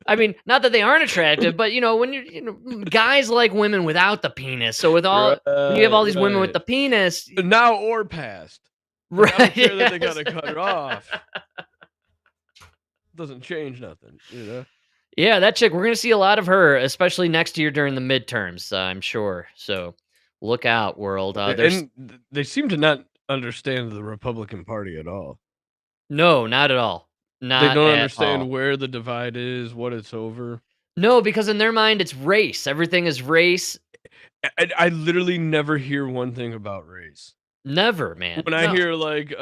I mean, not that they aren't attractive, but when you're guys like women without the penis. So when you have all these women with the penis, now or past. right? I don't care that they gotta cut it off. Doesn't change nothing, Yeah, that chick. We're gonna see a lot of her, especially next year during the midterms. I'm sure. So look out, world. And they seem to not understand the Republican Party at all. No, not at all. Not They don't at understand all. where the divide is, what it's over. No, because in their mind, it's race. Everything is race. I literally never hear one thing about race. Never, man. When I hear like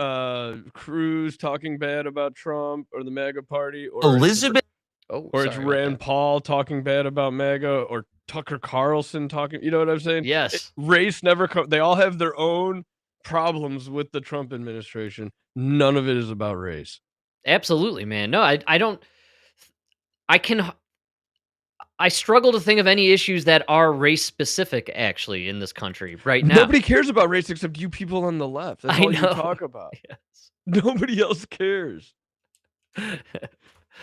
Cruz talking bad about Trump or the MAGA party, or Elizabeth, it's Rand Paul talking bad about MAGA, or Tucker Carlson talking, you know what I'm saying? Yes. Race never they all have their own problems with the Trump administration. None of it is about race. Absolutely, man. No, I don't. I struggle to think of any issues that are race specific actually in this country right now. Nobody cares about race except you people on the left. That's all you talk about. Yes. Nobody else cares.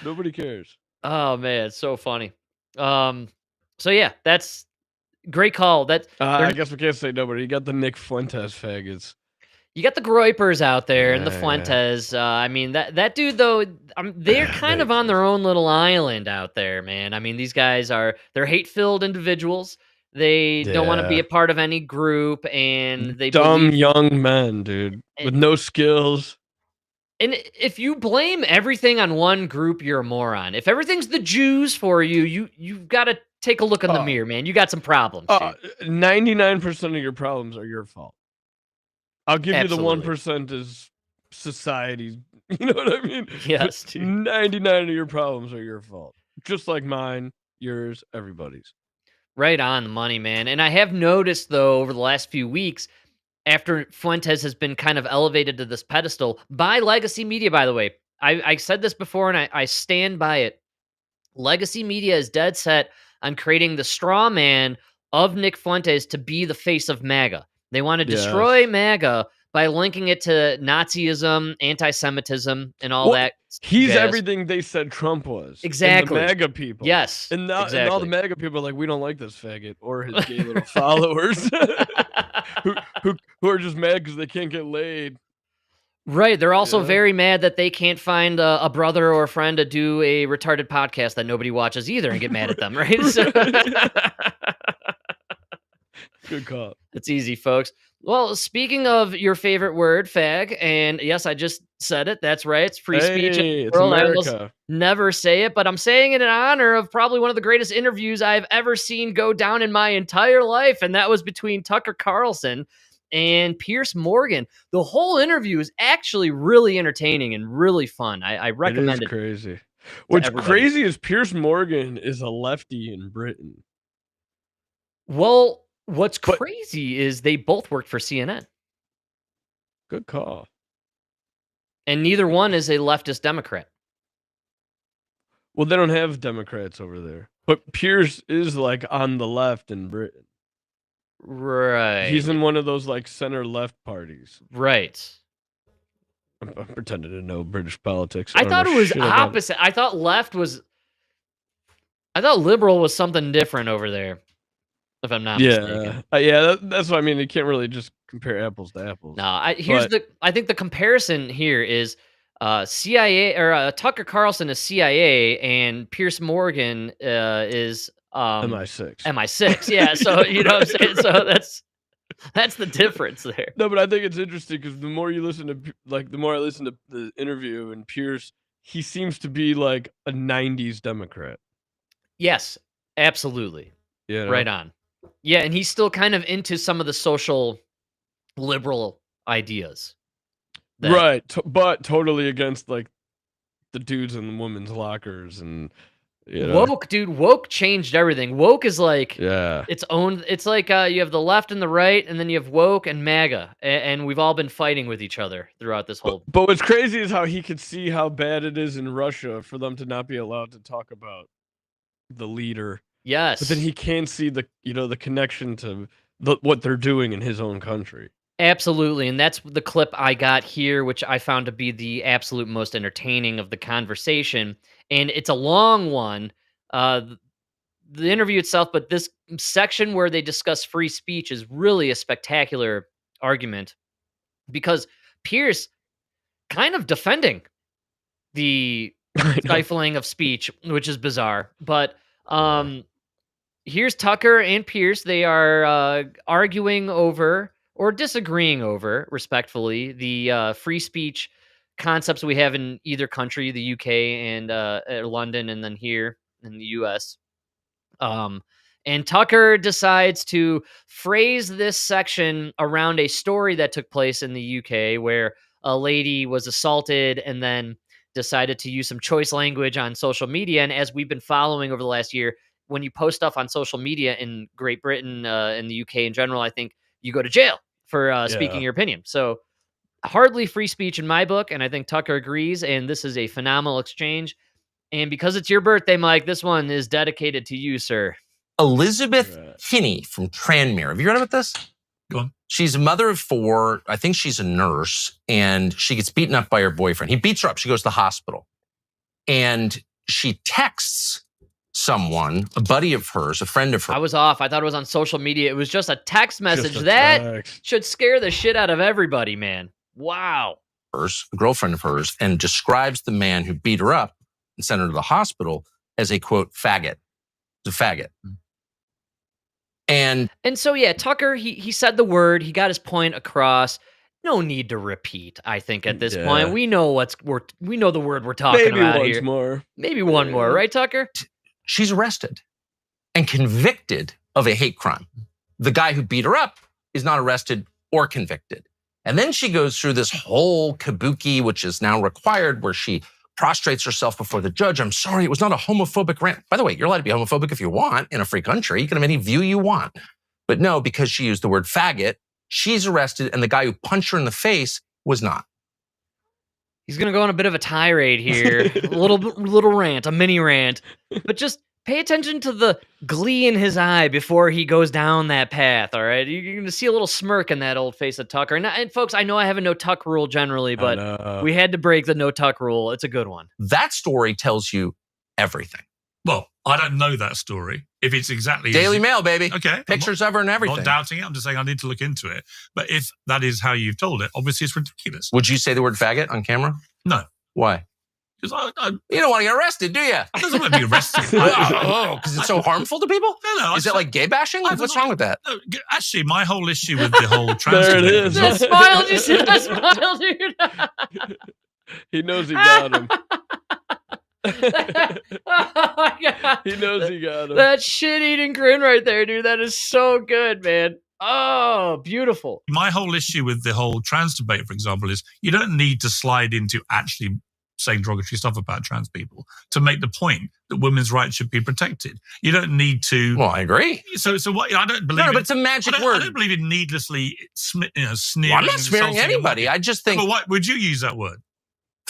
Nobody cares. Oh man, it's so funny. So yeah, that's great call. I guess we can't say nobody. You got the Nick Fuentes faggots. You got the Groypers out there and the Fuentes. I mean, that dude though, they're kind of on their own little island out there, man. I mean, these guys they're hate-filled individuals. They don't want to be a part of any group, and they dumb young men, dude, with no skills. And if you blame everything on one group, you're a moron. If everything's the Jews for you, you've got to take a look in the mirror, man. You got some problems. 99% of your problems are your fault. I'll give Absolutely. you the 1% is society. You know what I mean? Yes, dude. 99 of your problems are your fault. Just like mine, yours, everybody's. Right on the money, man. And I have noticed, though, over the last few weeks, after Fuentes has been kind of elevated to this pedestal by legacy media, by the way. I said this before, and I stand by it. Legacy media is dead set on creating the straw man of Nick Fuentes to be the face of MAGA. They want to destroy MAGA by linking it to Nazism, anti-Semitism, and all that. He's jazz. Everything they said Trump was. Exactly. And the MAGA people. Yes. And all the MAGA people are like, we don't like this faggot or his gay little followers who are just mad because they can't get laid. Right. They're also very mad that they can't find a brother or a friend to do a retarded podcast that nobody watches either and get mad at them, right? So good call. It's easy, folks. Well, speaking of your favorite word, fag, and yes, I just said it. That's right. It's free speech in the It's world. I America. almost never say it, but I'm saying it in honor of probably one of the greatest interviews I've ever seen go down in my entire life, and that was between Tucker Carlson and Piers Morgan. The whole interview is actually really entertaining and really fun. I recommend it. It is crazy. What's crazy is Piers Morgan is a lefty in Britain. Well, what's crazy is they both worked for CNN. Good call. And neither one is a leftist Democrat. Well, they don't have Democrats over there. But Piers is like on the left in Britain. Right. He's in one of those like center left parties. Right. I'm pretending to know British politics. I thought it was opposite. I thought liberal was something different over there. If I'm not mistaken. Yeah, that's what I mean. You can't really just compare apples to apples. No, I think the comparison here is CIA or Tucker Carlson is CIA and Piers Morgan is MI6. MI6, yeah. So you know what I'm saying. So that's the difference there. No, but I think it's interesting because the more you listen to, the more I listen to the interview and Piers, he seems to be like a '90s Democrat. Yes, absolutely. Yeah, right on. Yeah, and he's still kind of into some of the social liberal ideas. Right, but totally against like the dudes in the women's lockers and woke, dude. Woke changed everything. Woke is like its own. It's like you have the left and the right, and then you have woke and MAGA, and we've all been fighting with each other throughout this whole. But what's crazy is how he could see how bad it is in Russia for them to not be allowed to talk about the leader. Yes, but then he can see the the connection to what they're doing in his own country. Absolutely, and that's the clip I got here, which I found to be the absolute most entertaining of the conversation. And it's a long one, the interview itself, but this section where they discuss free speech is really a spectacular argument because Piers kind of defending the stifling of speech, which is bizarre. But here's Tucker and Piers. They are arguing over or disagreeing over, respectfully, the free speech concepts we have in either country, the UK and London, and then here in the US. And Tucker decides to phrase this section around a story that took place in the UK where a lady was assaulted and then decided to use some choice language on social media. And as we've been following over the last year, when you post stuff on social media in Great Britain, in the UK in general, I think you go to jail for speaking your opinion. So hardly free speech in my book, and I think Tucker agrees, and this is a phenomenal exchange. And because it's your birthday, Mike, this one is dedicated to you, sir. Elizabeth Kinney from Tranmere. Have you read about this? Go on. She's a mother of 4. I think she's a nurse, and she gets beaten up by her boyfriend. He beats her up. She goes to the hospital, and she texts someone, a buddy of hers, a friend of hers. I was off. I thought it was on social media. It was just a text message. That should scare the shit out of everybody, man. Wow. A girlfriend of hers, and describes the man who beat her up and sent her to the hospital as a, quote, faggot. The faggot. And so, yeah, Tucker, he said the word. He got his point across. No need to repeat, I think, at this point. We know we know the word we're talking about here. Maybe once more. Maybe one more, right, Tucker? She's arrested and convicted of a hate crime. The guy who beat her up is not arrested or convicted. And then she goes through this whole kabuki, which is now required, where she prostrates herself before the judge. I'm sorry, it was not a homophobic rant. By the way, you're allowed to be homophobic if you want in a free country. You can have any view you want. But no, because she used the word faggot, she's arrested, and the guy who punched her in the face was not. He's going to go on a bit of a tirade here, a little rant, a mini rant, but just pay attention to the glee in his eye before he goes down that path, all right? You're going to see a little smirk in that old face of Tucker. And folks, I know I have a no-tuck rule generally, but we had to break the no-tuck rule. It's a good one. That story tells you everything. Well, I don't know that story. If it's exactly Daily Mail, baby. Okay. Pictures of her and everything. I'm not doubting it. I'm just saying I need to look into it. But if that is how you've told it, obviously it's ridiculous. Would you say the word faggot on camera? No. Why? Because you don't want to get arrested, do you? I don't want to be arrested. Because it's so harmful to people? No. Is it like gay bashing? What's wrong with that? No, actually, my whole issue with the whole trans There it is. That smile, you see that smile, dude? He knows he got him. Oh my God. He knows he got him. That shit-eating grin right there, dude. That is so good, man. Oh, beautiful. My whole issue with the whole trans debate, for example, is you don't need to slide into actually saying derogatory stuff about trans people to make the point that women's rights should be protected. You don't need to. Well, I agree. So what? I don't believe. No, but it's a magic word. I don't believe in needlessly sneering. Well, I'm not smearing anybody. I just think. But why would you use that word?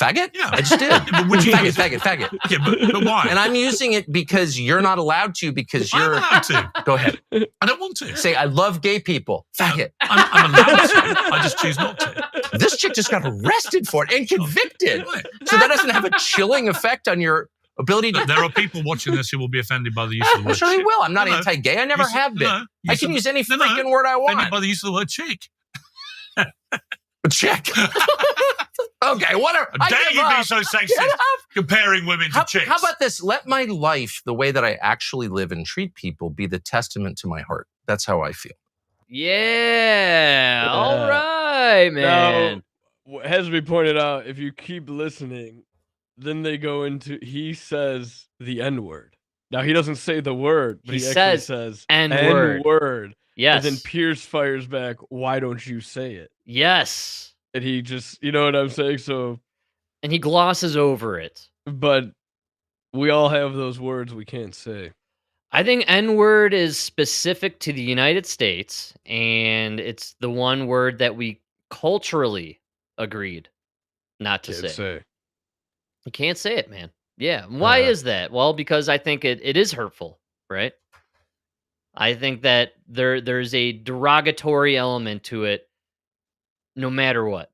Faggot? Yeah, I just did. But would you faggot. Yeah, but why? And I'm using it because you're not allowed to. Because you're I'm allowed to. Go ahead. I don't want to. Say I love gay people. Faggot. I'm allowed to. I just choose not to. This chick just got arrested for it and convicted. Right. So that doesn't have a chilling effect on your ability to. There are people watching this who will be offended by the use of the word. Sure, they chick. will. I'm not anti-gay. I never have been. I can use any freaking word I want. Offended by the use of the word chick. Chick. Okay, whatever. Dare you be so sexist comparing women to chicks? How about this? Let my life, the way that I actually live and treat people, be the testament to my heart. That's how I feel. Yeah. All right, man. Now, as we pointed out, if you keep listening, then they go into, he says the N-word. Now, he doesn't say the word, but he actually says N-word. Yes. And then Pierce fires back, why don't you say it? Yes. And he just, you know what I'm saying? So. And he glosses over it. But we all have those words we can't say. I think N-word is specific to the United States, and it's the one word that we culturally agreed not to say. You can't say it, man. Yeah. Why is that? Well, because I think it is hurtful, right? I think that there's a derogatory element to it no matter what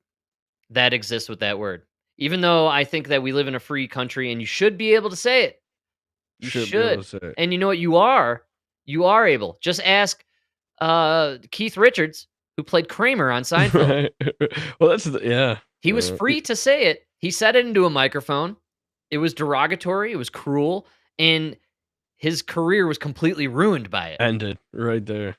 that exists with that word. Even though I think that we live in a free country and you should be able to say it. You should. Be able to say it. And you know what? You are able. Just ask Keith Richards, who played Kramer on Seinfeld. Right. Well, that's He was free to say it. He said it into a microphone. It was derogatory. It was cruel. And his career was completely ruined by it. Ended right there.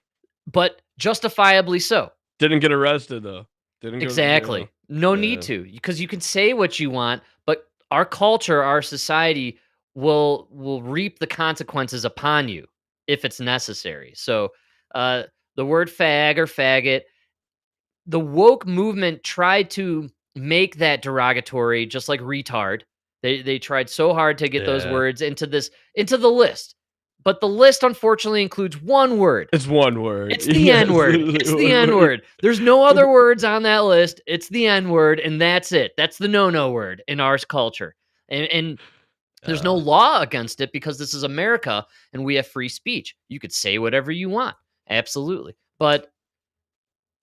But justifiably so. Didn't get arrested, though. Exactly. No need to. Because you can say what you want, but our culture, our society will reap the consequences upon you if it's necessary. So the word fag or faggot, the woke movement tried to make that derogatory, just like retard. They tried so hard to get those words into the list. But the list, unfortunately, includes one word. It's one word. It's the N-word. It's the N-word. There's no other words on that list. It's the N-word, and that's it. That's the no-no word in our culture. And there's no law against it because this is America, and we have free speech. You could say whatever you want. Absolutely. But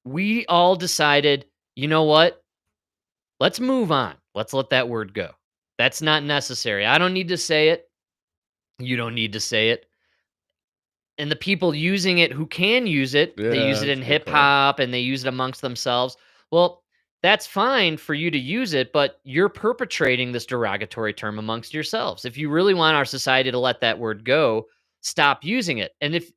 we all decided, you know what? Let's move on. Let's let that word go. That's not necessary. I don't need to say it. You don't need to say it. And the people using it who can use it, they use it in hip hop and they use it amongst themselves. Well, that's fine for you to use it, but you're perpetrating this derogatory term amongst yourselves. If you really want our society to let that word go, stop using it. And if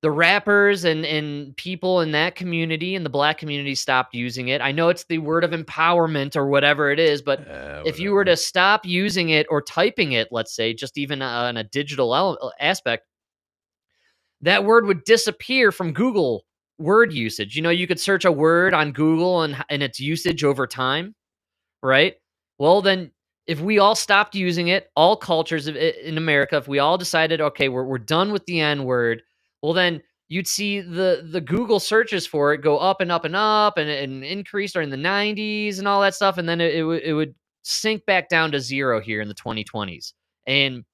the rappers and people in that community and the black community stopped using it, I know it's the word of empowerment or whatever it is, but if you were to stop using it or typing it, let's say, just even on a digital aspect, that word would disappear from Google word usage. You know, you could search a word on Google and its usage over time, right? Well, then if we all stopped using it, all cultures in America, if we all decided, okay, we're done with the N-word, well, then you'd see the Google searches for it go up and up and up and increase during the 90s and all that stuff. And then it would sink back down to zero here in the 2020s. And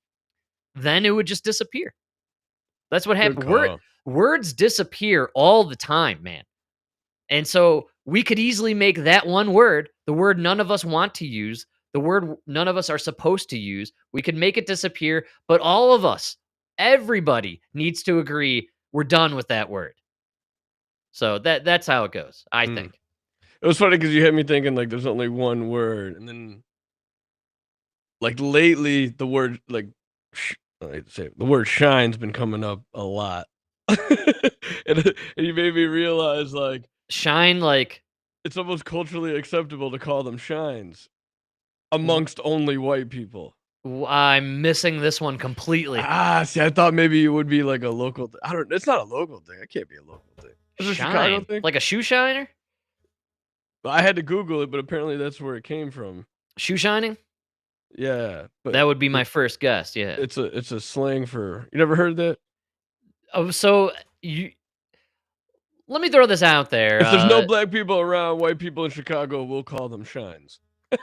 then it would just disappear. That's what happened. Words disappear all the time, man. And so we could easily make that one word, the word none of us want to use, the word none of us are supposed to use, we could make it disappear, but all of us, everybody needs to agree we're done with that word. So that's how it goes, I think. It was funny because you had me thinking like there's only one word, and then like lately the word like the word shine's been coming up a lot. and you made me realize like shine, like it's almost culturally acceptable to call them shines amongst only white people. I'm missing this one completely. See, I thought maybe it would be like a local I don't. It's not a local thing. It can't be a local thing. Is it a Chicago Shine. thing? Like a shoe shiner? I had to Google it, but apparently that's where it came from. Shoe shining? Yeah, but That would be my first guess, yeah. it's a slang for. You never heard that? Oh, so let me throw this out there. If there's no black people around, white people in Chicago will call them shines.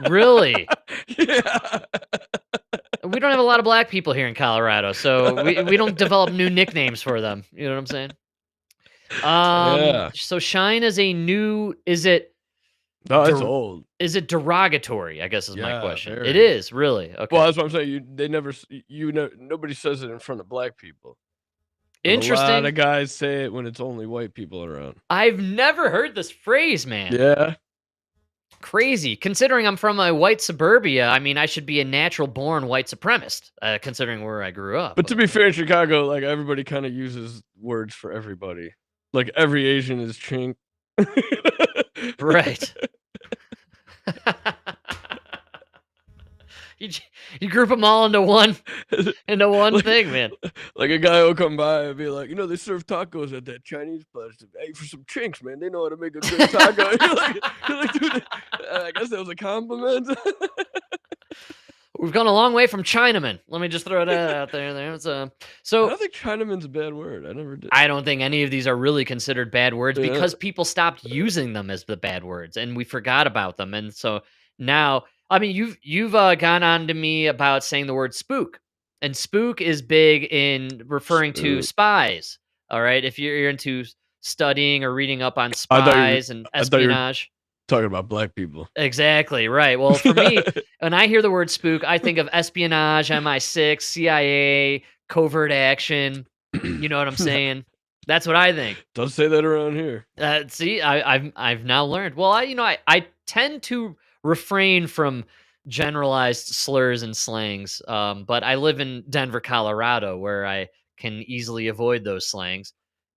Really? Yeah. We don't have a lot of black people here in Colorado, so we don't develop new nicknames for them. You know what I'm saying? Yeah. So shine is a new. Is it? No, it's old. Is it derogatory? I guess is my question. Very. It is really okay. Well, that's what I'm saying. Nobody says it in front of black people. But Interesting. a lot of guys say it when it's only white people around. I've never heard this phrase, man. Yeah. Crazy. Considering I'm from a white suburbia, I mean, I should be a natural-born white supremacist, considering where I grew up. But to be fair, in Chicago, like everybody kind of uses words for everybody. Like every Asian is chink. Right. You group them all into one thing, man. Like a guy will come by and be like, they serve tacos at that Chinese place. Hey, for some chinks, man, they know how to make a good taco. you're like, dude, I guess that was a compliment. We've gone a long way from Chinaman. Let me just throw that out there. So I don't think Chinaman's a bad word. I never did. I don't think any of these are really considered bad words because people stopped using them as the bad words and we forgot about them. And so now, I mean, you've gone on to me about saying the word spook, and spook is big in referring to spies. All right, if you're into studying or reading up on spies and espionage. Talking about black people. Exactly, right. Well, for me, when I hear the word spook, I think of espionage, MI6, CIA, covert action. You know what I'm saying? That's what I think. Don't say that around here. See, I've now learned. Well, I tend to refrain from generalized slurs and slangs, but I live in Denver, Colorado, where I can easily avoid those slangs.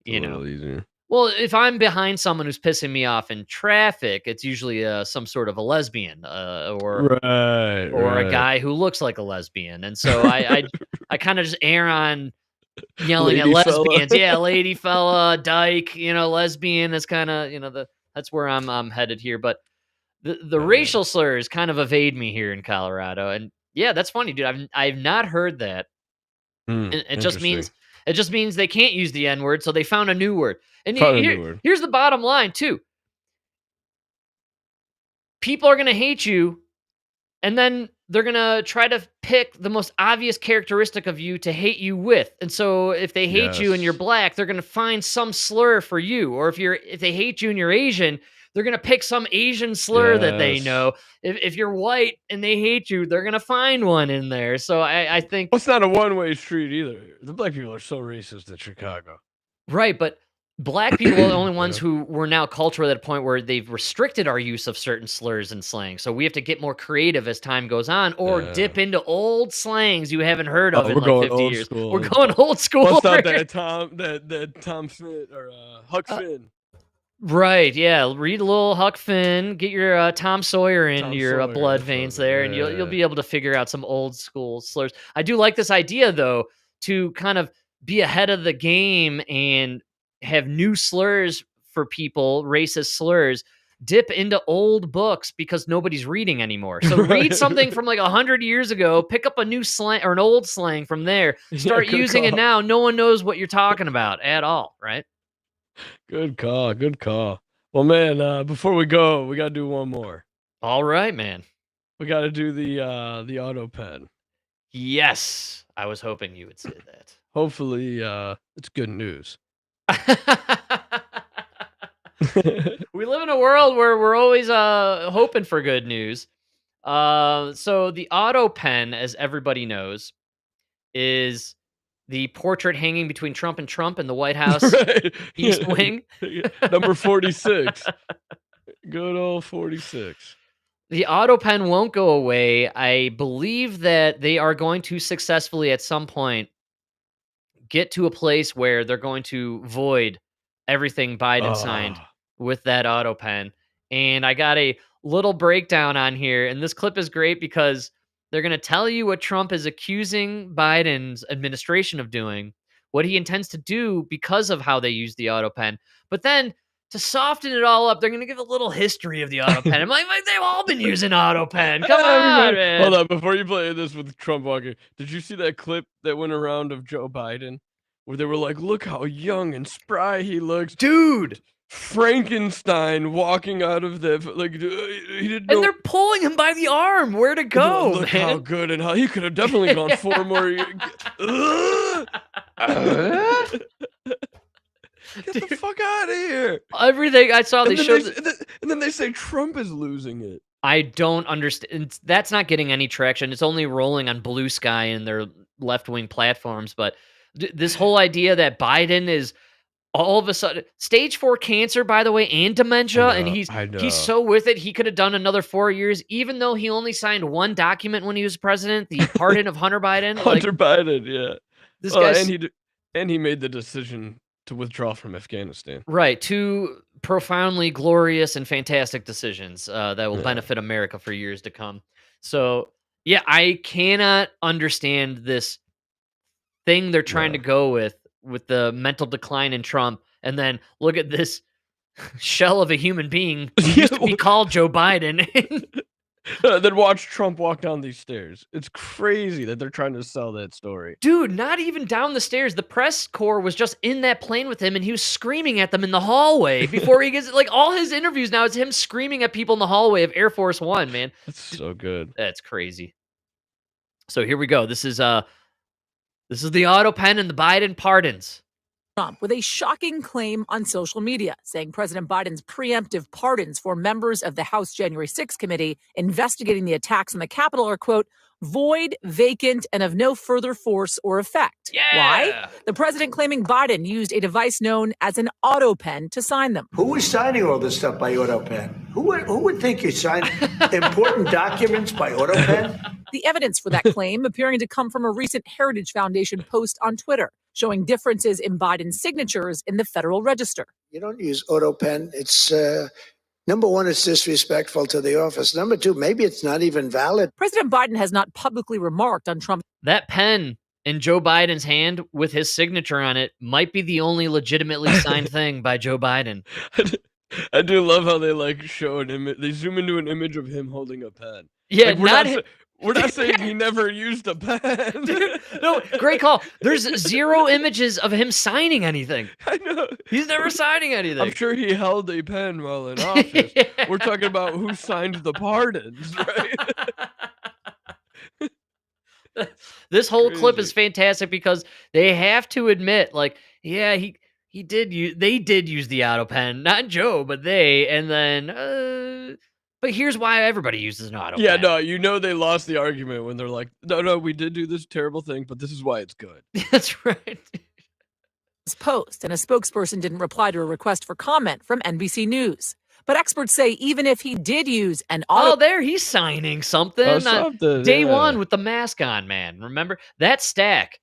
A little easier. Well, if I'm behind someone who's pissing me off in traffic, it's usually some sort of a lesbian or a guy who looks like a lesbian. And so I kind of just err on yelling at lesbians. Yeah, lady fella, dyke, lesbian is kind of, that's where I'm headed here. But the racial slurs kind of evade me here in Colorado. And yeah, that's funny, dude. I've not heard that. It just means they can't use the N-word, so they found a new word. And here's the bottom line, too. People are going to hate you, and then they're going to try to pick the most obvious characteristic of you to hate you with. And so if they hate you and you're black, they're going to find some slur for you. Or if they hate you and you're Asian, they're going to pick some Asian slur that they know. If you're white and they hate you, they're going to find one in there. So I think... Well, it's not a one-way street either. The black people are so racist in Chicago. Right, but black people are the only ones who were now cultural at a point where they've restricted our use of certain slurs and slang. So we have to get more creative as time goes on or dip into old slangs you haven't heard of in like 50 years. School. We're going old school. Bust out that Tom Finn or Huck Finn. Right, yeah. Read a little Huck Finn, get your Tom Sawyer in your blood veins there, and you'll be able to figure out some old school slurs. I do like this idea, though, to kind of be ahead of the game and have new slurs for people, racist slurs, dip into old books because nobody's reading anymore. So read something from like 100 years ago, pick up a new slang or an old slang from there, start using it now. No one knows what you're talking about at all, right? Good call. Well, man, before we go, we got to do one more. All right, man. We got to do the auto pen. Yes. I was hoping you would say that. Hopefully, it's good news. We live in a world where we're always hoping for good news. So the auto pen, as everybody knows, is the portrait hanging between Trump in the White House East Wing. Number 46. Good old 46. The auto pen won't go away. I believe that they are going to successfully at some point get to a place where they're going to void everything Biden signed with that auto pen. And I got a little breakdown on here. And this clip is great because they're going to tell you what Trump is accusing Biden's administration of doing what he intends to do because of how they use the auto pen. But then to soften it all up, they're going to give a little history of the auto pen. I'm like, they've all been using auto pen. Come on, man. Hold on, before you play this with Trump walking, did you see that clip that went around of Joe Biden where they were like, look how young and spry he looks? Dude. Frankenstein walking out of the, like, he didn't know. And they're pulling him by the arm. Where to go, Look man. how good and how he could have definitely gone 4 more years. Get the fuck out of here. Everything I saw, they showed. And then they say Trump is losing it. I don't understand. That's not getting any traction. It's only rolling on Blue Sky and their left-wing platforms. But this whole idea that Biden is all of a sudden stage 4 cancer, by the way, and dementia, and he's so with it, he could have done another 4 years, even though he only signed one document when he was president, the pardon of Hunter Biden. Hunter Biden, yeah. This guy's, and he made the decision to withdraw from Afghanistan. Right. 2 profoundly glorious and fantastic decisions that will benefit America for years to come. So, yeah, I cannot understand this thing they're trying to go with the mental decline in Trump. And then look at this shell of a human being who used to be called Joe Biden. Then watch Trump walk down these stairs. It's crazy that they're trying to sell that story. Dude, not even down the stairs. The press corps was just in that plane with him, and he was screaming at them in the hallway before he gets, like, all his interviews now, it's him screaming at people in the hallway of Air Force One, man. That's so good. That's crazy. So here we go. This is the auto pen and the Biden pardons. Trump with a shocking claim on social media, saying President Biden's preemptive pardons for members of the House January 6th committee investigating the attacks on the Capitol are, quote, void, vacant, and of no further force or effect. Yeah. Why? The president claiming Biden used a device known as an auto pen to sign them. Who was signing all this stuff by auto pen? Who would think you signed important documents by auto pen? The evidence for that claim appearing to come from a recent Heritage Foundation post on Twitter, showing differences in Biden's signatures in the Federal Register. You don't use auto pen. It's, number one, it's disrespectful to the office. Number two, maybe it's not even valid. President Biden has not publicly remarked on Trump. That pen in Joe Biden's hand with his signature on it might be the only legitimately signed thing by Joe Biden. I do love how they like show an image. They zoom into an image of him holding a pen. Yeah, like, we're not saying he never used a pen. Dude, no, great call. There's 0 images of him signing anything. I know. He's never signing anything. I'm sure he held a pen while in office. We're talking about who signed the pardons, right? This whole clip is fantastic because they have to admit, like, yeah, they did use the auto pen, not Joe, but they, and then but here's why everybody uses an auto pen. Yeah, no, they lost the argument when they're like, no, we did do this terrible thing, but this is why it's good. That's right. This post, and a spokesperson didn't reply to a request for comment from NBC News. But experts say even if he did use an auto... Oh, there, he's signing something. Day one with the mask on, man. Remember? That stack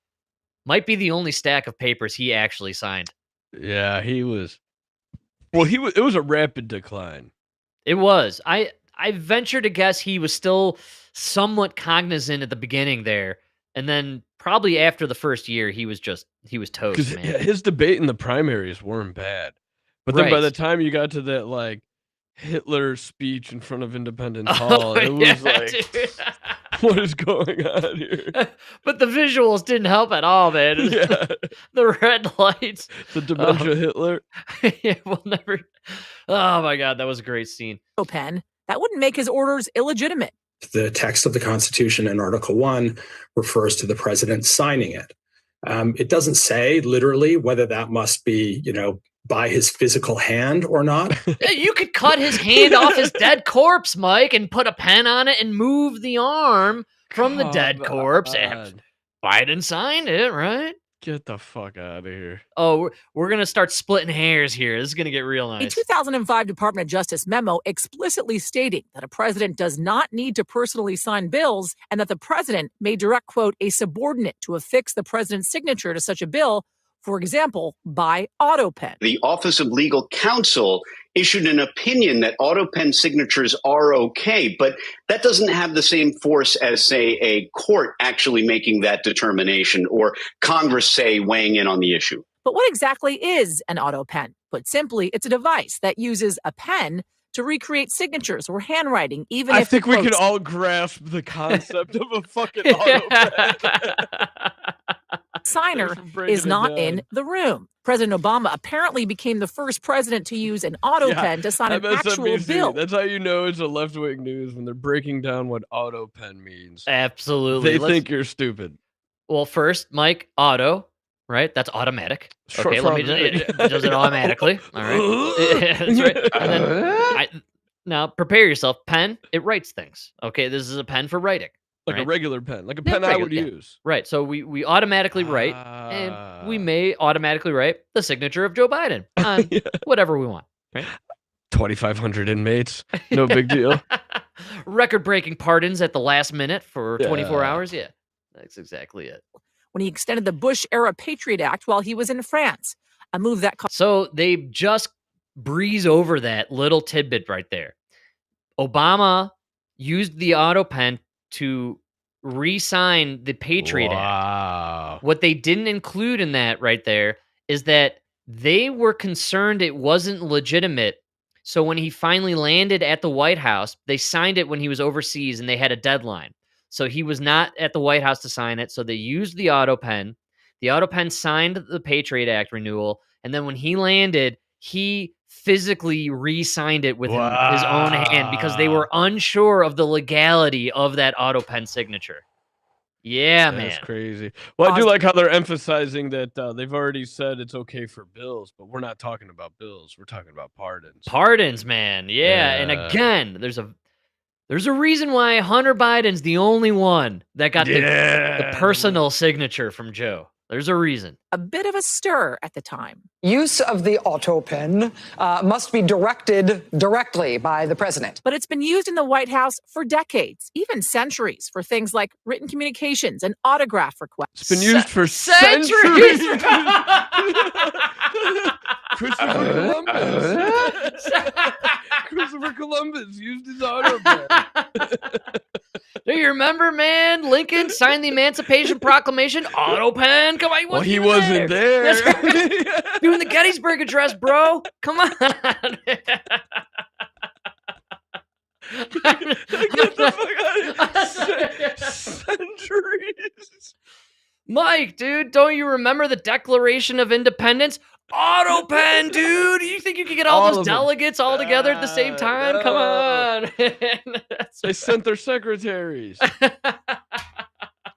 might be the only stack of papers he actually signed. Yeah, he was... Well, it was a rapid decline. It was. I venture to guess he was still somewhat cognizant at the beginning there. And then probably after the first year, he was toast, man. His debate in the primaries weren't bad. But then by the time you got to that, like, Hitler speech in front of Independence Hall, it was like, what is going on here? But the visuals didn't help at all, man. Yeah. The red lights. The dementia Hitler. Yeah, we'll never... Oh, my God, that was a great scene. Pen, that wouldn't make his orders illegitimate. The text of the Constitution in Article 1 refers to the president signing it. It doesn't say literally whether that must be, by his physical hand or not. You could cut his hand off his dead corpse, Mike, and put a pen on it and move the arm from the dead corpse. And Biden signed it, right? Get the fuck out of here. Oh, we're going to start splitting hairs here. This is going to get real nice. A 2005 Department of Justice memo explicitly stating that a president does not need to personally sign bills and that the president may direct, quote, a subordinate to affix the president's signature to such a bill For example, by AutoPen. The Office of Legal Counsel issued an opinion that AutoPen signatures are okay, but that doesn't have the same force as, say, a court actually making that determination or Congress, say, weighing in on the issue. But what exactly is an AutoPen? Put simply, it's a device that uses a pen to recreate signatures or handwriting, even if I think we can all grasp the concept of a fucking AutoPen. signer is not in the room. President Obama apparently became the first president to use an AutoPen to sign an actual bill. That's how you know it's a left-wing news, when they're breaking down what AutoPen means. Absolutely. They think you're stupid. Well, first, Mike, auto, right? That's automatic. Okay, let me it does it automatically. All right. That's right. And then now prepare yourself. Pen, it writes things. Okay, this is a pen for writing. Like a regular pen, like a pen I would use. Right. So we automatically write, and we may automatically write the signature of Joe Biden on whatever we want. Right. 2,500 inmates. No big deal. Record-breaking pardons at the last minute for 24 hours. Yeah, that's exactly it. When he extended the Bush-era Patriot Act while he was in France, a move that... So they just breeze over that little tidbit right there. Obama used the AutoPen to re-sign the Patriot Act. What they didn't include in that right there is that they were concerned it wasn't legitimate. So when he finally landed at the White House, they signed it when he was overseas and they had a deadline. So he was not at the White House to sign it. So they used the AutoPen. The AutoPen signed the Patriot Act renewal. And then when he landed, he physically re-signed it with his own hand because they were unsure of the legality of that AutoPen signature. Yeah, man. That's crazy. Well, I do like how they're emphasizing that they've already said it's okay for bills, but we're not talking about bills. We're talking about pardons. Pardons, man. Yeah. And again, there's a reason why Hunter Biden's the only one that got the personal signature from Joe. There's a reason. A bit of a stir at the time. Use of the AutoPen must be directed directly by the president. But it's been used in the White House for decades, even centuries, for things like written communications and autograph requests. It's been used for centuries. Christopher Columbus. Christopher Columbus used his AutoPen. Do you remember, man? Lincoln signed the Emancipation Proclamation. AutoPen. Come on, he wasn't there. That's right. Doing the Gettysburg Address, bro. Come on. Get the fuck out of here. Centuries. Mike, dude, don't you remember the Declaration of Independence? AutoPen, dude. You think you could get all those delegates all together at the same time? No. Come on. They sent their secretaries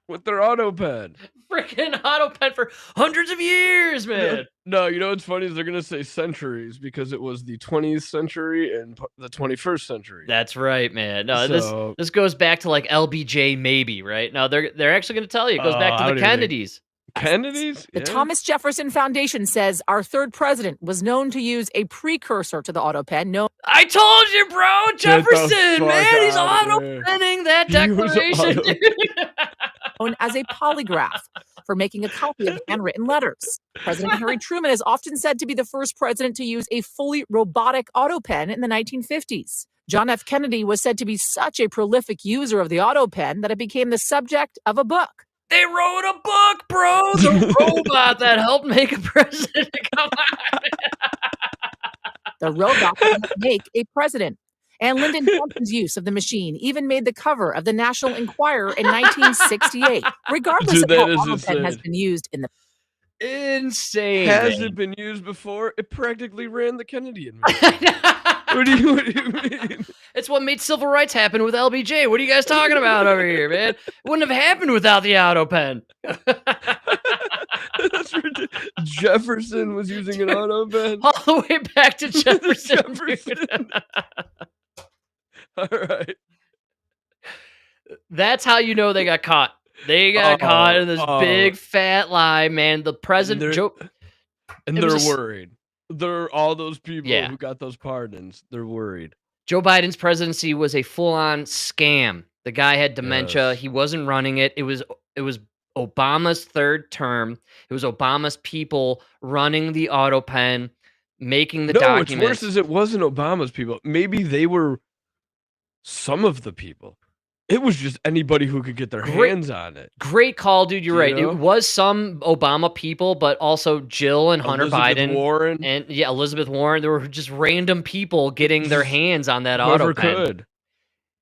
with their AutoPen. Freaking AutoPen for hundreds of years, man. No, you know what's funny is they're going to say centuries because it was the 20th century and the 21st century. That's right, man. No, this goes back to like LBJ maybe, right? No, they're actually going to tell you. It goes back to the Kennedys. Kennedys? The Thomas Jefferson Foundation says our third president was known to use a precursor to the AutoPen. I told you, bro. Jefferson, man, he's AutoPenning that declaration. Known as a polygraph for making a copy of handwritten letters. President Harry Truman is often said to be the first president to use a fully robotic AutoPen in the 1950s. John F. Kennedy was said to be such a prolific user of the AutoPen that it became the subject of a book. They wrote a book, bro. The robot that helped make a president. Come on. The robot that helped make a president. And Lyndon Johnson's use of the machine even made the cover of the National Enquirer in 1968, regardless of how AutoPen has been used in the... Insane. Has it been used before? It practically ran the Kennedy administration. What do you mean? It's what made civil rights happen with LBJ. What are you guys talking about over here, man? It wouldn't have happened without the AutoPen. That's ridiculous. Jefferson was using an AutoPen. All the way back to Jefferson. All right. That's how you know they got caught. They got caught in this big fat lie, man. The president, they're worried. They're all those people who got those pardons. They're worried. Joe Biden's presidency was a full-on scam. The guy had dementia. He wasn't running it. It was Obama's third term. It was Obama's people running the auto pen, making the documents. No, what's worse is it wasn't Obama's people. Maybe they were some of the people. It was just anybody who could get their hands on it. Great call, dude. You're right. know? It was some Obama people, but also Jill and Hunter Biden. Warren. And Elizabeth Warren. There were just random people getting their hands on that auto pen.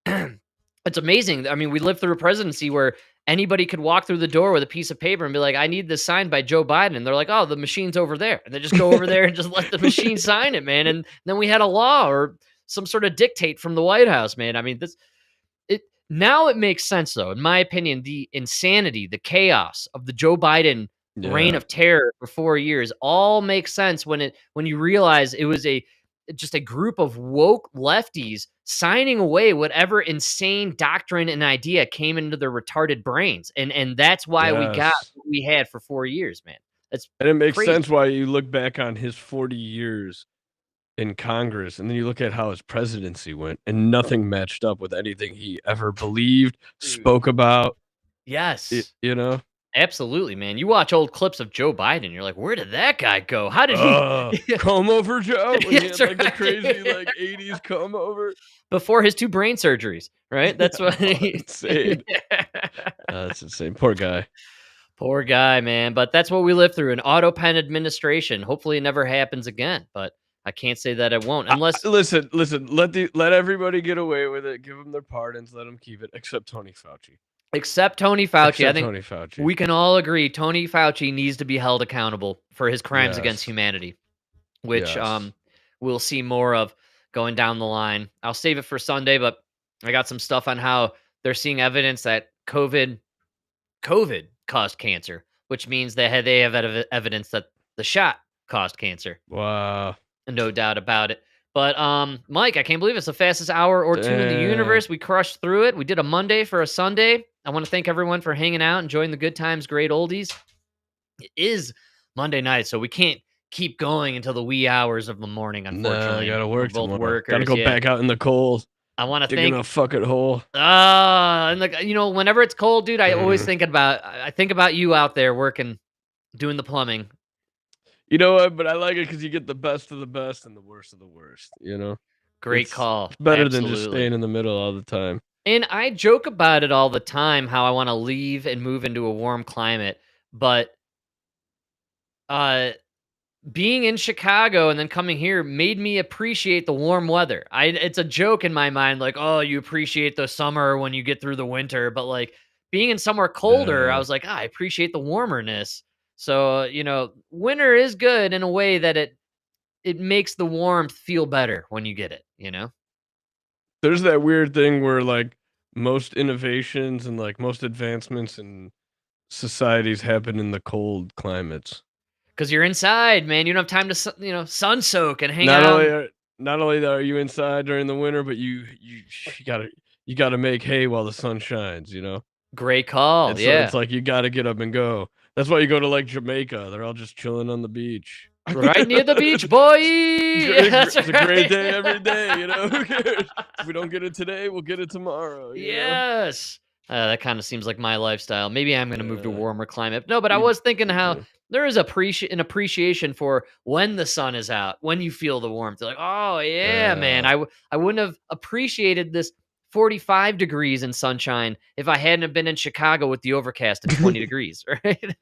Could. It's amazing. I mean, we lived through a presidency where anybody could walk through the door with a piece of paper and be like, I need this signed by Joe Biden. And they're like, oh, the machine's over there. And they just go over there and just let the machine sign it, man. And then we had a law or some sort of dictate from the White House, man. I mean, now it makes sense, though. In my opinion, the insanity, the chaos of the Joe Biden reign of terror for 4 years all makes sense when you realize it was just a group of woke lefties signing away whatever insane doctrine and idea came into their retarded brains. And that's why we got what we had for 4 years, man. And it makes sense why you look back on his 40 years in Congress, and then you look at how his presidency went, and nothing matched up with anything he ever believed, spoke about. Yes. You know? Absolutely, man. You watch old clips of Joe Biden, you're like, where did that guy go? How did he comb over Joe? When he had, right. the crazy 80s comb over. Before his 2 brain surgeries, right? That's what insane. That's insane. Poor guy. Poor guy, man. But that's what we lived through, an auto pen administration. Hopefully it never happens again, but I can't say that it won't. Unless listen, let everybody get away with it. Give them their pardons, let them keep it, except Tony Fauci. Except Tony Fauci. I think Tony Fauci. We can all agree Tony Fauci needs to be held accountable for his crimes against humanity, which we'll see more of going down the line. I'll save it for Sunday, but I got some stuff on how they're seeing evidence that COVID caused cancer, which means they have evidence that the shot caused cancer. Wow. No doubt about it. But Mike, I can't believe it's the fastest hour or 2 in the universe. We crushed through it. We did a Monday for a Sunday. I want to thank everyone for hanging out, enjoying the good times, great oldies. It is Monday night, so we can't keep going until the wee hours of the morning, unfortunately. No, gotta work both tomorrow. workers. Gotta go back out in the cold. I want to dig in a fucking hole. And whenever it's cold, dude, I always think about you out there working, doing the plumbing. You know what? But I like it because you get the best of the best and the worst of the worst. You know, great call. It's better than just staying in the middle all the time. And I joke about it all the time, how I want to leave and move into a warm climate, but being in Chicago and then coming here made me appreciate the warm weather. It's a joke in my mind, like, oh, you appreciate the summer when you get through the winter, but like being in somewhere colder, I was like, I appreciate the warmerness. So, winter is good in a way that it makes the warmth feel better when you get it, There's that weird thing where like most innovations and like most advancements in societies happen in the cold climates. Because you're inside, man. You don't have time to, sun soak and hang out. Not only are you inside during the winter, but you gotta make hay while the sun shines. Great call. It's like you gotta get up and go. That's why you go to like Jamaica. They're all just chilling on the beach. Right near the beach, boy. It's a great day every day. Who cares? If we don't get it today, we'll get it tomorrow. Yes. That kind of seems like my lifestyle. Maybe I'm going to move to a warmer climate. No, but I was thinking how there is an appreciation for when the sun is out, when you feel the warmth. You're like, oh, yeah, man. I wouldn't have appreciated this 45 degrees in sunshine if I hadn't have been in Chicago with the overcast at 20 degrees, right?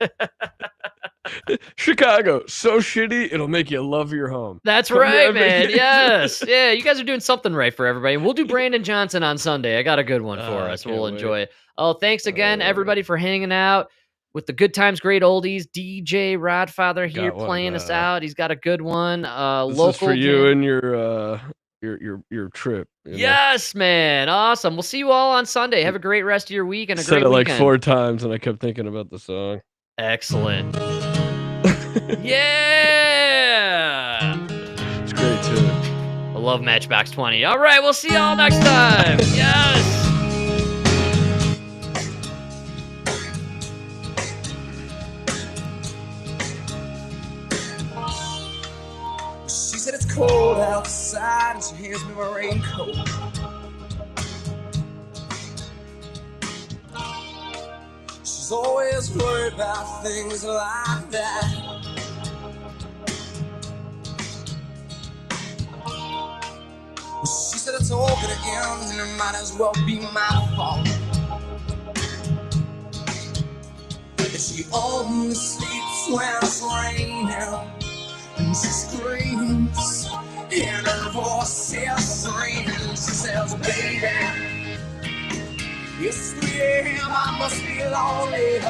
Chicago, so shitty, it'll make you love your home. That's right, man. Yes. Yeah, you guys are doing something right for everybody. We'll do Brandon Johnson on Sunday. I got a good one for us. We'll enjoy it. Oh, thanks again, everybody, for hanging out with the Good Times, Great Oldies. DJ Rodfather here playing us out. He's got a good one. This Local is for you and your trip. Yes, man. Awesome. We'll see you all on Sunday. Have a great rest of your week and a great weekend. weekend. Said it like 4 times, and I kept thinking about the song. Excellent. Yeah. It's great, too. I love Matchbox 20. All right, we'll see y'all next time. Yes. She said it's cold outside and she hands me my raincoat. She's She's always worried about things like that. She said it's all gonna end and it might as well be my fault. And she only sleeps when it's raining, and she screams, and her voice is ringing. She says, baby, it's 3 a.m., I must be lonely.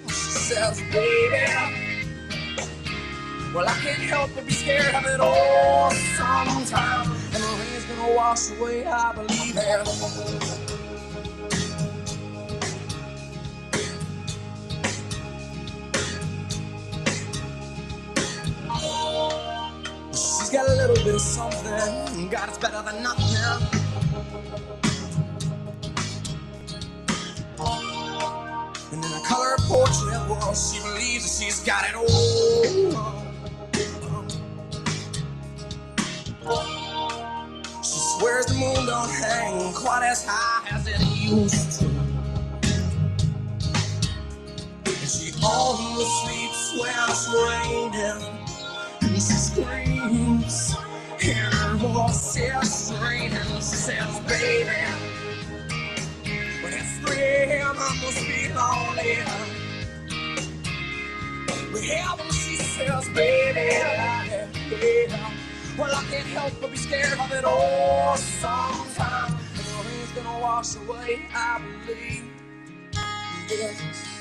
She says, baby, well, I can't help but be scared of it all sometime. And the rain's gonna wash away, I believe it. She's got a little bit of something, God, it's better than nothing. And in a color portrait world, she believes that she's got it all. She swears the moon don't hang quite as high as it used to. And she only sleeps when it's raining. And she screams, and her voice is straining. She says, baby, when it's 3 a.m., I must be lonely. But heaven, she says, baby, well, I can't help but be scared of it all sometimes. And the rain's gonna wash away, I believe. Yes.